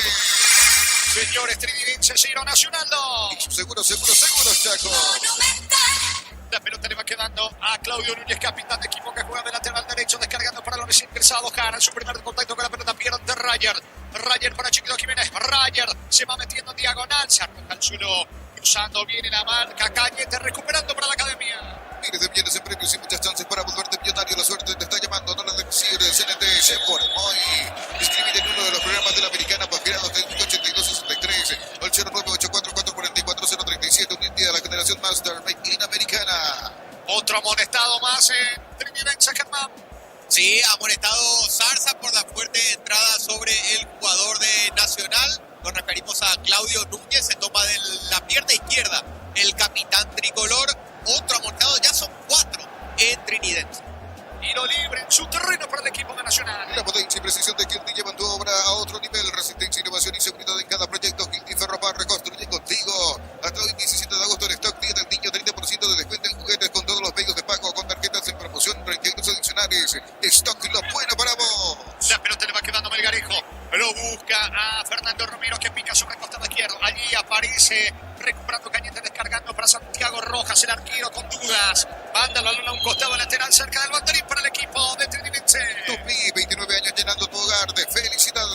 Señores, Trinidad 0, Nacional 2. Y seguro, Chaco. La pelota le va quedando a Claudio Núñez, capitán de equipo que juega de lateral derecho, descargando para los recién ingresados. Jara en su primer contacto con la pelota, pierde Rayer para Chiquito Jiménez. Rayer se va metiendo en diagonal, se arroja al suelo, cruzando, viene la marca. Cañete recuperando para la academia. Miles de millones en premios y muchas chances para volverte millonario. La suerte te está llamando, no la decisión del CNT. Se pone muy. Escribir en uno de los programas de la Americana, Pagirados técnico 8263, al 0984-44-037, unida a la generación Master Made in Americana. Otro amonestado más en Trinidad, Germán. Sí, amonestado Zarza por la fuerte entrada sobre el jugador de Nacional. Nos referimos a Claudio Núñez, se toma de la pierna izquierda el capitán tricolor. Otro amonestado, ya son 4 en Trinidad. Tiro libre en su terreno para el equipo de Nacional. La potencia y precisión de Kirti llevan tu obra a otro nivel. Resistencia, innovación y seguridad en cada proyecto. Kirti Ferropar reconstruye contigo. Hasta hoy 17 de agosto en stock tiene el niño 30% de descuento en juguetes con todos los medios de Manda la luna a un costado lateral cerca del banderín para el equipo de Trinidad. Tupi, 29 años llenando tu hogar de felicidad.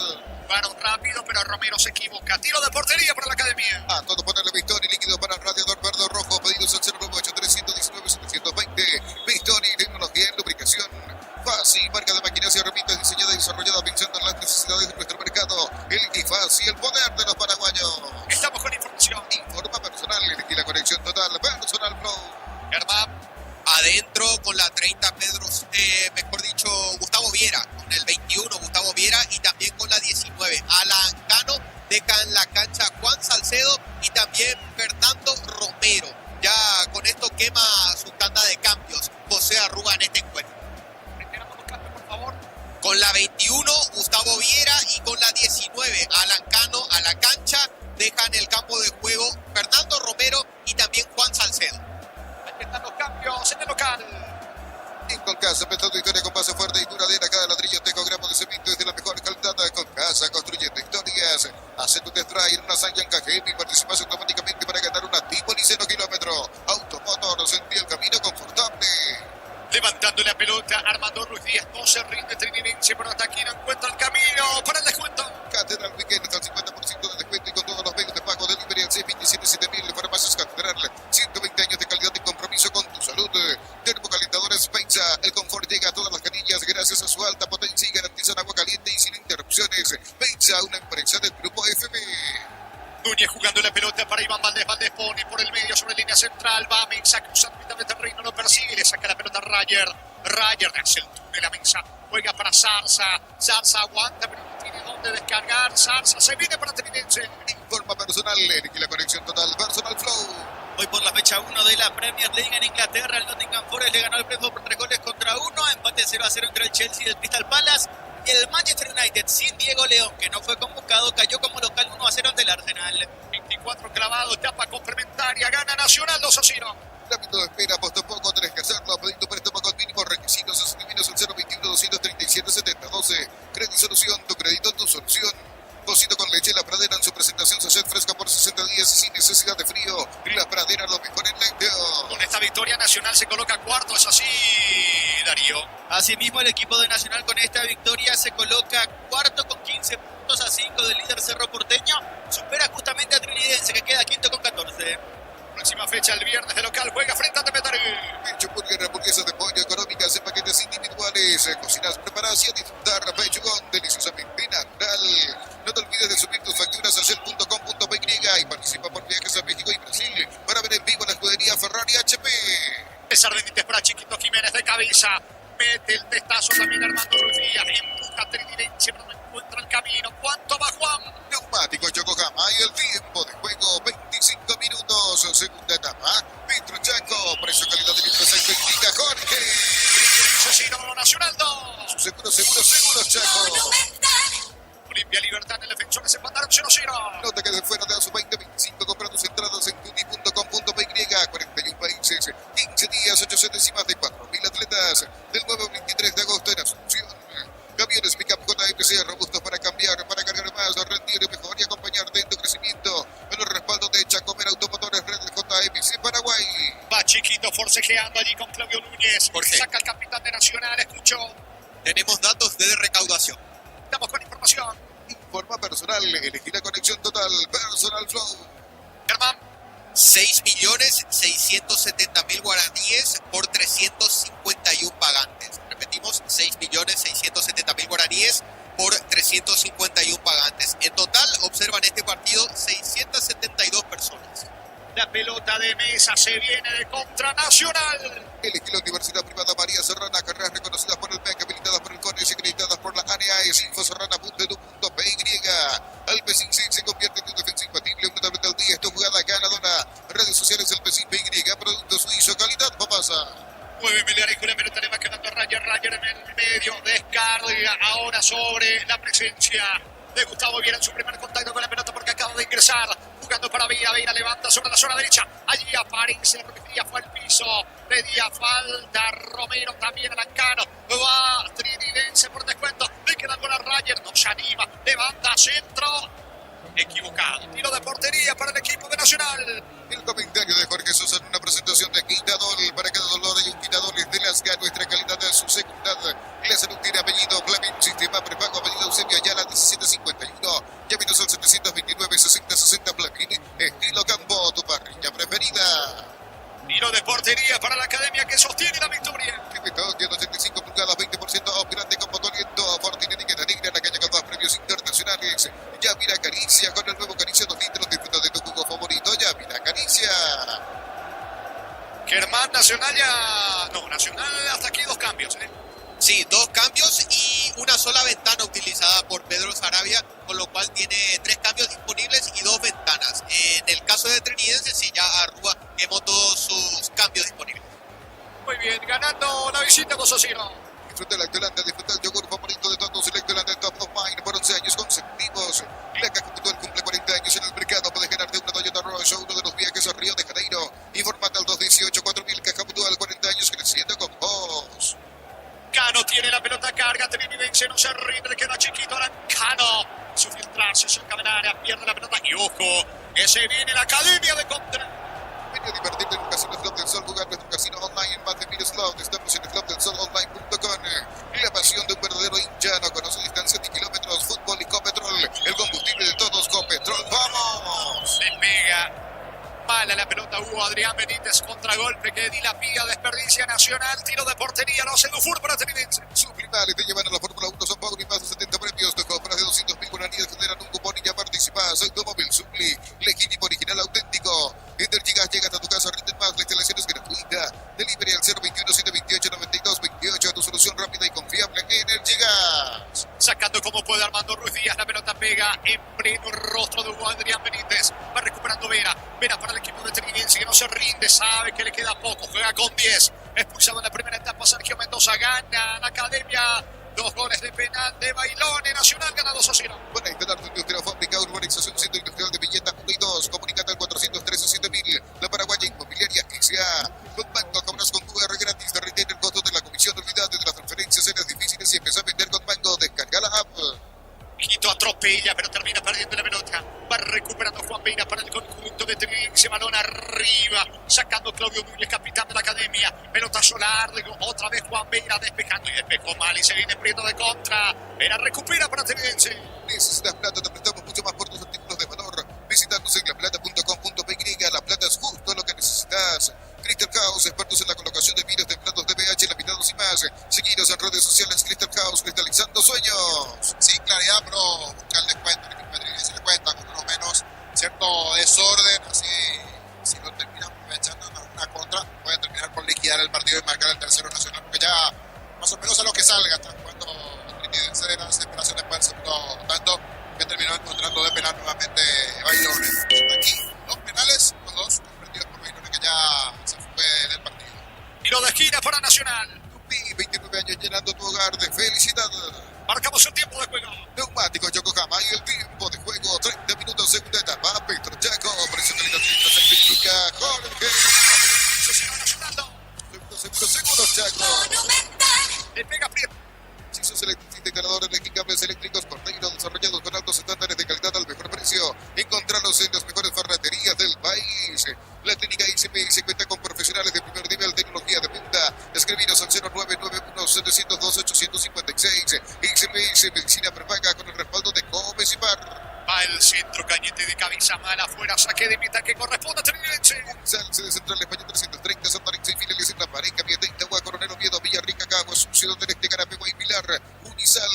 Jugaron rápido, pero Romero se equivoca. Tiro de portería para la academia. A todo ponerle Bistoni, líquido para el radiador verde o rojo. Pedidos al 098-319-720. Bistoni, tecnología en lubricación. Fácil, marca de máquinas y herramientas diseñada y desarrollada pensando en las necesidades de nuestro mercado. El Fácil, el poder de los paraguayos. Estamos con información. Informa personal, elegí la conexión total. Personal Flow. Germán. Adentro con la 30, Gustavo Viera, con el 21, Gustavo Viera, y también con la 19, Alan Cano. Deja en la cancha Juan Salcedo y también Fernando Romero. Ya con esto quema su tanda de cambios José Arruga en este encuentro. Por favor. Con la 21, Gustavo Viera, y con la 19, Alan Cano a la cancha. Dejan el campo de juego Fernando Romero y también Juan Salcedo. Aquí están los cambios en el local. Con Casa, empezando historia con paso fuerte y duradera. Cada ladrillo Tecogramo de cemento es de la mejor calidad. Con Casa, construyendo historias. Hace tu test drive en una Sanyang KGM y participas automáticamente para ganar una Tivoli 0 kilómetro. Automotor, sentí el camino confortable. Levantando la pelota, Armando Ruiz Díaz no se rinde. Trinidad, pero hasta aquí no encuentra el camino para el descuento. Catedral Weekend al 50% de descuento y con todos los medios de pago. Delivery al 627-7000. Farmacias Catedral, 120 años de calidad y compromiso con tu salud. Termocalentadores Peiza, el confort llega a todas las canillas gracias a su alta potencia y garantizan agua caliente y sin interrupciones. Peiza, una empresa del grupo FB. Núñez jugando la pelota para Iván Valdés. Valdés pone por el medio sobre línea central. Va a Mensa cruzando mitad de terreno. Lo persigue. Le saca la pelota a Rayer. Rayer hace el túnel a Mensa. Juega para Zarza. Zarza aguanta, pero no tiene dónde descargar. Zarza se viene para Trinense. Informa personal. Elegí la conexión total. Personal Flow. Hoy por la fecha 1 de la Premier League en Inglaterra, el Nottingham Forest le ganó el Brentford por 3-1. Empate 0-0 entre el Chelsea y el Crystal Palace. Y el Manchester United, sin Diego León, que no fue convocado, cayó como local 1-0 ante el Arsenal. 24 clavados, etapa complementaria, gana Nacional 2-0. Rápido de espera, apostó poco, tenés que hacerlo. Pedido préstamo con mínimos requisitos. Asumimientos al 021-237-7012. Credit Solución, tu crédito, tu solución. Cocito con leche La Pradera en su presentación sachet fresca por 60 días y sin necesidad de frío. La Pradera, lo mejor en lácteo. Con esta victoria Nacional se coloca cuarto, es así, Darío. Asimismo, el equipo de Nacional con esta victoria se coloca cuarto con 15 puntos a 5 del líder Cerro Porteño. Supera justamente a Trinidense, que queda quinto con 14. Próxima fecha el viernes de local, juega frente a Tepetarí. Pecho Burger, hamburguesas de pollo económicas en paquetes individuales. Cocinas preparadas y a disfrutar. Pechugón, deliciosamente natural. No te olvides de subir tus facturas a shell.com.py y participa por viajes a México y Brasil para ver en vivo la escudería Ferrari HP. César Benítez para Chiquito Jiménez de cabeza. Mete el testazo también Armando Ruiz Díaz. Empuja a Trinidad, pero no encuentra el camino. ¿Cuánto va Juan? Neumáticos Yokohama y el tiempo de juego 25 minutos. Segunda etapa. Vitro Chaco. Precio calidad de litro 6 indica Jorge. Asesino Nacional 2. Seguros Chaco. Olimpia Libertad en el defensor que se empataron 0-0. No te quedes fuera de ASU 2025. Compra tus entradas en tuti.com.py. 41 países, 15 días, 8 centésimas de 4.000 atletas. Del nuevo 23 de agosto en Asunción. Camiones Pickup JMC, robustos para cambiar, para cargar más, rendir mejor y acompañarte en tu crecimiento. En el respaldo de Chacomer Automotores, Red JMC Paraguay. Va Chiquito forcejeando allí con Claudio Núñez. Jorge. Saca el capitán de Nacional, escuchó. Tenemos datos de recaudación. Estamos con información. Informa personal, elegí la conexión total. Personal Flow. Germán. 6.670.000 guaraníes por 351 pagantes. Repetimos, 6.670.000 guaraníes por 351 pagantes. En total, observan este partido 672 personas. La pelota de mesa se viene de contra Nacional. Elegí la Universidad Privada María Serrana, carreras reconocidas por el MEC, habilitadas por el CONES y acreditadas por la ANEAES. Infoserrana.edu.py. Alpecin se convierte en un defensa imbatible, una tableta al día. Esta jugada ganadora. Redes sociales Alpecin PY, producto suizo, calidad papasa. 9 millones con la pelota le va quedando a Rayer en el medio. Descarga ahora sobre la presencia de Gustavo Viera en su primer contacto con la pelota porque acaba de ingresar. Jugando para Viera, Viera levanta sobre la zona derecha. Allí aparece Ruiz Díaz, fue al piso. Pedía falta Romero, también Alancano. Va Trinidense por descuento. Le queda con a Rayer, no se anima. Levanta centro. Equivocado. Tiro de portería para el equipo de Nacional. El comentario de Jorge Sosa en una presentación de Quintadol. Para cada dolor hay un Nacional. Hasta aquí 2 cambios. Sí, 2 cambios y una sola ventana utilizada por Pedro Sarabia, con lo cual tiene 3 cambios disponibles y 2 ventanas. En el caso de Trinidense, sí, ya Arrua quemó todos sus cambios disponibles. Muy bien, ganando la visita 2-0. Disfruta el Lactolanda, disfruta el yogur favorito de todos. El Lactolanda Top of Mind por 11 años consecutivos. La Caja Mutual cumple 40 años en el mercado. Puedes ganarte una Toyota Rush o uno de los viajes a Río de Janeiro. Informate al 218-4000. Caja Mutual, 40 años creciendo con vos. Cano tiene la pelota, carga, Trinidense no se rinde, le queda chiquito ahora Cano. Su filtrarse cerca del área, pierde la pelota y ojo, que se viene la academia de contra. Ven a divertirte en un casino Club del Sol, jugar nuestro casino online en Valdemir Slot. Estamos en el clubdelsol.online.com. La pasión de un verdadero hincha no conoce distancias ni kilómetros. Fútbol y Copetrol, el combustible de todos. Copetrol, ¡vamos! Le pega. Mala la pelota, Hugo Adrián Benítez, contragolpe que dilapida, desperdicia Nacional, tiro de portería, lo hace Dufour para Trinidense. Sublimales te llevan a la Fórmula 1 San Paulo y más de 70 premios. De compras de 200.000 guaraníes generan un cupón y ya participas. Automóvil Supli, legítimo, original, auténtico. Energigas llega hasta tu casa, rinden más, la instalación es gratuita. Delivery al 021-728-9228, tu solución rápida y confiable. Energigas. Sacando como puede Armando Ruiz Díaz, la pelota pega en pleno rostro de Hugo Adrián Benítez. Va recuperando Vera para el equipo de Trinidense que no se rinde, sabe que le queda poco, juega con 10. Expulsado en la primera etapa Sergio Mendoza, gana la academia. 2 goles de penal de Bailón, Nacional gana 2-0. Para instalar tu industria fábrica, urbanización, centro industrial de Villeta 1 y 2. Comunicate al 413-7000. La Paraguaya Inmobiliaria Agencia. Con Banco cobras con QR gratis. Te retiene el costo de la comisión. Olvídate de las transferencias, eres difíciles y empieza a vender con Banco. Descarga la app. Quito atropella, pero termina perdiendo la pelota. Va recuperando Juan Beira para el conjunto de Trinidense. Balón arriba, sacando Claudio Núñez, capitán de la academia. Pelotazo largo, otra vez Juan Beira despejando y despejó mal y se viene prieto de contra. Vera recupera para Trinidense. Necesitas plata, te prestamos mucho más por tus artículos de valor. Visítanos en laplata.com.py. La plata es justo lo que necesitas. Crystal House, expertos en la colocación de vinos templados de pH, laminados y más. Seguinos en redes sociales. Crystal House, cristalizando sueños. Sí, claridad, pero busca el descuento. El equipo de Trinidense le cuenta con uno menos cierto desorden. Así, si lo terminan aprovechando en una contra, puede terminar por liquidar el partido y marcar el tercero Nacional. Porque ya, más o menos a lo que salga, está jugando Trinidense de la desesperación después del segundo tanto, que terminó encontrando de penal nuevamente Bailón. Aquí, 2 penales, los 2 comprendidos por Bailón, que ya se fue del partido. Tiro de esquina para Nacional. 29 años llenando tu hogar de felicidad. Marcamos el tiempo de juego. Neumáticos Yokohama y el tiempo de juego. 30 minutos, segunda etapa. Petro Chaco, precio calidad filtro certifica Jorge. Seguro Chaco. Le pega Prieto. Si sos instalador de cables eléctricos Cordeiro, desarrollados con altos estándares de calidad al mejor precio, encontrarlos en las mejores ferreterías del país. La clínica ICPS cuenta con profesionales de primer nivel, tecnología de punta. Escribiros al 0991-702-856. ICPS, medicina prepaga con el respaldo de Gómez y Par. Va el centro, Cañete de cabeza mala, afuera, saque de meta que corresponde a Trinidense. Salce de Central España 330, Santa María y filiales en La Pareja, Vía de Itagua, Coronel Oviedo, Villarrica, Caguas, Ciudad del Este, Garapegua y Pilar. Unisal.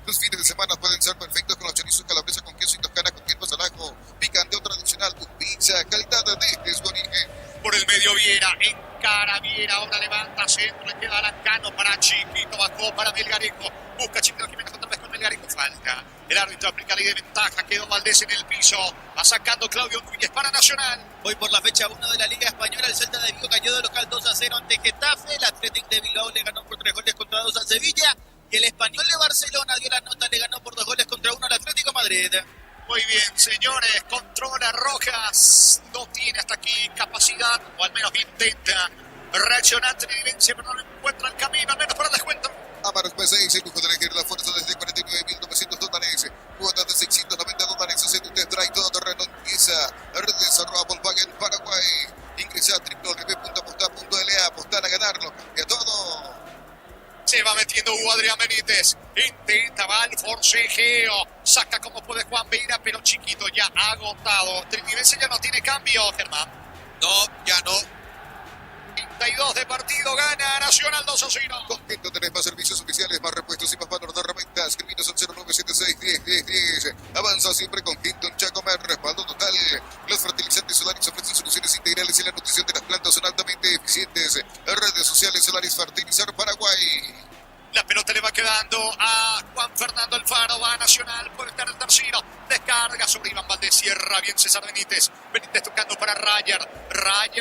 Los fines de semana pueden ser perfectos con los chorizos calabresa con queso y toscana con hierbas al ajo. Picante o tradicional, tu pizza, calidad de su origen. Por el medio Viera, encara Viera, ahora levanta centro, le queda Lancano para Chiquito, bajó para Melgarejo, busca Chiquito Jiménez otra vez con Melgarejo, falta. El árbitro aplica ley de ventaja, quedó Valdés en el piso, va sacando Claudio Núñez para Nacional. Hoy por la fecha 1 de la Liga Española, el Celta de Vigo cayó de local 2-0 ante Getafe, el Athletic de Bilbao le ganó por 3 goles contra 2 a Sevilla, y el Español de Barcelona dio la nota, le ganó por 2 goles contra 1 al Atlético de Madrid. Muy bien, señores, controla Rojas, no tiene hasta aquí capacidad, o al menos intenta reaccionar Trinidense, pero no encuentra el camino, al menos para el descuento. Amaros P6, lujo de elegir la fuerza desde $49,900, cuotas de $690, haciendo un test drive todo terreno, empieza redes @Volkswagen Paraguay, ingresa a www.apostar.la, apostar a ganarlo, cambia todo. Se va metiendo Hugo Adrián Benítez, intenta, va al forcejeo, saca como puede Juan Beira, pero Chiquito ya agotado. Trinidense ya no tiene cambio, Germán. No, ya no. 32 de partido, gana Nacional 2-0. Con Quinto tenés más servicios oficiales, más repuestos y más valor de herramientas. Escribinos al 0976-10-10-10. Avanza siempre con Quinto en Chacomer, respaldo total. Los fertilizantes Solaris ofrecen soluciones integrales y la nutrición de las plantas son altamente eficientes. Redes sociales Solaris es Fertilizar Paraguay. La pelota le va quedando a Juan Fernando Alfaro, va a Nacional, puede estar el tercero, descarga sobre Iván Valdés, cierra bien César Benítez tocando para Rayer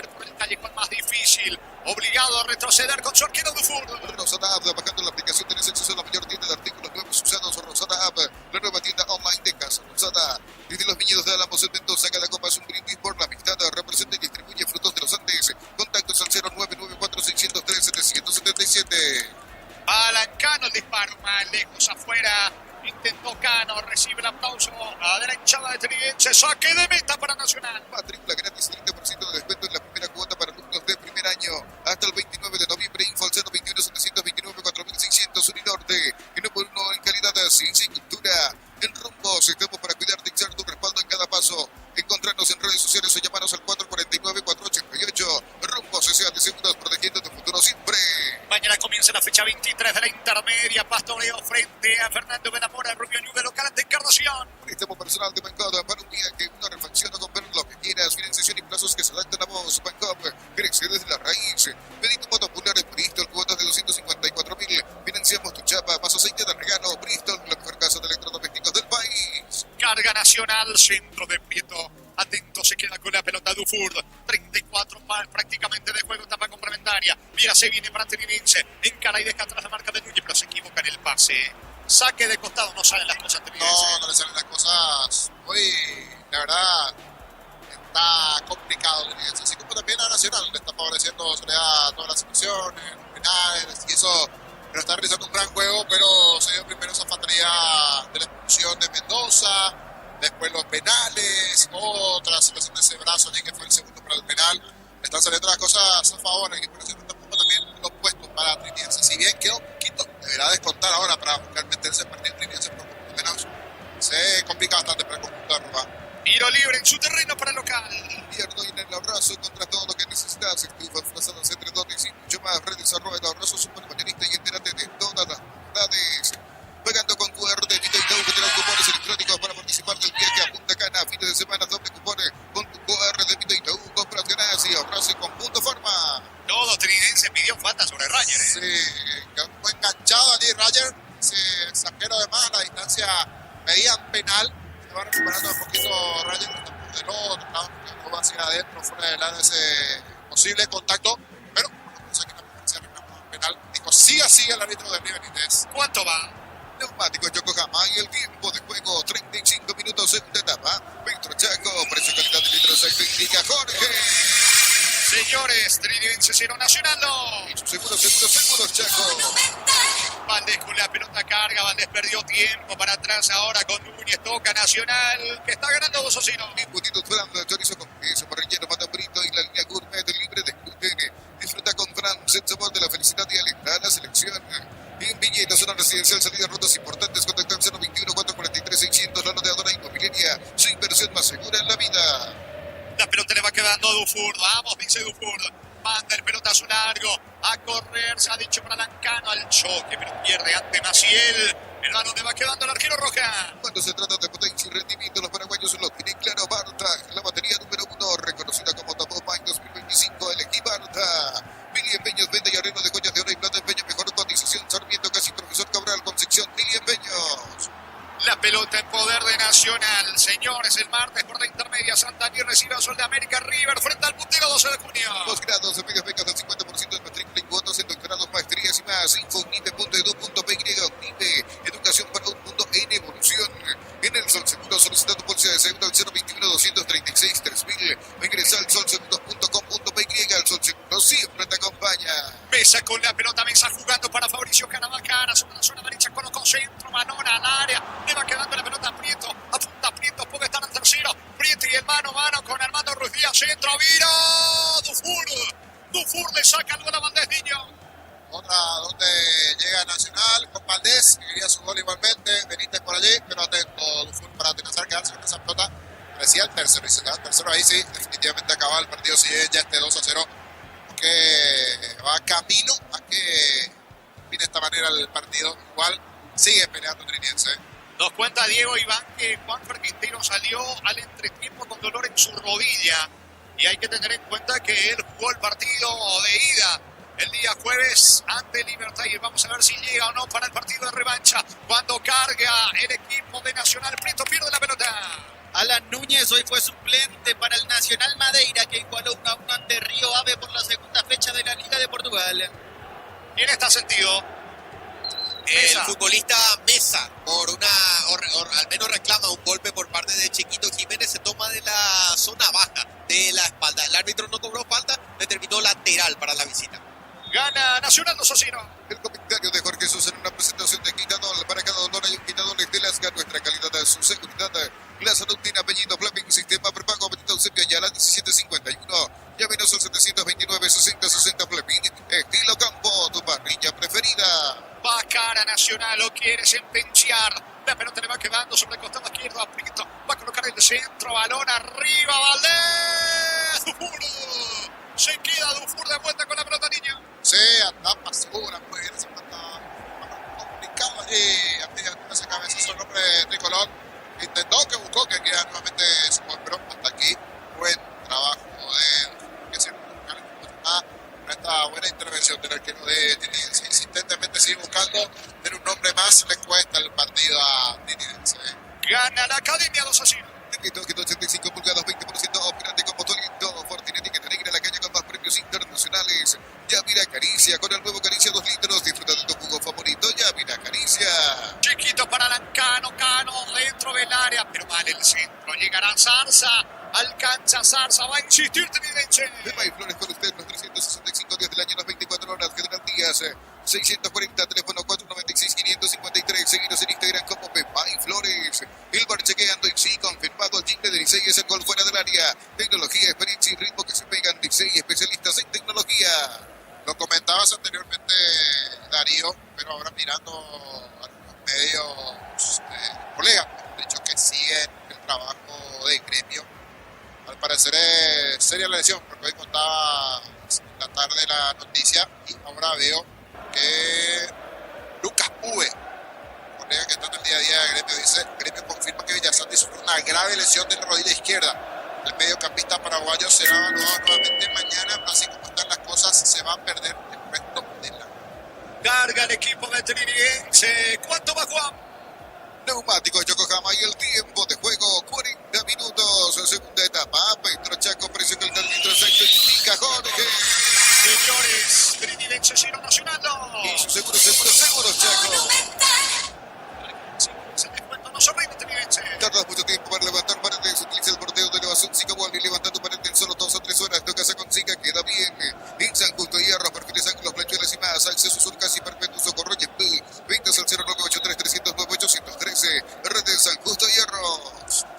por el callejón más difícil, obligado a retroceder con su arquero Dufour. Rosada App, bajando la aplicación tienes acceso a la mayor tienda de artículos nuevos usados. Rosada App, la nueva tienda online de Casa Rosada. Desde los viñedos de Álamos en Mendoza, cada copa es un brindis por la amistad. Representa y distribuye frutos de los Andes. Contactos al 0994-603-777. Alancano, el disparo más lejos afuera. Intentó Cano, recibe el aplauso a la derechada de Trinidense. Saque de meta para Nacional. Matrícula gratis, 30% de descuento en la primera cuota para alumnos de primer año. Hasta el 29 de noviembre, info al 021-729-4600, Uninorte. En 1x1 en calidad de ciencia y cultura. En Rumbos, estamos para cuidarte y ser tu respaldo en cada paso. Encontrarnos en redes sociales o llamarnos al 449-488. Rumbos S.A. de Seguros, protegiendo tu futuro siempre. Mañana comienza la fecha 23 de la intermedia. Pastoreo frente a Fernando Benamora, Rubio Ñu de local ante Encarnación. Préstamo personal de Bancoda para un día que una refacción o comprar lo que quieras. Financiación y plazos que se adaptan a vos. Bancop crece desde la raíz. Pedí tu moto popular en Bristol, cuotas de 254.000. Financiamos tu chapa, más aceite de regalo. Bristol, la mejor casa de electrodomésticos del país. Carga Nacional, centro de Prieto. Atento, se queda con la pelota Dufour. 34 prácticamente de juego, etapa complementaria. Mira, se viene para Trinidense. Encara y deja atrás la marca de Núñez, pero se equivoca en el pase. Saque de costado, no salen las cosas Trinidense. No le salen las cosas. Hoy, la verdad, está complicado Trinidense. Así como también a Nacional le está favoreciendo Soledad todas las situaciones, los penales y eso. Pero está realizando un gran juego, pero se dio primero esa fatalidad de la expulsión de Mendoza. Después los penales, otra situación de ese brazo allí que fue el segundo para el penal. Están saliendo las cosas a favor y por eso tampoco también los puestos para Trinidense. Si bien quedó un poquito, deberá descontar ahora para buscar meterse en partido Trinidense por el menos. Se complica bastante para el conjunto de Aruba. Tiro libre en su terreno para el local. Invierno y en el abrazo contra todo lo que necesitas. Estufas, frazadas, entre dones y mucho más. Redesarrolla el abrazo supermañanista y entérate de todas las novedades. Pagando con QR de Vita y Tau, que te dan cupones electrónicos para participar del viaje a Punta Cana. Fines de semana, doble cupones con tu QR de Vita y Tau. Compras ganas y ahorras en conjunto forma. Todo Trinidense pidió falta sobre Rayer. Sí, fue enganchado allí Rayer. Se saquero de más, la distancia medían penal. Se va recuperando un poquito Rayer. Del otro lado, no va hacia adentro, fuera del área ese posible contacto. Pero no sé qué se reclamó penal. Dijo, sigue el árbitro de Benítez. ¿Cuánto va? Neumáticos Yokohama y el tiempo de juego 35 minutos segunda etapa. Petro Chaco, precio calidad de litros indica Jorge. Señores, Trinidense 0 Nacional 2. Seguros Chaco. Valdés con la pelota carga, Valdés perdió tiempo para atrás ahora con Núñez, toca Nacional, que está ganando 2-0. Imputitos Fran, chorizo con queso, parrillero, mata brito y la línea gourmet libre de gluten. Disfruta con Fran, el sabor de la felicidad y alentar la selección. En Villa y la zona residencial, salidas rutas importantes, contactan 021-443-600, la rodeadora inmobiliaria, su inversión más segura en la vida. La pelota le va quedando a Dufour, vamos, dice Dufour. Manda el pelotazo largo, a correr, se ha dicho para Lancano, al choque, pero pierde ante Maciel. El balón le va quedando al arquero Roja. Cuando se trata de potencia y rendimiento, los paraguayos lo tienen claro. Barta, la batería número 1, reconocida como Top of Mind 2025, elegí Barta. Mili Empeños, venta y arreglo de joyas de oro y plata, empeño, mejor cotización, Sarmiento, casi Profesor Cabral, Concepción, Mili Empeños. La pelota en poder de Nacional. Señores, el martes por la intermedia, Santander recibe a Sol de América River frente al puntero 12 de junio. Posgrados, becas del 50% de matrícula y cuotas en doctorados, maestrías y más. Info unive.edu.py. Unive, educación para un mundo en evolución. En el Sol Seguro, solicita tu póliza de seguro al 021-236-3000. O ingresa al solseguros.com.py. El Sol Seguro siempre te acompaña. Mesa con la pelota, Mesa jugando para Fabricio Carabajara sobre la zona derecha, colocó centro, Manora al área. Le va quedando la pelota a Prieto, apunta a Prieto, puede estar al tercero. Prieto y el mano a mano con Armando Ruiz Díaz, centro, vira Dufour le saca algo a la Valdés, niño. Otra donde llega Nacional con Valdés, que quería su gol igualmente. Benítez por allí, pero atento Dufour para atenazar, quedarse con esa pelota. Parecía el tercero, y se queda el tercero ahí, sí, definitivamente acaba el partido, si es ya 2-0, que va camino a que termine de esta manera el partido. Igual sigue peleando Trinidense. Nos cuenta Diego Iván que Juanfer Quintero salió al entretiempo con dolor en su rodilla y hay que tener en cuenta que él jugó el partido de ida el día jueves ante Libertad y vamos a ver si llega o no para el partido de revancha cuando carga el equipo de Nacional. Prieto pierde la pelota. Alan Núñez hoy fue suplente para el Nacional Madeira, que igualó 1-1 ante Río Ave por la segunda fecha de la Liga de Portugal. ¿Quién está sentido? El futbolista Mesa, al menos reclama un golpe por parte de Chiquito Jiménez, se toma de la zona baja de la espalda. El árbitro no cobró falta, determinó lateral para la visita. Gana Nacional 2-0. El comentario de Jorge Sosa en una presentación de Quitador. Para cada dolor hay un Quitador de Lascar. Nuestra calidad de su seguridad. La salud tiene apellido Fleming. Sistema prepago Benito Eusebio Ayala 1751. Llámenos al 729-6060 Fleming. Estilo Campo, tu parrilla preferida. Va a cara Nacional, lo quieres empenciar. La pelota le va quedando sobre el costado izquierdo a Prieto. Va a colocar el centro, balón arriba, Valdés. Dufour. Se queda Dufour de vuelta con la pelota, niño. Sí, anda más segura, muy bien, se manda complicado allí, a media con esa cabeza, su nombre tricolor. Intentó que buscó que queda nuevamente su gol, pero hasta aquí, buen trabajo de que se esta buena intervención del arquero de Tinidense. Insistentemente sigue buscando, pero un nombre más le cuesta el partido a Tinidense. Gana la Academia 2-0. 185 pulgadas, 20% operante con Motorito. Fortinetti que te alegra la calle con más premios internacionales. Ya mira Caricia, con el nuevo Caricia 2 litros. Disfruta de tu jugo favorito. Ya mira Caricia. Chiquito para Lancano, Cano dentro del área, pero mal el centro. Llegará Zarza, alcanza Zarza, va a insistir Tenidense. Pepa y Flores con usted, los 365 días del año, las 24 horas, General Díaz. 640, teléfono 496-553. Seguiros en Instagram como Pepa y Flores. El bar chequeando y sí, confirmado el jingle de Licey es el gol fuera del área. Tecnología, experiencia y ritmo que se pegan. Licey, especialistas en tecnología. Lo comentabas anteriormente, Darío, pero ahora mirando algunos medios, colegas, de hecho que siguen el trabajo de gremio. Al parecer es seria la lesión, porque hoy contaba la tarde la noticia y ahora veo que Lucas Pue, colega que está en el día a día de gremio, dice: gremio confirma que Villasante sufrió una grave lesión de la rodilla izquierda. El mediocampista paraguayo será evaluado nuevamente mañana, así como están las cosas, se va a perder el resto de la... Carga el equipo de Trinidad. ¿Cuánto va, Juan? Neumáticos Yokohama y el tiempo de juego 40 minutos en segunda etapa. Pedro Chaco presiona el termómetro exacto y Jorge. Señores, Trinidad 0 Nacional 2. Y su seguro Chaco. Se descuenta, no se rinde Trinidad. Tardas mucho tiempo para levantar paredes. Utiliza el porteo de elevación Sicabual y levanta tu pared en solo 2 o 3 horas. Tu casa con Sica queda bien. En San Justo Hierro, perfiles, ángulos, planchuelas y más. Acceso surcas y perpetuo socorro y ventas al 0983-309-813. Redes San Justo Hierro.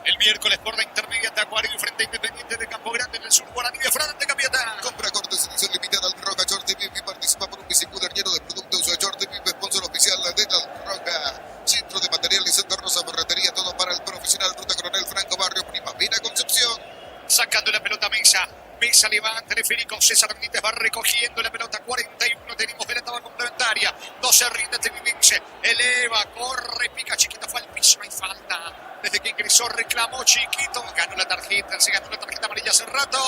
El miércoles por la intermediata Acuario y frente Independiente de Campo Grande en el sur Guaraní de Frente Capiatá. Compra cortes edición limitada al Roca Short VIP y participa por un bicicular lleno de productos. Short VIP, sponsor oficial de la Roca. Centro de materiales Santa Rosa, Ferretería, todo para el profesional. Ruta Coronel Franco, Barrio Primavera, Concepción. Sacando la pelota Mesa. Mesa levanta el Federico César Benítez, va recogiendo la pelota. 41 tenemos de la etapa complementaria. 12 rinde Tenidense. Eleva, corre, pica Chiquito, fue al piso, no hay falta. Desde que ingresó reclamó Chiquito, ganó la tarjeta, se ganó la tarjeta amarilla hace rato.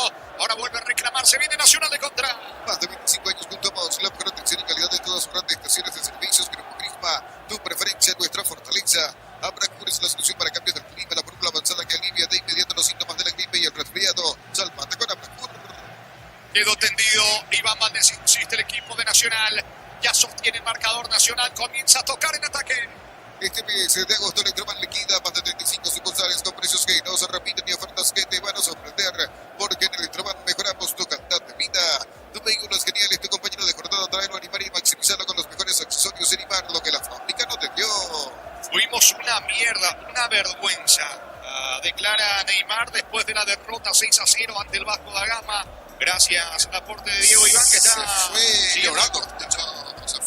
Ahora vuelve a reclamar, se viene Nacional de contra. Más de 25 años junto a Maus, la mejor atención y calidad de todas sus grandes estaciones de servicios. Grupo Crisma, tu preferencia, nuestra fortaleza. Abracur es la solución para cambios del clima, la fórmula avanzada que alivia de inmediato los síntomas de la gripe y el resfriado. Salvate con Abracur. Quedó tendido, Iván Valdés insiste el equipo de Nacional. Ya sostiene el marcador Nacional, comienza a tocar en ataque. Este mes de agosto Electroman liquida más de 35 sucursales con precios que no se repiten y ofertas que te van a sorprender. Porque en Electroman mejoramos tu calidad de vida. Tu vehículo es genial, es tu compañero de jornada. Traerlo, animar y maximizarlo con los mejores accesorios en Imar, lo que la fábrica no te dio. Fuimos una mierda, una vergüenza. Declara Neymar después de la derrota 6-0 ante el Vasco da Gama. Gracias al aporte de Diego Iván, que está... Se fue llorando, de hecho, se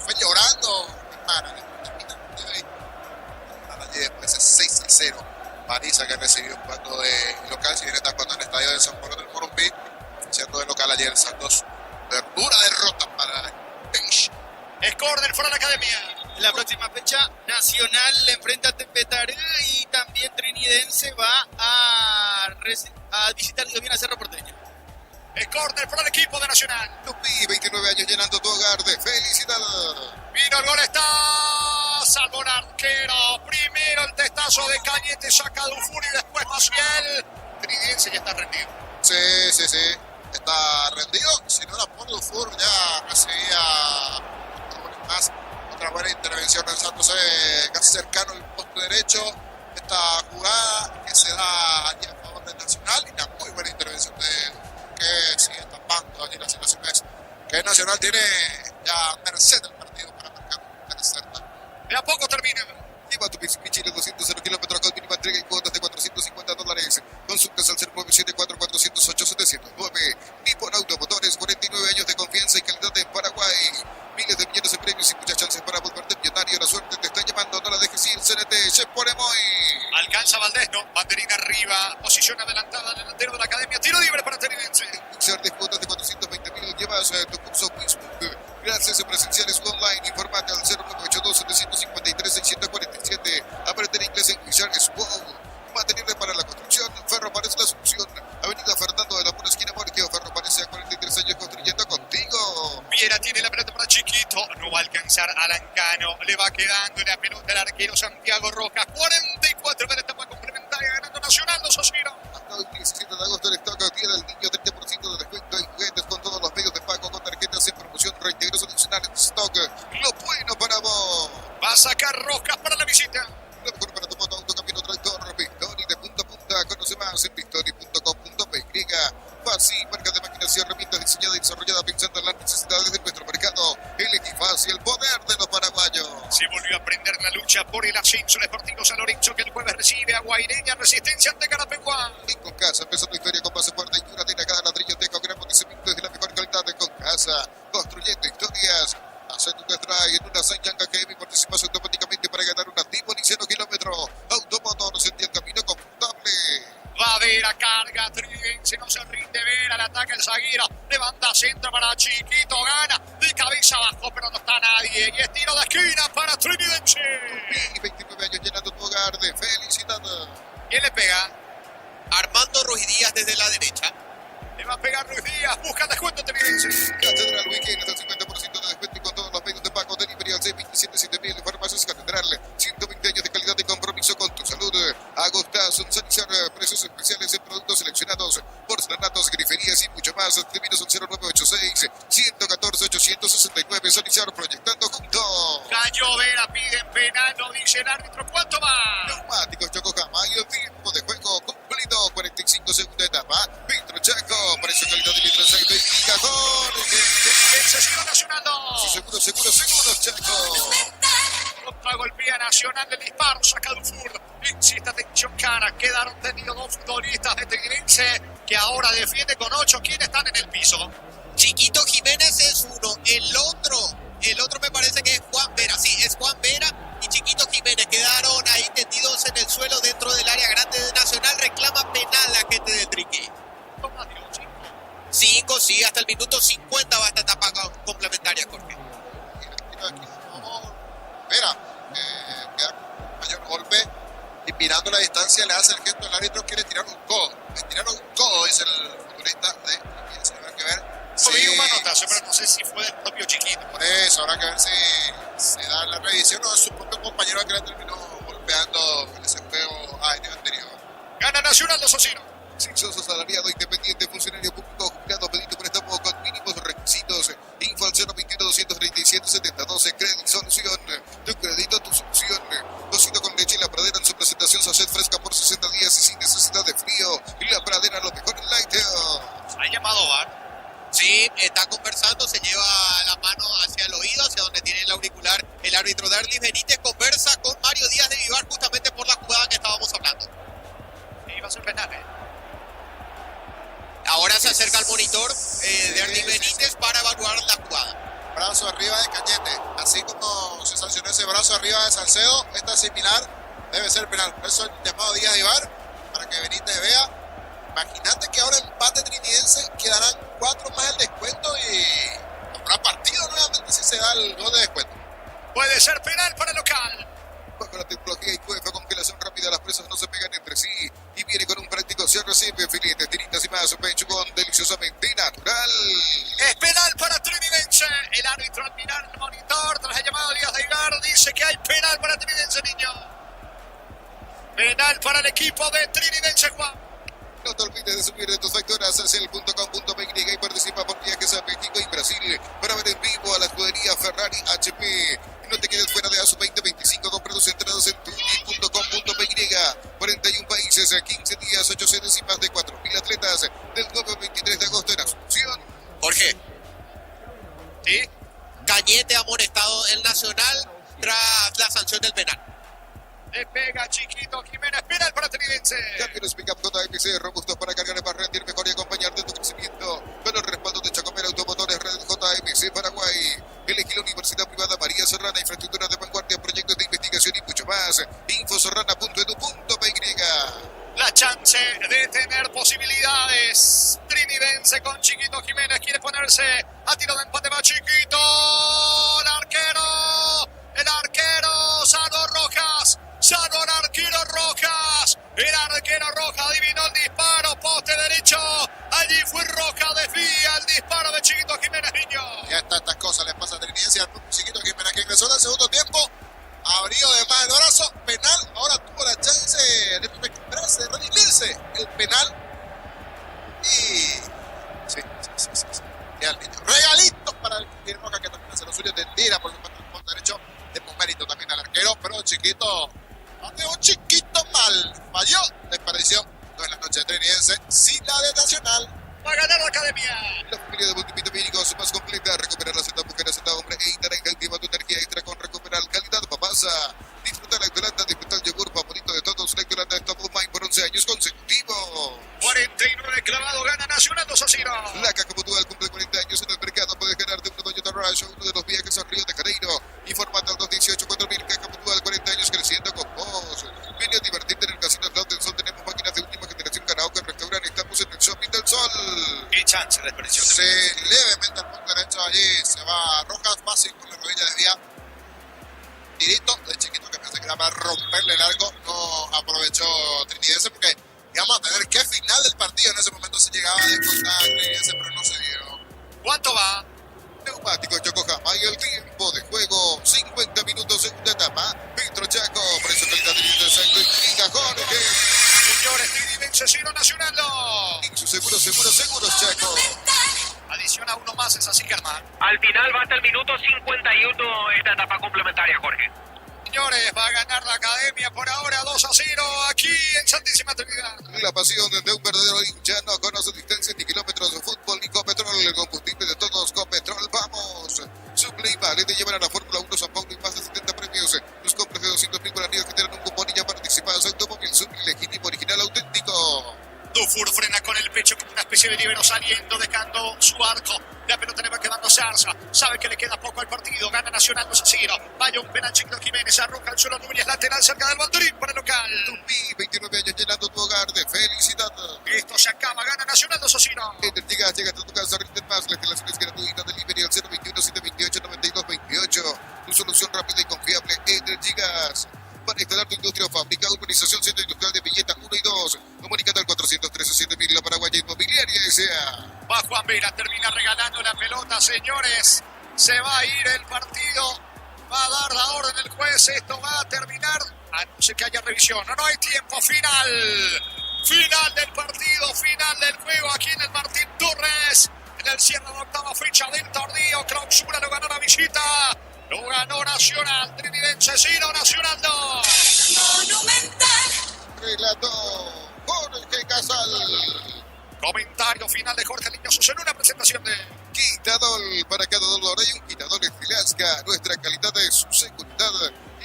fue llorando, hermano. Después es 6-0. Marisa, que recibió un cuarto de local, si bien está jugando en el estadio de San Pablo del Morumbí, siendo de local ayer Santos. Dura derrota para Bench. Score del Foro de la Academia. En la próxima fecha, Nacional le enfrenta a Tepetará y también Trinidense va a visitar, viene a Cerro Porteño. Es córner para el equipo de Nacional. Tupi, 29 años llenando tu hogar de felicidad. Vino el gol, está salvo el arquero. Primero el testazo de Cañete, saca Dufour y después Maciel. Trinidense ya está rendido. Sí. Está rendido. Si no era por Dufour, ya recibía más. Otra buena intervención lanzándose casi cercano al poste derecho. Esta jugada que se da allí a favor del Nacional y una muy buena intervención de él, que sigue tapando allí las situaciones que Nacional tiene ya merced del partido para marcar un tercer tanto. De a poco termina. Lleva tu Mitsubishi Chile 200 kilómetros con mínima entrega y cuotas de $450. Consultas al 0974-408-709. Nippon Automotores, 49 años de confianza y calidad en Paraguay. Miles de millones de premios y muchas chances para volverte millonario. La suerte te está llamando, no la dejes ir. CNT, se pone muy. Alcanza Valdés, no. Banderina arriba. Posición adelantada, delantero de la academia. Tiro libre para Trinidense. Mixer de cuotas de 420.000. Llevas tu curso Facebook. Clases presenciales o online. Informate al 0982-753-647. Aprender inglés en Mixer es wow. Materiales para la construcción. Ferro parece la solución. Avenida Fernando de la Pura Esquina Borgio. Ferro parece a 43 años construyendo contigo. Viera tiene la pelota para Chiquito. No va a alcanzar a Lancano. Le va quedando la pelota al arquero Santiago Rojas. 44 para etapa complementaria. Ganando Nacional 2-0. Hasta el 17 de agosto el stock día del niño. 30% de descuento en juguetes con todos los medios de pago. Con tarjetas en promoción. Reintegros adicionales en stock. Lo bueno para vos. Va a sacar Rojas para la visita. Lo mejor para tu moto, auto, camino, tractor, Victory de punta a punta. Conoce más en victory.com.py. Fácil, marca de máquinas y herramientas diseñada y desarrollada pensando en las necesidades de nuestro mercado. Elegí Fácil, el poder de los paraguayos. Se volvió a prender la lucha por el ascenso Deportivo San Lorenzo, que el jueves recibe a Guaireña Resistencia ante Carapeguá. Y con Casa, empezando historia con base fuerte y duradera. Cada ladrillo teco, gran cemento es de la mejor calidad de Con Casa. Construyendo historias. Hacen un test drive en una Sanyanga que y participas automáticamente para ganar una tipo ni 0 kilómetros. Automotor, sentí el camino confortable. Va a ver a carga, Trinidense no se rinde, Vera, le ataca el zaguero, levanta centro para Chiquito, gana, de cabeza abajo, pero no está nadie, y es tiro de esquina para Trinidense. Y 29 años llenando tu hogar de felicidad. ¿Quién le pega? Armando Ruiz Díaz desde la derecha. Le va a pegar Ruiz Díaz, busca descuento Trinidense. Catedral Weekend, hasta el 50% de descuento y con todos los medios de pago. Delivery al 627-7000, farmacias Catedral, 120 años de calidad y compromiso con tu salud. Agostas, un sanizar, precios especiales en productos seleccionados, porcelanatos, griferías y mucho más. Terminos al 0986-114-869. Sanizar, proyectando juntos. Cayó Vera, piden penal, no dice el árbitro. ¿Cuánto va? Neumáticos Yokohama y el tiempo de juego cumplido. 45 segunda etapa. Vitro Chaco, precio calidad de litro aceite y cajón. Sesión Nacional 2. Seguro, Chaco. Contragolpea Nacional del disparo, saca Dufour. Insiste, atención cara, quedaron detenidos dos futbolistas de Trinidense que ahora defiende con 8. ¿Quiénes están en el piso? Chiquito Jiménez es uno, el otro me parece que es Juan Vera, sí, es Juan Vera y Chiquito Jiménez quedaron ahí tendidos en el suelo dentro del área grande de Nacional. Reclama penal la gente de Triqui. 5, sí, hasta el minuto 50 va esta etapa complementaria, Jorge. Vera, queda mayor golpe y mirando la distancia le hace el gesto, el árbitro quiere tirar un codo. Me tiraron un codo, dice el futbolista de Trinidense. Habrá que ver. Sí, un manotazo, pero no sé si fue del propio Chiquito. Por eso, habrá que ver si se da la revisión o de su propio compañero que le terminó golpeando en ese juego aéreo anterior. Gana Nacional 2-0. Censo asalariado, independiente, funcionario público, juzgado, pedido préstamo con mínimos requisitos. Info al 021-237-7012. Credit Solución. Tu crédito, tu solución. Cocido con leche y la pradera en su presentación. Sachet fresca por 60 días y sin necesidad de frío. Y la pradera, lo mejor en light. ¿Ha llamado VAR? Sí, está conversando, se lleva la mano hacia el oído, hacia donde tiene el auricular. El árbitro Darlis Benítez conversa con Mario Díaz de Vivar justamente por la jugada que estábamos hablando. Y va a ser penal, Ahora se acerca al monitor de Darlis Benítez para evaluar la jugada. Brazo arriba de Cañete, así como se sancionó ese brazo arriba de Salcedo, esta similar debe ser penal. Por eso el llamado Díaz de Vivar, para que Benítez vea. Imagínate que ahora empate Trinidense, quedarán 4 más el descuento y habrá partido nuevamente si se da el gol de descuento. Puede ser penal para el local. Bajo la tecnología IQF, congelación rápida, las presas no se pegan entre sí. Y viene con un práctico cierre simple, filetes, tiritas y más. Pechugón deliciosamente natural. Es penal para Trinidense. El árbitro al mirar el monitor tras el llamado de Díaz de Igar dice que hay penal para Trinidense, niño. Penal para el equipo de Trinidense, Juan. No te olvides de subir de tus facturas a cel.com.py y participa por viajes a México y Brasil para ver en vivo a la escudería Ferrari HP. Y no te quedes fuera de ASU 2025. Compra tus entradas en tuning.com.py. 41 países, 15 días, 8 sedes y más de 4.000 atletas del 9 al 23 de agosto en Asunción. Jorge. ¿Sí? Cañete amonestado el Nacional tras la sanción del penal. Le pega Chiquito Jiménez, penal para Trinidense. Camiones Pickup JMC, robustos para cargar para rendir mejor y acompañarte en tu crecimiento. Con el respaldo de Chacomera Automotores, Red JMC Paraguay. Elegí la Universidad Privada María Serrana, infraestructura de vanguardia, proyectos de investigación y mucho más. Infoserrana.edu.py. La chance de tener posibilidades. Trinidense con Chiquito Jiménez quiere ponerse a tiro de empate, va Chiquito. El arquero, Sano Rojas. Sano al arquero Rojas. El arquero Rojas adivinó el disparo, poste derecho. Allí fue Rojas, desvía el disparo de Chiquito Jiménez, niño. Ya tantas cosas le pasa a Trinidense al Chiquito Jiménez, que ingresó en el segundo tiempo. Abrió de más el brazo, penal. Ahora tuvo la chance de recuperarse, de redimirse el penal. Y sí. Regalitos para el Rojas, que también hace lo suyo, tendida por supuesto el punto derecho. De mérito también al arquero, pero Chiquito hace un chiquito mal. Falló, desperdició. No en la noche de Trinidense, sin la de Nacional. Va a ganar la academia. La familia de multivitamínicos más completa. Recuperar la Z mujer, Z hombre e naranja. Activa tu energía extra con Recuperar calidad papasa. Disfruta la Lactolanda, disfruta el yogur favorito de todos. Lactolanda es top of mind por 11 años consecutivos. 49 clavado, gana Nacional 2-0. La Caja Mutual cumple 40 años en el mercado. Puedes ganarte un Toyota Rush, uno de los viajes a Río de Janeiro. Informate al 218-4000. Caja Mutual, 40 años creciendo con vos. Ven a divertirte en el Casino Slot del Sol. Tenemos máquinas de última generación, karaoke, restaurante. Estamos en el Shopping del Sol. Qué chance de desperdicio. Se levemente al punto derecho allí. Se va Rojas, fácil con la rodilla de día. Tirito de Chiquito, que pensé que era para romperle el arco. No aprovechó Trinidense porque íbamos a tener que final del partido. En ese momento se llegaba a descontar Trinidense, pero no se dio. ¿Cuánto va? Neumáticos Yokohama y el tiempo de juego 50 minutos, segunda etapa. Petro Chaco, precio calidad de Santo y Jorge. Señores, Trinidense 0, Nacional 2. Seguros Chaco. Adiciona uno más, es así, Germán. Al final va hasta el minuto 51 esta etapa complementaria, Jorge. Señores, va a ganar la academia por ahora 2-0 aquí en Santísima Trinidad. La pasión de un verdadero hincha no conoce distancias ni kilómetros de fútbol ni Copetrol, el combustible de todos. Copetrol, vamos. Suple y vale te llevan a la Fórmula 1 San Paulo y más de 70 premios. Los compras de 200.000 guaraníes que tienen un cupón y ya participas. Automóvil Suple, legítimo, original, auténtico. Dufour frena con el pecho como una especie de libero saliendo, dejando su arco. La pelota le va quedando Zarza. Sabe que le queda poco al partido. Gana Nacional 2-0. Vaya un penal Chiquito Jiménez. Arroja al suelo Núñez. Lateral cerca del banderín para el local. Tupi, 29 años llenando tu hogar de felicidad. Esto se acaba. Gana Nacional 2-0. Energía, llega a tu casa. Rinden más. La instalación es gratuita. Delivery al 021-728-9228. Tu solución rápida y confiable. Energigas. Para instalar tu industria o fábrica, urbanización Centro Industrial de Villeta 1 y 2. Comunicate al 413-7000, la Paraguaya Inmobiliaria S.A. Va Juan Vera, termina regalando la pelota, señores. Se va a ir el partido. Va a dar la orden el juez. Esto va a terminar. A no ser que haya revisión. No hay tiempo. Final. Final del partido. Final del juego aquí en el Martín Torres. En el cierre de la octava fecha del torneo. Clausura lo ganó la visita. Lo ganó Nacional. Trinidense 0, Nacional 2. Monumental. Relató Jorge Casal. Comentario final de Jorge Liñosos en una presentación de Quitadol. Para cada dolor hay un Quitadol Estilasca. Nuestra calidad es su seguridad.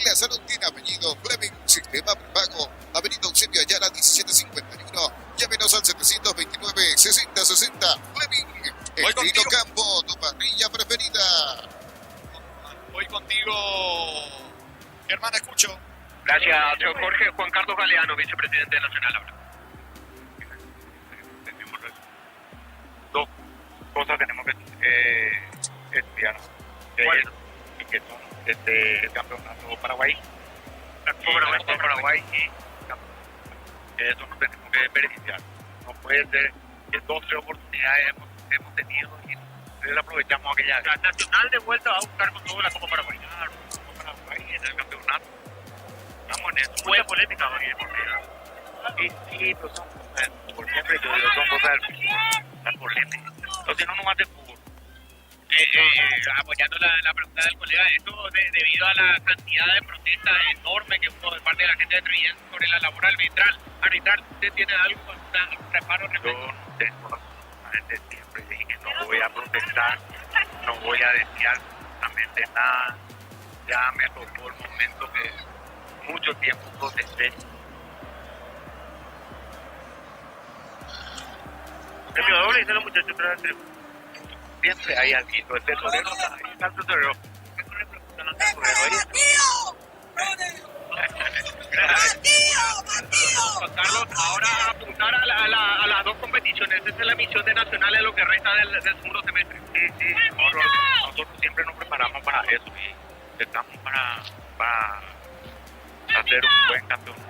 La salud tiene apellido. Fleming, sistema prepago. Avenida Eusebio Ayala 1751. Llámenos al 729-6060. Fleming. El Trino Campo, tu parrilla preferida. Voy contigo, Germán, escucho. Gracias, señor Jorge. Juan Carlos Galeano, vicepresidente de Nacional ahora. Dos cosas tenemos que estudiar. Y que son el campeonato Paraguay Copa Paraguay y eso nos tenemos que beneficiar. No puede ser que 12 oportunidades hemos tenido y no aprovechamos aquella. La Nacional de vuelta va a buscar con todo la Copa Paraguay. Copa Paraguay en el campeonato. Estamos en eso. Mucha polémica, sí, pues son cosas, por siempre yo digo, son cosas las polémicas. Entonces no nomás de fútbol. Apoyando la pregunta del colega, esto debido a la cantidad de protestas enorme que hubo de parte de la gente de Trinidad sobre la labor arbitral. ¿Usted tiene algún reparo? Yo no tengo absolutamente siempre dije que no voy a protestar, no voy a decir absolutamente nada. Ya me tocó el momento que mucho tiempo protesté. Premio doble dice los muchachos siempre hay algo, el tesorero, el tesorero. Juan Carlos, ahora apuntar a las dos competiciones, esa es la misión de Nacional en lo que resta del segundo semestre. Sí, nosotros siempre nos preparamos para eso y estamos para hacer un buen campeonato.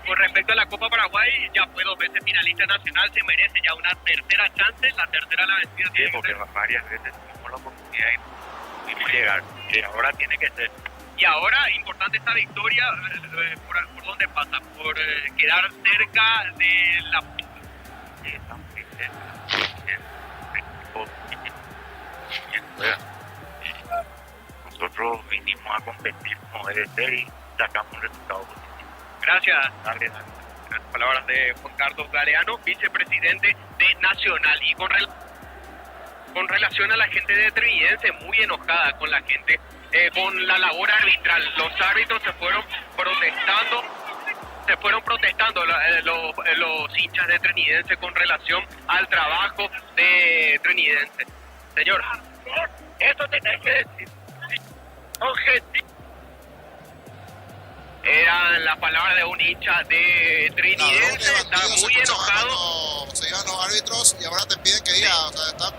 Con respecto a la Copa Paraguay, ya fue 2 veces finalista nacional, se merece ya una tercera chance, la tercera la vencida. Sí, porque varias veces tuvimos la oportunidad y pudimos llegar, y ahora tiene que ser. Y ahora, importante esta victoria, ¿por dónde pasa? Por quedar cerca de la... Sí, estamos nosotros vinimos a competir como debe ser y sacamos un resultado positivo. Gracias. Las palabras de Juan Carlos Galeano, vicepresidente de Nacional. Y con relación a la gente de Trinidense, muy enojada con la gente, con la labor arbitral. Los árbitros se fueron protestando los hinchas de Trinidense con relación al trabajo de Trinidense. Señor, eso tenés que decir. Objetivo. Eran las palabras de un hincha de Trinidense, está muy enojado. Se iban los árbitros y ahora te piden que diga, o sea, están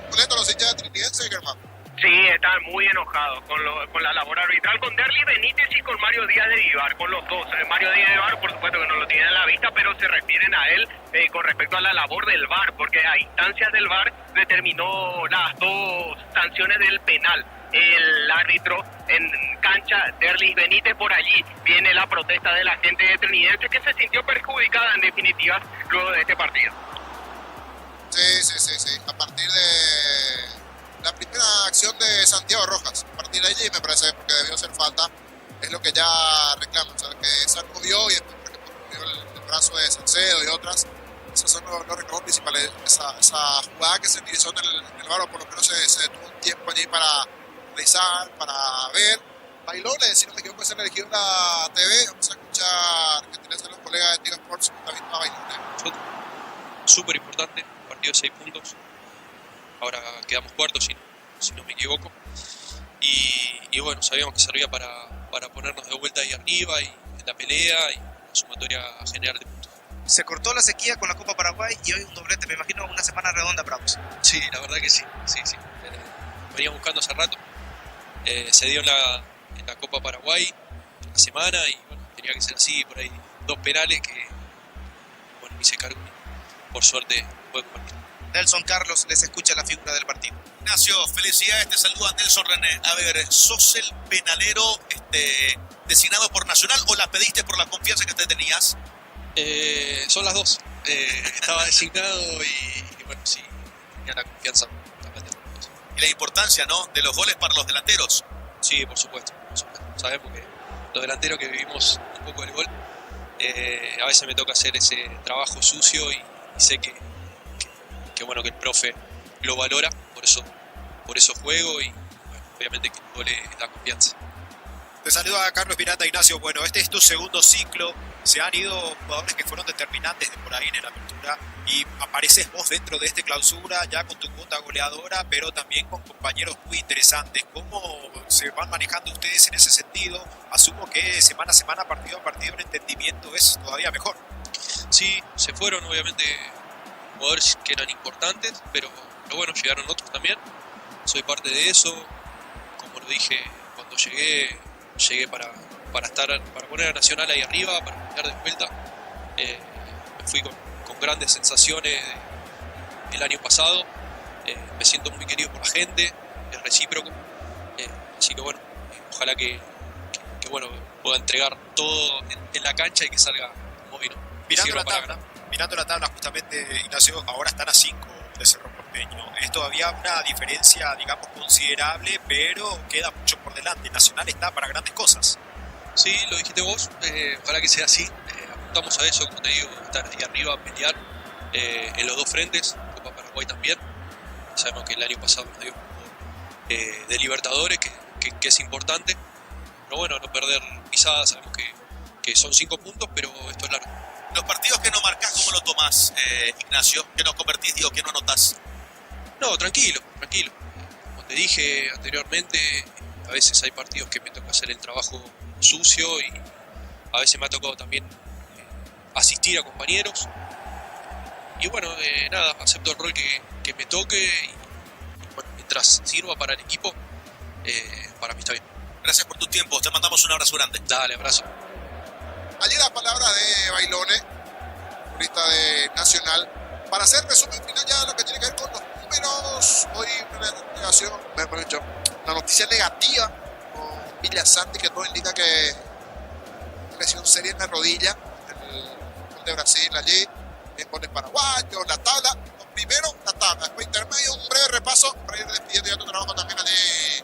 molestos los hinchas de Trinidense, Germán. Sí, están muy enojados con la labor arbitral, con Derly Benítez y con Mario Díaz de Vivar, con los dos. Mario Díaz de Vivar, por supuesto que no lo tienen a la vista, pero se refieren a él con respecto a la labor del VAR, porque a instancias del VAR determinó las 2 sanciones del penal. El árbitro en cancha, Derly Benítez, por allí viene la protesta de la gente de Trinidense que se sintió perjudicada en definitiva luego de este partido. Sí. A partir de la primera acción de Santiago Rojas, a partir de allí me parece, porque debió ser falta, es lo que ya reclaman, o sea, que sacudió y después, por ejemplo, movió el brazo de Salcedo y otras. Esos son los reclamos principales. Esa jugada que se utilizó en el VAR, por lo menos se detuvo un tiempo allí para revisar, para ver. Bailones, si no me equivoco, es elegido en la TV. Vamos a escuchar que tienen los colegas de Tigo Sports con la misma Bailones. Súper importante, partido de 6 puntos. Ahora quedamos cuartos, si no me equivoco. Y bueno, sabíamos que servía para ponernos de vuelta ahí arriba y en la pelea y la sumatoria general de puntos. Se cortó la sequía con la Copa Paraguay y hoy un doblete, me imagino una semana redonda para vos. Sí, la verdad que sí. Venía buscando hace rato. Se dio en la Copa Paraguay la semana y bueno, tenía que ser así, por ahí 2 penales que bueno, me hice cargo. Por suerte fue compartido. Nelson Carlos les escucha la figura del partido. Ignacio, felicidades, te saluda Nelson René. A ver, ¿sos el penalero designado por Nacional o la pediste por la confianza que te tenías? Son las dos. Estaba designado y bueno, sí, tenía la confianza. Y la importancia, ¿no?, de los goles para los delanteros. Sí, por supuesto. Sabemos que los delanteros que vivimos un poco del gol, a veces me toca hacer ese trabajo sucio y sé que bueno, que el profe lo valora, por eso juego y bueno, obviamente que el gol da confianza. Te saluda Carlos Pirata. Ignacio, bueno, este es tu segundo ciclo, se han ido jugadores que fueron determinantes de por ahí en la apertura y apareces vos dentro de esta clausura ya con tu cuota goleadora, pero también con compañeros muy interesantes. ¿Cómo se van manejando ustedes en ese sentido? Asumo que semana a semana, partido a partido, el entendimiento es todavía mejor. Sí, se fueron obviamente jugadores que eran importantes, pero bueno, llegaron otros también. Soy parte de eso. Como lo dije cuando llegué para para poner a Nacional ahí arriba, para pelear de vuelta. Me fui con grandes sensaciones el año pasado. Me siento muy querido por la gente, es recíproco. Así que bueno, ojalá que bueno, pueda entregar todo en la cancha y que salga como vino. Mirando la tabla justamente, Ignacio, ahora están a 5 de Cerro Porteño. Es todavía una diferencia, digamos, considerable, pero queda mucho por delante. Nacional está para grandes cosas. Sí, lo dijiste vos, ojalá que sea así. Apuntamos a eso, como te digo, estar ahí arriba, a pelear en los dos frentes, Copa Paraguay también. Sabemos que el año pasado nos dio un poco de Libertadores, que es importante. Pero bueno, no perder pisadas, sabemos que son 5 puntos, pero esto es largo. Los partidos que no marcás, ¿cómo lo tomás, Ignacio? ¿Que no convertís, digo, que no anotás? No, tranquilo. Como te dije anteriormente, a veces hay partidos que me toca hacer el trabajo sucio y a veces me ha tocado también asistir a compañeros. Y bueno, nada, acepto el rol que me toque y bueno, mientras sirva para el equipo, para mí está bien. Gracias por tu tiempo, te mandamos un abrazo grande. Dale, abrazo. Allí las palabras de Bailone, futbolista de Nacional. Para hacer resumen final ya de lo que tiene que ver con los números, hoy una noticia negativa con Villasanti, que todo indica que lesión seria en la rodilla, el de Brasil allí, con el paraguayo, la tabla. Primero la tabla, después intermedio, un breve repaso para ir despidiendo ya tu trabajo también allí,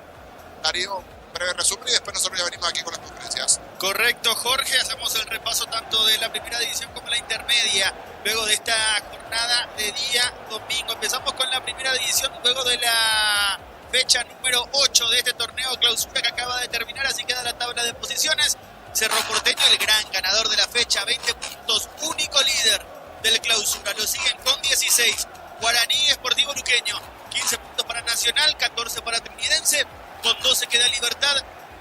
Darío. Breve resumen y después nosotros ya venimos aquí con las conferencias. Correcto, Jorge, hacemos el repaso tanto de la primera división como la intermedia luego de esta jornada de día domingo. Empezamos con la primera división luego de la fecha número 8 de este torneo clausura que acaba de terminar. Así queda la tabla de posiciones. Cerro Porteño, el gran ganador de la fecha, 20 puntos, único líder del clausura. Lo siguen con 16 Guaraní Esportivo Luqueño, 15 puntos para Nacional, 14 para Trinidense. Con 12 queda Libertad,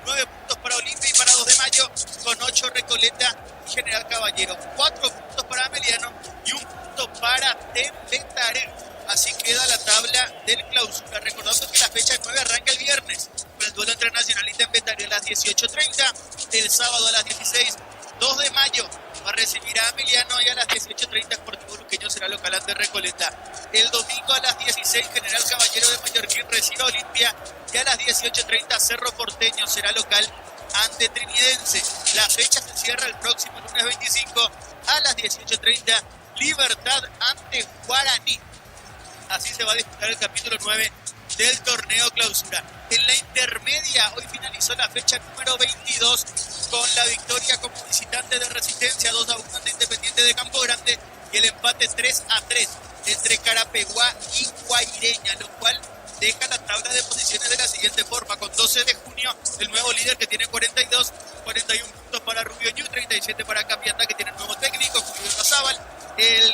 9 puntos para Olimpia y para 2 de Mayo, con 8 Recoleta y General Caballero, 4 puntos para Ameliano y 1 punto para Tempetaré. Así queda la tabla del clausura. Recordando que la fecha 9 arranca el viernes, con el duelo entre Nacional y Tempetaré a las 18:30, el sábado a las 16, 2 de mayo va a recibir a Ameliano y a las 18:30 Esportivo Luqueño será local ante Recoleta. El domingo a las 16 General Caballero de Mallorquín recibe a Olimpia y a las 18:30 Cerro Porteño será local ante Trinidense. La fecha se cierra el próximo lunes 25 a las 18:30 Libertad ante Guaraní. Así se va a disputar el capítulo 9 del torneo clausura. En la intermedia, hoy finalizó la fecha número 22 con la victoria como visitante de Resistencia 2-1 ante Independiente de Campo Grande y el empate 3-3 entre Carapeguá y Guaireña, lo cual deja la tabla de posiciones de la siguiente forma: con 12 de junio, el nuevo líder que tiene 42, 41 puntos para Rubio Ñu, 37 para Capiatá, que tiene el nuevo técnico, Julio Razábal. El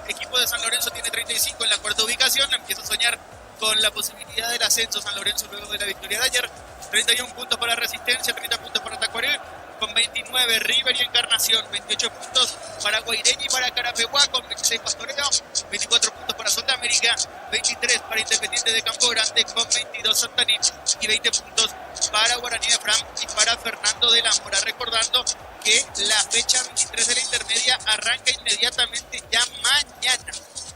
equipo de San Lorenzo tiene 35 en la cuarta ubicación, empieza a soñar con la posibilidad del ascenso San Lorenzo luego de la victoria de ayer. 31 puntos para Resistencia, 30 puntos para Tacuaré, con 29 River y Encarnación, 28 puntos para Guaireña y para Carapeguá, con 26 Pastoreo, 24 puntos para Sudamérica, 23 para Independiente de Campo Grande, con 22 Santaní y 20 puntos para Guaraní de Fram y para Fernando de la Mora. Recordando que la fecha 23 de la intermedia arranca inmediatamente ya mañana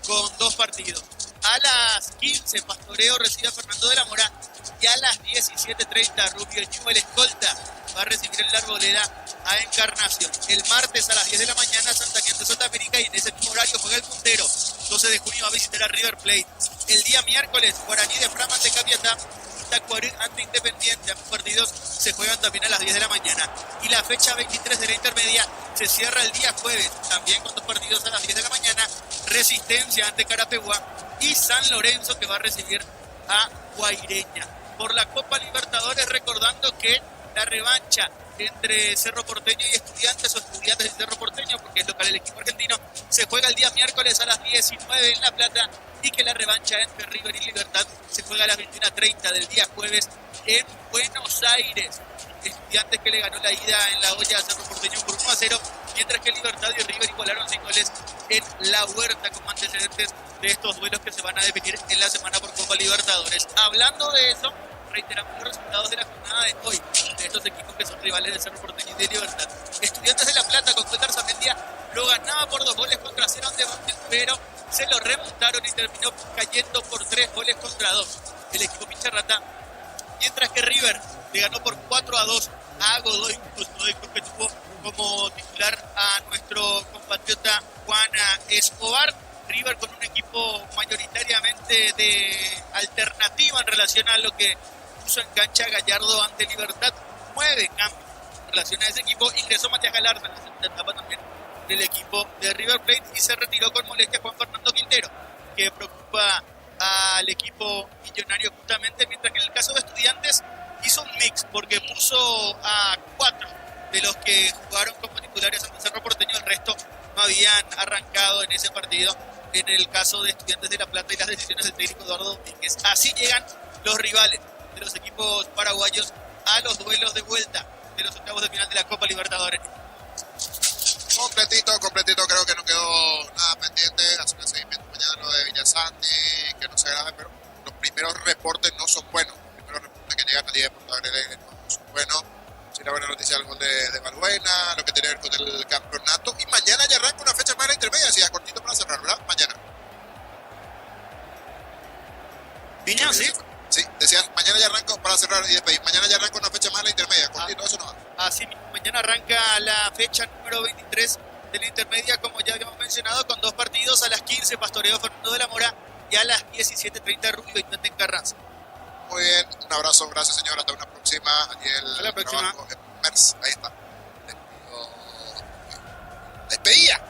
con 2 partidos. A las 15 Pastoreo recibe a Fernando de la Mora y a las 17:30 Rubio Ñu, el escolta, va a recibir en la Arboleda a Encarnación. El martes a las 10 de la mañana Santaní ante Sudamérica y en ese mismo horario juega el puntero. 12 de junio va a visitar a River Plate. El día miércoles Guaraní de Fram ante Capiatá y Tacuaré ante Independiente. Ambos partidos se juegan también a las 10 de la mañana. Y la fecha 23 de la intermedia se cierra el día jueves, también con 2 partidos a las 10 de la mañana. Resistencia ante Carapeguá y San Lorenzo, que va a recibir a Guaireña. Por la Copa Libertadores, recordando que la revancha entre Cerro Porteño y Estudiantes, o Estudiantes y Cerro Porteño, porque es local el equipo argentino, se juega el día miércoles a las 19 en La Plata, y que la revancha entre River y Libertad se juega a las 21:30 del día jueves en Buenos Aires. Estudiantes que le ganó la ida en la olla a Cerro Porteño por 1-0, mientras que Libertad y River igualaron 5 goles en La Huerta, como antecedentes de estos duelos que se van a definir en la semana por Copa Libertadores. Hablando de eso, reiteramos los resultados de la jornada de hoy, de estos equipos que son rivales de Cerro Porteño y de Libertad. Estudiantes de La Plata con Cuétar Zamendia lo ganaba por 2 goles contra 0 ante Banfield, pero se lo remontaron y terminó cayendo por 3 goles contra 2 el equipo Picharrata, mientras que River le ganó por 4-2 a Godoy Cruz. Godoy Cruz que tuvo como titular a nuestro compatriota Juan Escobar. River con un equipo mayoritariamente de alternativa en relación a lo que puso en cancha Gallardo ante Libertad. 9 cambios en relación a ese equipo. Ingresó Matías Galarza en la segunda etapa también del equipo de River Plate y se retiró con molestia Juan Fernando Quintero, que preocupa al equipo millonario justamente, mientras que en el caso de Estudiantes hizo un mix porque puso a 4 de los que jugaron como titulares ante Cerro Porteño. El resto no habían arrancado en ese partido, en el caso de Estudiantes de La Plata y las decisiones del técnico Eduardo Domínguez. Así llegan los rivales de los equipos paraguayos a los duelos de vuelta de los octavos de final de la Copa Libertadores. Completito, creo que no quedó nada pendiente. Hacer el seguimiento mañana lo de Villasanti, que no se agrade, pero los primeros reportes no son buenos. Los primeros reportes que llegan al día de Porto Alegre no son buenos. Sí, la buena noticia del gol de Balbuena, lo que tiene que ver con el campeonato. Y mañana ya arranca una fecha más de la intermedia, así a cortito para cerrar, ¿verdad? Mañana. Piña, sí. Sí, decías, mañana ya arranca para cerrar y despedir. Mañana ya arranca una fecha más de la intermedia, cortito, eso no va. Así mismo, mañana arranca la fecha número 23 de la intermedia, como ya habíamos mencionado, con 2 partidos. A las 15, Pastoreo Fernando de la Mora, y a las 17:30, Rubio Ignate en Carranza. Muy bien, un abrazo, gracias señor, hasta una próxima. Hasta la próxima. Mers, ahí está. Despedida.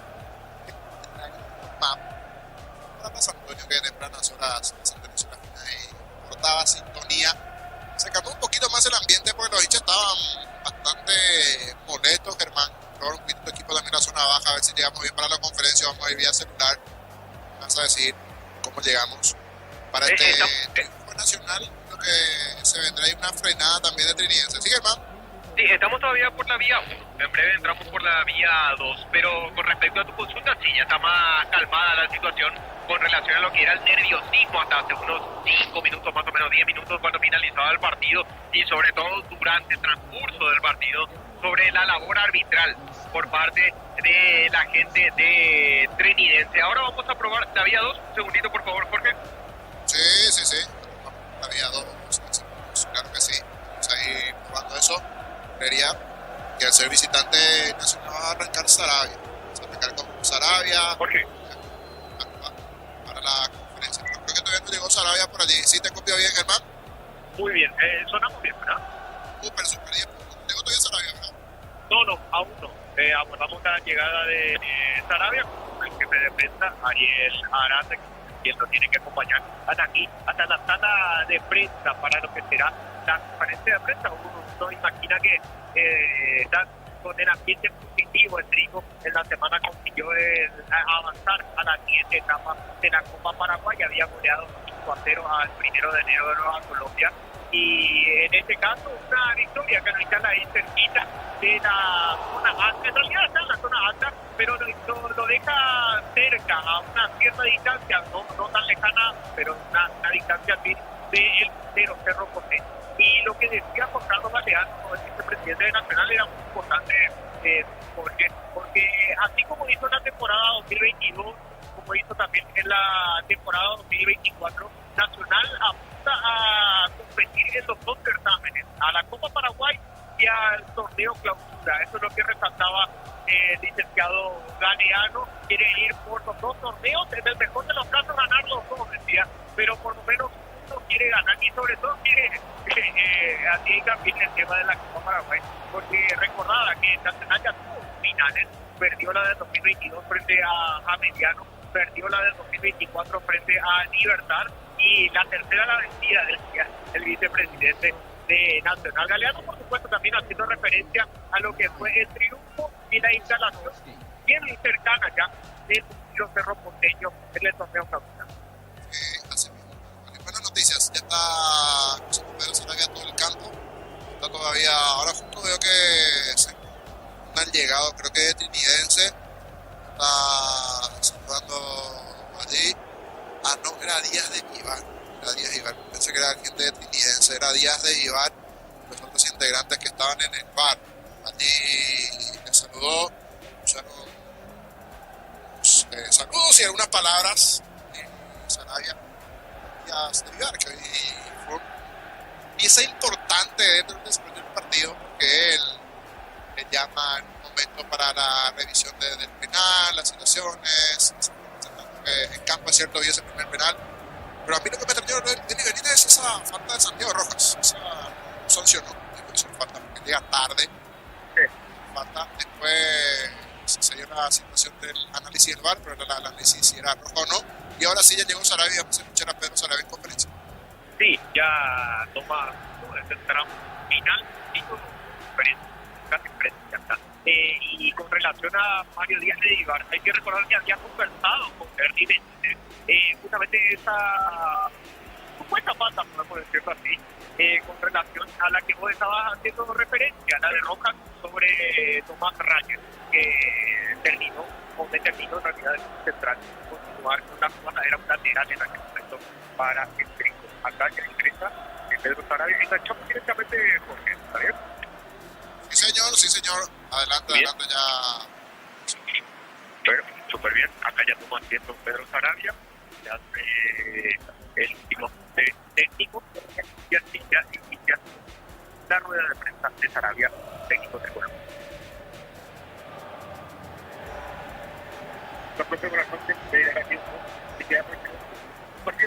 Ahora pasa Antonio que de tempranas horas se organizó la final y cortaba sintonía. Se calmó un poquito más el ambiente porque los hinchas estaban bastante molestos, Germán. Pero un poquito de equipo también en la zona baja, a ver si llegamos bien para la conferencia. Vamos a ir vía celular. Vamos a decir cómo llegamos para este triunfo nacional. Lo que se vendrá ahí una frenada también de Trinidense. ¿Sí, Germán? Sí, estamos todavía por la vía 1. En breve entramos por la vía 2. Pero con respecto a tu consulta, sí, ya está más calmada la situación con relación a lo que era el nerviosismo hasta hace unos 5 minutos, más o menos 10 minutos cuando finalizaba el partido, y sobre todo durante el transcurso del partido, sobre la labor arbitral por parte de la gente de Trinidense. Ahora vamos a probar la vía 2. Un segundito, por favor, Jorge. Sí. La vía 2, claro que sí. Vamos a ir probando eso. Creería que al ser visitante nacional va a arrancar Sarabia. Vamos a arrancar con Sarabia. ¿Por qué? Para la conferencia. Pero creo que todavía no llegó Sarabia por allí. ¿Sí te copió bien, Germán? Muy bien, sonamos bien, ¿verdad? Súper bien. ¿Llegó todavía Sarabia, verdad? No, aún no. Abordamos la llegada de Sarabia con el jefe de prensa, Ariel Aranda, quien lo tiene que acompañar hasta aquí, hasta la sala de prensa para lo que será la conferencia de prensa. Uno imagina que están con el ambiente positivo. El Trigo en la semana consiguió avanzar a la siguiente etapa de la Copa Paraguay. Había goleado 5-0 al 1 de enero de Nueva Colombia. Y en este caso, una victoria que nos está ahí cerquita de la zona alta. En realidad está en la zona alta, pero lo deja cerca, a una cierta distancia, no tan lejana, pero una distancia así del Cerro Porteño. Y lo que decía Juan Carlos Galeano, el vicepresidente de Nacional, era muy importante, porque así como hizo en la temporada 2022, como hizo también en la temporada 2024, Nacional apunta a competir en los 2 certámenes, a la Copa Paraguay y al torneo clausura. Eso es lo que resaltaba el licenciado Galeano. Quiere ir por los 2 torneos, en el mejor de los casos ganar los 2, decía, pero por lo menos uno quiere ganar y sobre todo quiere así también el tema de la Copa Paraguay, porque recordaba que Nacional ya tuvo finales, perdió la del 2022 frente a Mediano, perdió la del 2024 frente a Libertad, y la tercera la vencida del vicepresidente de Nacional. Galeano, por supuesto, también haciendo referencia a lo que fue el triunfo y la instalación bien cercana ya del Cerro Porteño en el torneo clausura. Así mismo. Buenas noticias, ya está José Pedro Sarabia todo el campo. Está todavía, ahora justo veo que se han llegado, creo que Trinidense está saludando allí. No, era Díaz de Vivar. Era Díaz de Ibar, pensé que era gente de Trinidense, era Díaz de Ibar, los otros integrantes que estaban en el bar. Allí les saludó, saludos y algunas palabras Sarabia Díaz de Ibar, que hoy fue pieza importante dentro del desarrollo del partido, porque él le llama en un momento para la revisión del penal, las situaciones, en campo es cierto, vio ese primer penal, pero a mí lo que me extrañó de Benítez es esa falta de Santiago Rojas, esa sancionó, esa falta porque llega tarde, falta, después se dio la situación del análisis del VAR, pero el análisis si era rojo o no, y ahora sí ya llegó Sarabia, vamos a escuchar a Pedro Sarabia en conferencia. Sí, ya toma el tramo final y con casi frente ya está. Y con relación a Mario Díaz de Ibar, hay que recordar que había conversado con Ernie Benítez justamente esa supuesta falta, podemos decirlo así, con relación a la que vos estabas haciendo referencia, la de Rojas sobre Tomás Rayes, que terminó o determinó en realidad el central continuar con la pasadera lateral en aquel momento para el trinco. Acá ya ingresa Pedro Sarabia y enganchamos directamente Jorge, ¿está bien? Sí señor, adelante ya. Pero súper bien, acá ya toma asiento Pedro Sarabia, ya hace el último técnico, y así ya inicia la rueda de prensa de Sarabia, técnico de Colombia. La próxima noche de la